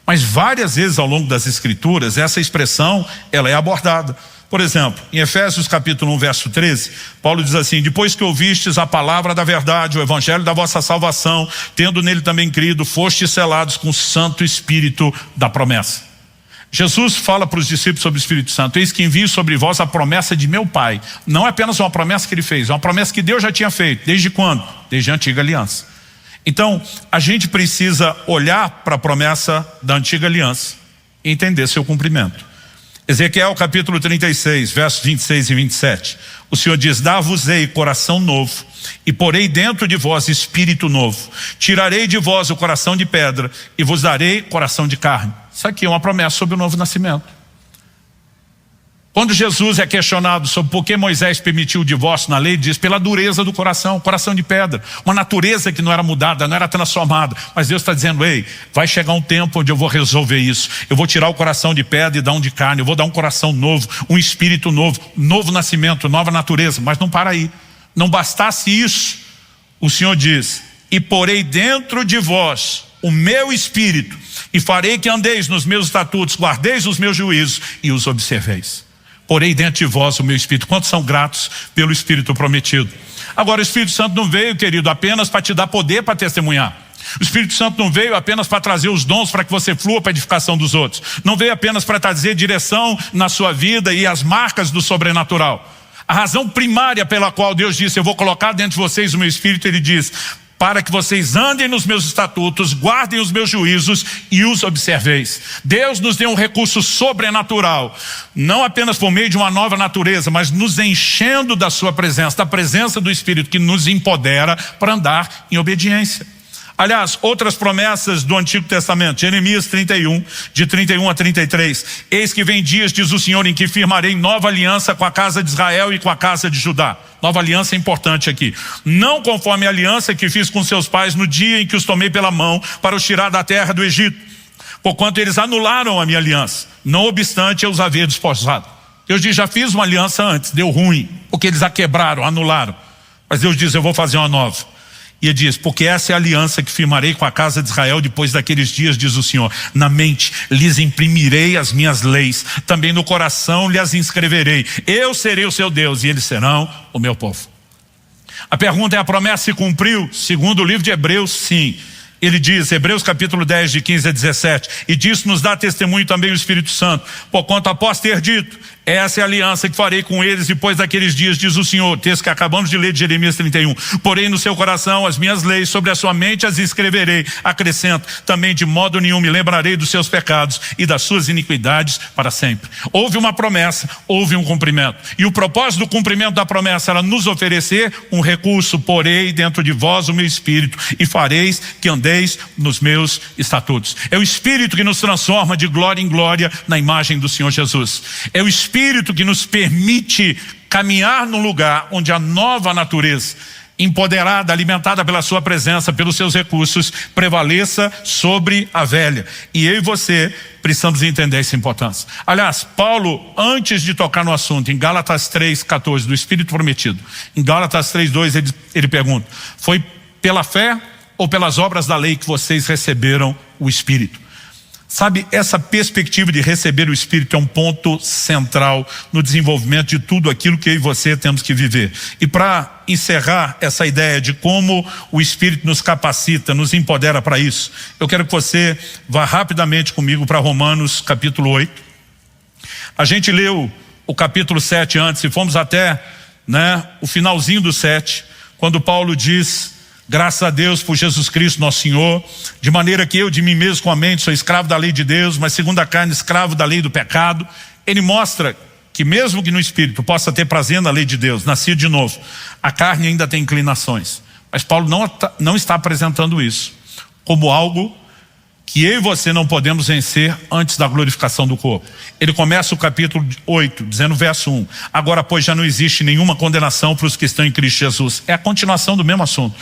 Mas várias vezes ao longo das Escrituras, essa expressão ela é abordada. Por exemplo, em Efésios capítulo 1, verso 13, Paulo diz assim: depois que ouvistes a palavra da verdade, o evangelho da vossa salvação, tendo nele também crido, fostes selados com o Santo Espírito da promessa. Jesus fala para os discípulos sobre o Espírito Santo: eis que envio sobre vós a promessa de meu Pai. Não é apenas uma promessa que ele fez, é uma promessa que Deus já tinha feito. Desde quando? Desde a antiga aliança. Então, a gente precisa olhar para a promessa da antiga aliança e entender seu cumprimento. Ezequiel capítulo 36, versos 26 e 27. O Senhor diz: dar-vos-ei coração novo, e porei dentro de vós espírito novo. Tirarei de vós o coração de pedra, e vos darei coração de carne. Isso aqui é uma promessa sobre o novo nascimento. Quando Jesus é questionado sobre por que Moisés permitiu o divórcio na lei, diz: pela dureza do coração, coração de pedra, uma natureza que não era mudada, não era transformada. Mas Deus está dizendo: ei, vai chegar um tempo onde eu vou resolver isso. Eu vou tirar o coração de pedra e dar um de carne. Eu vou dar um coração novo, um espírito novo, novo nascimento, nova natureza. Mas não para aí. Não bastasse isso, o Senhor diz: e porei dentro de vós o meu espírito, e farei que andeis nos meus estatutos, guardeis os meus juízos e os observeis. Porei dentro de vós o meu Espírito. Quantos são gratos pelo Espírito prometido? Agora, o Espírito Santo não veio, querido, apenas para te dar poder para testemunhar. O Espírito Santo não veio apenas para trazer os dons para que você flua para a edificação dos outros. Não veio apenas para trazer direção na sua vida e as marcas do sobrenatural. A razão primária pela qual Deus disse: eu vou colocar dentro de vocês o meu Espírito, Ele diz: para que vocês andem nos meus estatutos, guardem os meus juízos e os observeis. Deus nos deu um recurso sobrenatural, não apenas por meio de uma nova natureza, mas nos enchendo da sua presença, da presença do Espírito que nos empodera para andar em obediência. Aliás, outras promessas do Antigo Testamento, Jeremias 31, de 31 a 33. Eis que vem dias, diz o Senhor, em que firmarei nova aliança com a casa de Israel e com a casa de Judá. Nova aliança é importante aqui. Não conforme a aliança que fiz com seus pais no dia em que os tomei pela mão para os tirar da terra do Egito, porquanto eles anularam a minha aliança, não obstante eu os haver despojado. Deus diz: já fiz uma aliança antes, deu ruim, porque eles a quebraram, anularam. Mas Deus diz: eu vou fazer uma nova. E ele diz: porque essa é a aliança que firmarei com a casa de Israel depois daqueles dias, diz o Senhor. Na mente lhes imprimirei as minhas leis, também no coração lhes inscreverei. Eu serei o seu Deus e eles serão o meu povo. A pergunta é: a promessa se cumpriu? Segundo o livro de Hebreus, sim. Ele diz, Hebreus capítulo 10, de 15 a 17, e disso nos dá testemunho também o Espírito Santo, porquanto após ter dito: essa é a aliança que farei com eles depois daqueles dias, diz o Senhor, texto que acabamos de ler de Jeremias 31, porém no seu coração as minhas leis, sobre a sua mente as escreverei. Acrescento também: de modo nenhum me lembrarei dos seus pecados e das suas iniquidades para sempre. Houve uma promessa, houve um cumprimento, e o propósito do cumprimento da promessa era nos oferecer um recurso: porei dentro de vós o meu Espírito e fareis que andeis nos meus estatutos. É o Espírito que nos transforma de glória em glória na imagem do Senhor Jesus. É o Espírito que nos permite caminhar num lugar onde a nova natureza, empoderada, alimentada pela sua presença, pelos seus recursos, prevaleça sobre a velha. E eu e você precisamos entender essa importância. Aliás, Paulo, antes de tocar no assunto, em Gálatas 3:14, do Espírito prometido, em Gálatas 3:2, ele pergunta: foi pela fé ou pelas obras da lei que vocês receberam o Espírito? Sabe, essa perspectiva de receber o Espírito é um ponto central no desenvolvimento de tudo aquilo que eu e você temos que viver. E para encerrar essa ideia de como o Espírito nos capacita, nos empodera para isso, eu quero que você vá rapidamente comigo para Romanos capítulo 8. A gente leu o capítulo 7 antes e fomos até o finalzinho do 7, quando Paulo diz: graças a Deus por Jesus Cristo nosso Senhor, de maneira que eu de mim mesmo com a mente sou escravo da lei de Deus, mas segundo a carne escravo da lei do pecado. Ele mostra que mesmo que no Espírito possa ter prazer na lei de Deus, nascido de novo, a carne ainda tem inclinações. Mas Paulo não está apresentando isso como algo que eu e você não podemos vencer antes da glorificação do corpo. Ele começa o capítulo 8, dizendo verso 1. Agora, pois, já não existe nenhuma condenação para os que estão em Cristo Jesus. É a continuação do mesmo assunto.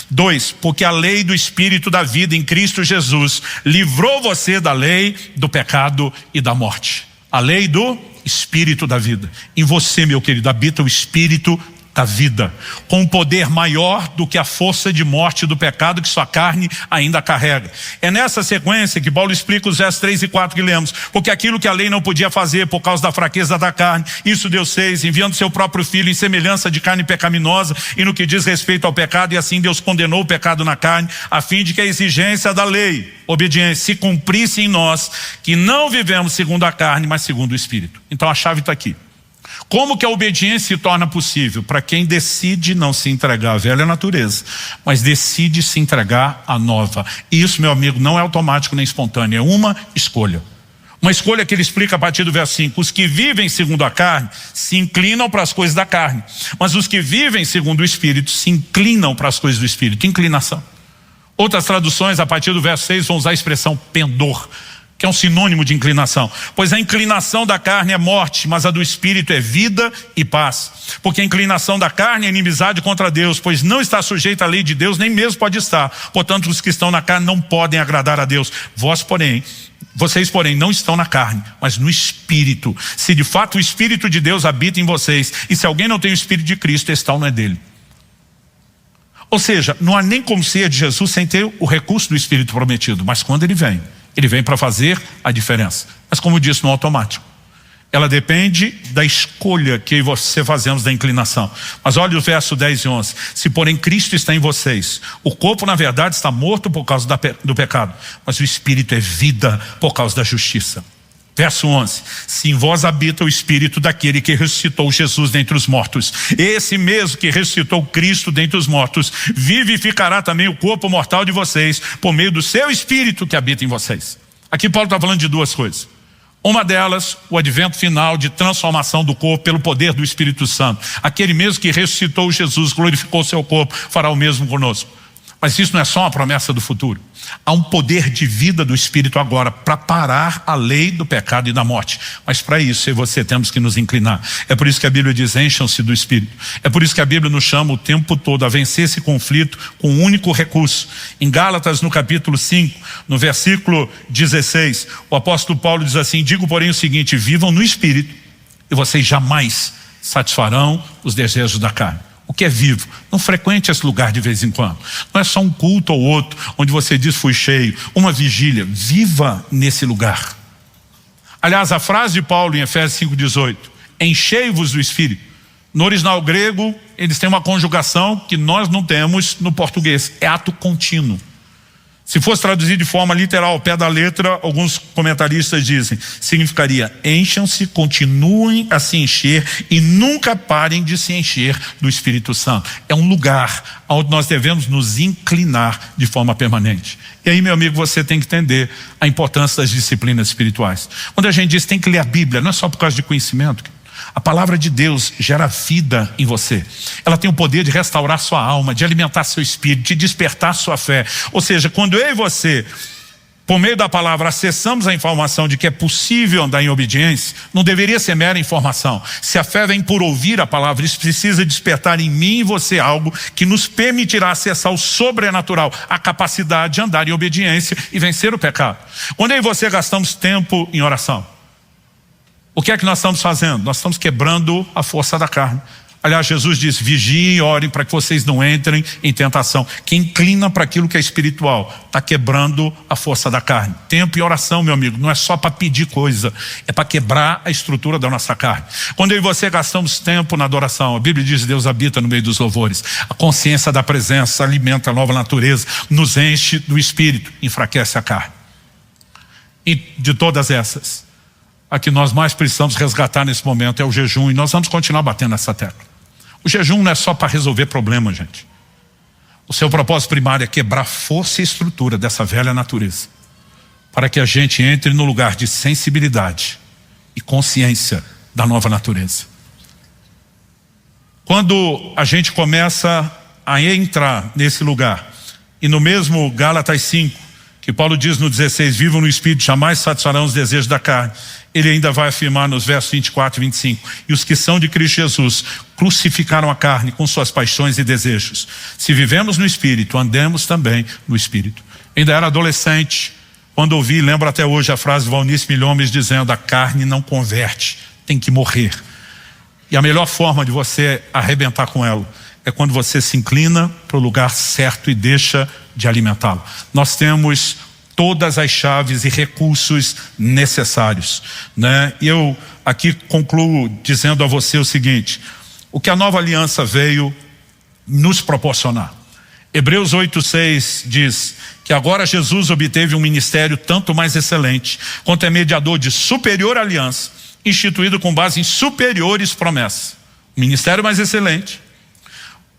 2, porque a lei do Espírito da vida em Cristo Jesus livrou você da lei do pecado e da morte. A lei do Espírito da vida. Em você, meu querido, habita o Espírito da vida, com um poder maior do que a força de morte do pecado que sua carne ainda carrega. É nessa sequência que Paulo explica os versos 3 e 4 que lemos. Porque aquilo que a lei não podia fazer por causa da fraqueza da carne, isso Deus fez, enviando seu próprio Filho em semelhança de carne pecaminosa e no que diz respeito ao pecado, e assim Deus condenou o pecado na carne, a fim de que a exigência da lei, obediência, se cumprisse em nós, que não vivemos segundo a carne, mas segundo o Espírito. Então a chave está aqui. Como que a obediência se torna possível? Para quem decide não se entregar à velha natureza, mas decide se entregar à nova. E isso, meu amigo, não é automático nem espontâneo, é uma escolha. Uma escolha que ele explica a partir do verso 5. Os que vivem segundo a carne se inclinam para as coisas da carne, mas os que vivem segundo o Espírito se inclinam para as coisas do Espírito. Inclinação. Outras traduções, a partir do verso 6, vão usar a expressão pendor, que é um sinônimo de inclinação. Pois a inclinação da carne é morte, mas a do Espírito é vida e paz. Porque a inclinação da carne é inimizade contra Deus, pois não está sujeita à lei de Deus, nem mesmo pode estar. Portanto, os que estão na carne não podem agradar a Deus. Vocês, porém, não estão na carne, mas no Espírito. Se de fato o Espírito de Deus habita em vocês, e se alguém não tem o Espírito de Cristo, esse tal não é dele. Ou seja, não há nem como ser de Jesus sem ter o recurso do Espírito prometido, mas quando ele vem para fazer a diferença. Mas como eu disse, no automático. Ela depende da escolha que você fazemos da inclinação. Mas olha o verso 10 e 11. Se porém Cristo está em vocês, o corpo na verdade está morto por causa do pecado, mas o Espírito é vida por causa da justiça. Verso 11. Se em vós habita o Espírito daquele que ressuscitou Jesus dentre os mortos, esse mesmo que ressuscitou Cristo dentre os mortos, vivificará também o corpo mortal de vocês, por meio do seu Espírito que habita em vocês. Aqui Paulo está falando de duas coisas. Uma delas, o advento final de transformação do corpo pelo poder do Espírito Santo. Aquele mesmo que ressuscitou Jesus, glorificou o seu corpo, fará o mesmo conosco. Mas isso não é só uma promessa do futuro. Há um poder de vida do Espírito agora para parar a lei do pecado e da morte. Mas para isso eu e você temos que nos inclinar. É por isso que a Bíblia diz: encham-se do Espírito. É por isso que a Bíblia nos chama o tempo todo a vencer esse conflito com um único recurso. Em Gálatas, no capítulo 5, no versículo 16, o apóstolo Paulo diz assim: digo porém o seguinte, vivam no Espírito e vocês jamais satisfarão os desejos da carne. O que é vivo? Não frequente esse lugar de vez em quando. Não é só um culto ou outro, onde você diz fui cheio, uma vigília. Viva nesse lugar. Aliás, a frase de Paulo em Efésios 5,18, enchei-vos do Espírito. No original grego, eles têm uma conjugação que nós não temos no português. É ato contínuo. Se fosse traduzido de forma literal, ao pé da letra, alguns comentaristas dizem, significaria: encham-se, continuem a se encher e nunca parem de se encher do Espírito Santo. É um lugar onde nós devemos nos inclinar de forma permanente. E aí, meu amigo, você tem que entender a importância das disciplinas espirituais. Quando a gente diz tem que ler a Bíblia, não é só por causa de conhecimento. A palavra de Deus gera vida em você. Ela tem o poder de restaurar sua alma, de alimentar seu espírito, de despertar sua fé. Ou seja, quando eu e você, por meio da palavra, acessamos a informação de que é possível andar em obediência, não deveria ser mera informação. Se a fé vem por ouvir a palavra, isso precisa despertar em mim e você algo que nos permitirá acessar o sobrenatural, a capacidade de andar em obediência e vencer o pecado. Quando eu e você gastamos tempo em oração, o que é que nós estamos fazendo? Nós estamos quebrando a força da carne. Aliás, Jesus diz, vigiem e orem para que vocês não entrem em tentação. Quem inclina para aquilo que é espiritual está quebrando a força da carne. Tempo e oração, meu amigo, não é só para pedir coisa, é para quebrar a estrutura da nossa carne. Quando eu e você gastamos tempo na adoração, a Bíblia diz que Deus habita no meio dos louvores. A consciência da presença alimenta a nova natureza, nos enche do Espírito, enfraquece a carne. E de todas essas, a que nós mais precisamos resgatar nesse momento é o jejum, e nós vamos continuar batendo nessa tecla. O jejum não é só para resolver problemas, gente. O seu propósito primário é quebrar força e estrutura dessa velha natureza, para que a gente entre no lugar de sensibilidade e consciência da nova natureza. Quando a gente começa a entrar nesse lugar, e no mesmo Gálatas 5, que Paulo diz no 16, vivam no Espírito, jamais satisfarão os desejos da carne. Ele ainda vai afirmar nos versos 24 e 25, e os que são de Cristo Jesus crucificaram a carne com suas paixões e desejos. Se vivemos no Espírito, andemos também no Espírito. Ainda era adolescente, quando ouvi, lembro até hoje a frase de Valnice Milhomes dizendo, a carne não converte, tem que morrer. E a melhor forma de você arrebentar com ela é quando você se inclina para o lugar certo e deixa de alimentá-lo. Nós temos todas as chaves e recursos necessários, né? E eu aqui concluo dizendo a você o seguinte, o que a nova aliança veio nos proporcionar. Hebreus 8:6 diz que agora Jesus obteve um ministério tanto mais excelente, quanto é mediador de superior aliança, instituído com base em superiores promessas. Um ministério mais excelente,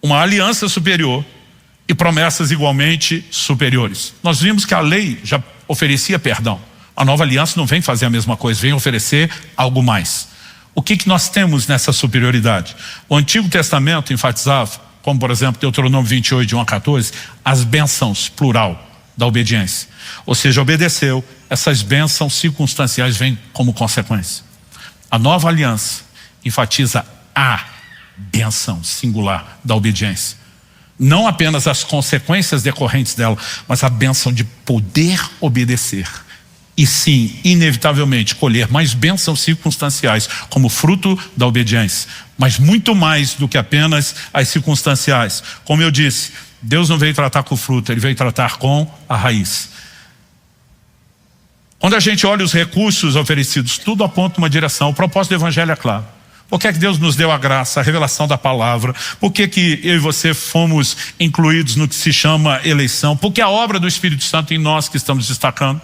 uma aliança superior e promessas igualmente superiores. Nós vimos que a lei já oferecia perdão. A nova aliança não vem fazer a mesma coisa, vem oferecer algo mais. O que nós temos nessa superioridade? O Antigo Testamento enfatizava, como por exemplo Deuteronômio 28, de 1 a 14, as bênçãos, plural, da obediência. Ou seja, obedeceu, essas bênçãos circunstanciais vêm como consequência. A nova aliança enfatiza a bênção singular da obediência. Não apenas as consequências decorrentes dela, mas a bênção de poder obedecer. E sim, inevitavelmente, colher mais bênçãos circunstanciais como fruto da obediência. Mas muito mais do que apenas as circunstanciais. Como eu disse, Deus não veio tratar com o fruto, Ele veio tratar com a raiz. Quando a gente olha os recursos oferecidos, tudo aponta uma direção. O propósito do Evangelho é claro. Por que é que Deus nos deu a graça, a revelação da palavra? Por que que eu e você fomos incluídos no que se chama eleição? Porque a obra do Espírito Santo em nós que estamos destacando.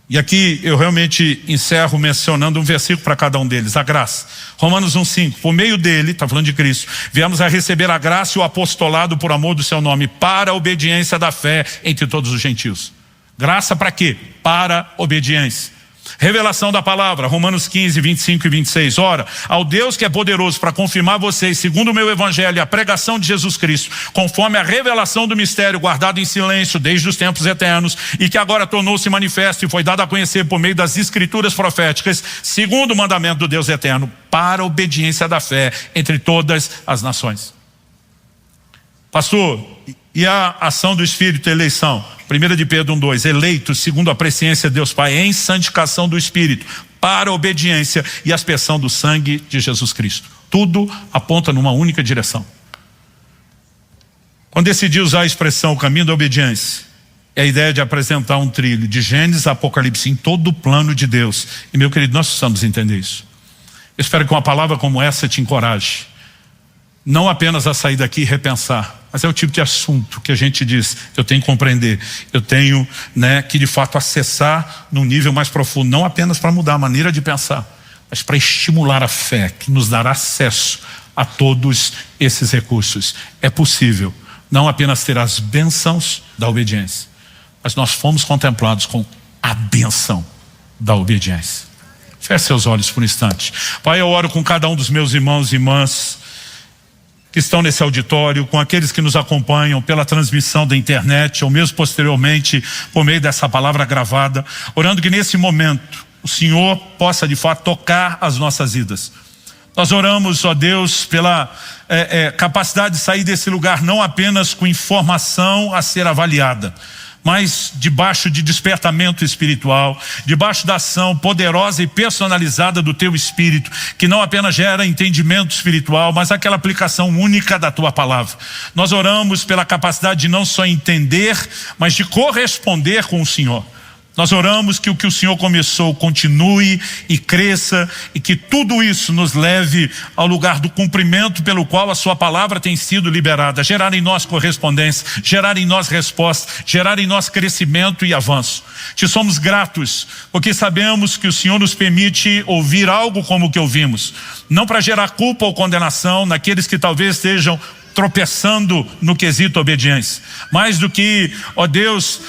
E aqui eu realmente encerro mencionando um versículo para cada um deles, a graça. Romanos 1:5, por meio dele, está falando de Cristo, viemos a receber a graça e o apostolado por amor do seu nome, para a obediência da fé entre todos os gentios. Graça para quê? Para obediência. Revelação da palavra, Romanos 15, 25 e 26. Ora, ao Deus que é poderoso para confirmar vocês, segundo o meu evangelho, a pregação de Jesus Cristo, conforme a revelação do mistério guardado em silêncio desde os tempos eternos, e que agora tornou-se manifesto e foi dado a conhecer por meio das escrituras proféticas, segundo o mandamento do Deus eterno, para a obediência da fé entre todas as nações. Pastor, e a ação do Espírito, a eleição? 1 de Pedro 1:2, eleitos segundo a presciência de Deus Pai, em santificação do Espírito, para a obediência e aspersão do sangue de Jesus Cristo. Tudo aponta numa única direção. Quando decidi usar a expressão o caminho da obediência, é a ideia de apresentar um trilho de Gênesis a Apocalipse em todo o plano de Deus. E meu querido, nós precisamos entender isso. Eu espero que uma palavra como essa te encoraje. Não apenas a sair daqui e repensar, mas é o tipo de assunto que a gente diz, eu tenho que compreender, eu tenho que de fato acessar num nível mais profundo, não apenas para mudar a maneira de pensar, mas para estimular a fé, que nos dará acesso a todos esses recursos. É possível não apenas ter as bênçãos da obediência, mas nós fomos contemplados com a bênção da obediência. Feche seus olhos por um instante. Pai, eu oro com cada um dos meus irmãos e irmãs que estão nesse auditório, com aqueles que nos acompanham pela transmissão da internet, ou mesmo posteriormente por meio dessa palavra gravada, orando que nesse momento o Senhor possa de fato tocar as nossas vidas. Nós oramos, ó Deus, pela capacidade de sair desse lugar não apenas com informação a ser avaliada, mas debaixo de despertamento espiritual, debaixo da ação poderosa e personalizada do Teu Espírito, que não apenas gera entendimento espiritual, mas aquela aplicação única da Tua palavra. Nós oramos pela capacidade de não só entender, mas de corresponder com o Senhor. Nós oramos que o Senhor começou continue e cresça, e que tudo isso nos leve ao lugar do cumprimento pelo qual a sua palavra tem sido liberada, gerar em nós correspondência, gerar em nós resposta, gerar em nós crescimento e avanço. Te somos gratos, porque sabemos que o Senhor nos permite ouvir algo como o que ouvimos, não para gerar culpa ou condenação naqueles que talvez estejam tropeçando no quesito obediência, mais do que, ó Deus,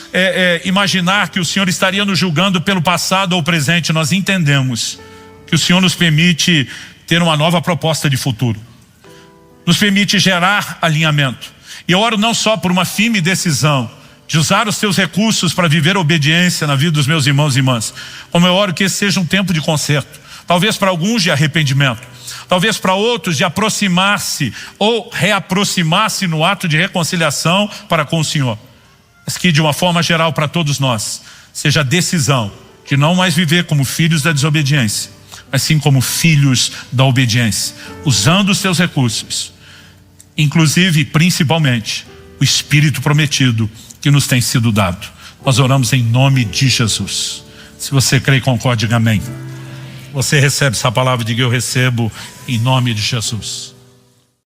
imaginar que o Senhor estaria nos julgando pelo passado ou presente. Nós entendemos que o Senhor nos permite ter uma nova proposta de futuro, nos permite gerar alinhamento. E eu oro não só por uma firme decisão de usar os teus recursos para viver a obediência na vida dos meus irmãos e irmãs. Como eu oro que esse seja um tempo de conserto, talvez para alguns de arrependimento, talvez para outros de aproximar-se ou reaproximar-se no ato de reconciliação para com o Senhor. Mas que de uma forma geral para todos nós, seja a decisão de não mais viver como filhos da desobediência, mas sim como filhos da obediência, usando os teus recursos, inclusive e principalmente o Espírito prometido que nos tem sido dado. Nós oramos em nome de Jesus. Se você crê e concorda, diga amém. Você recebe essa palavra, diga eu recebo em nome de Jesus.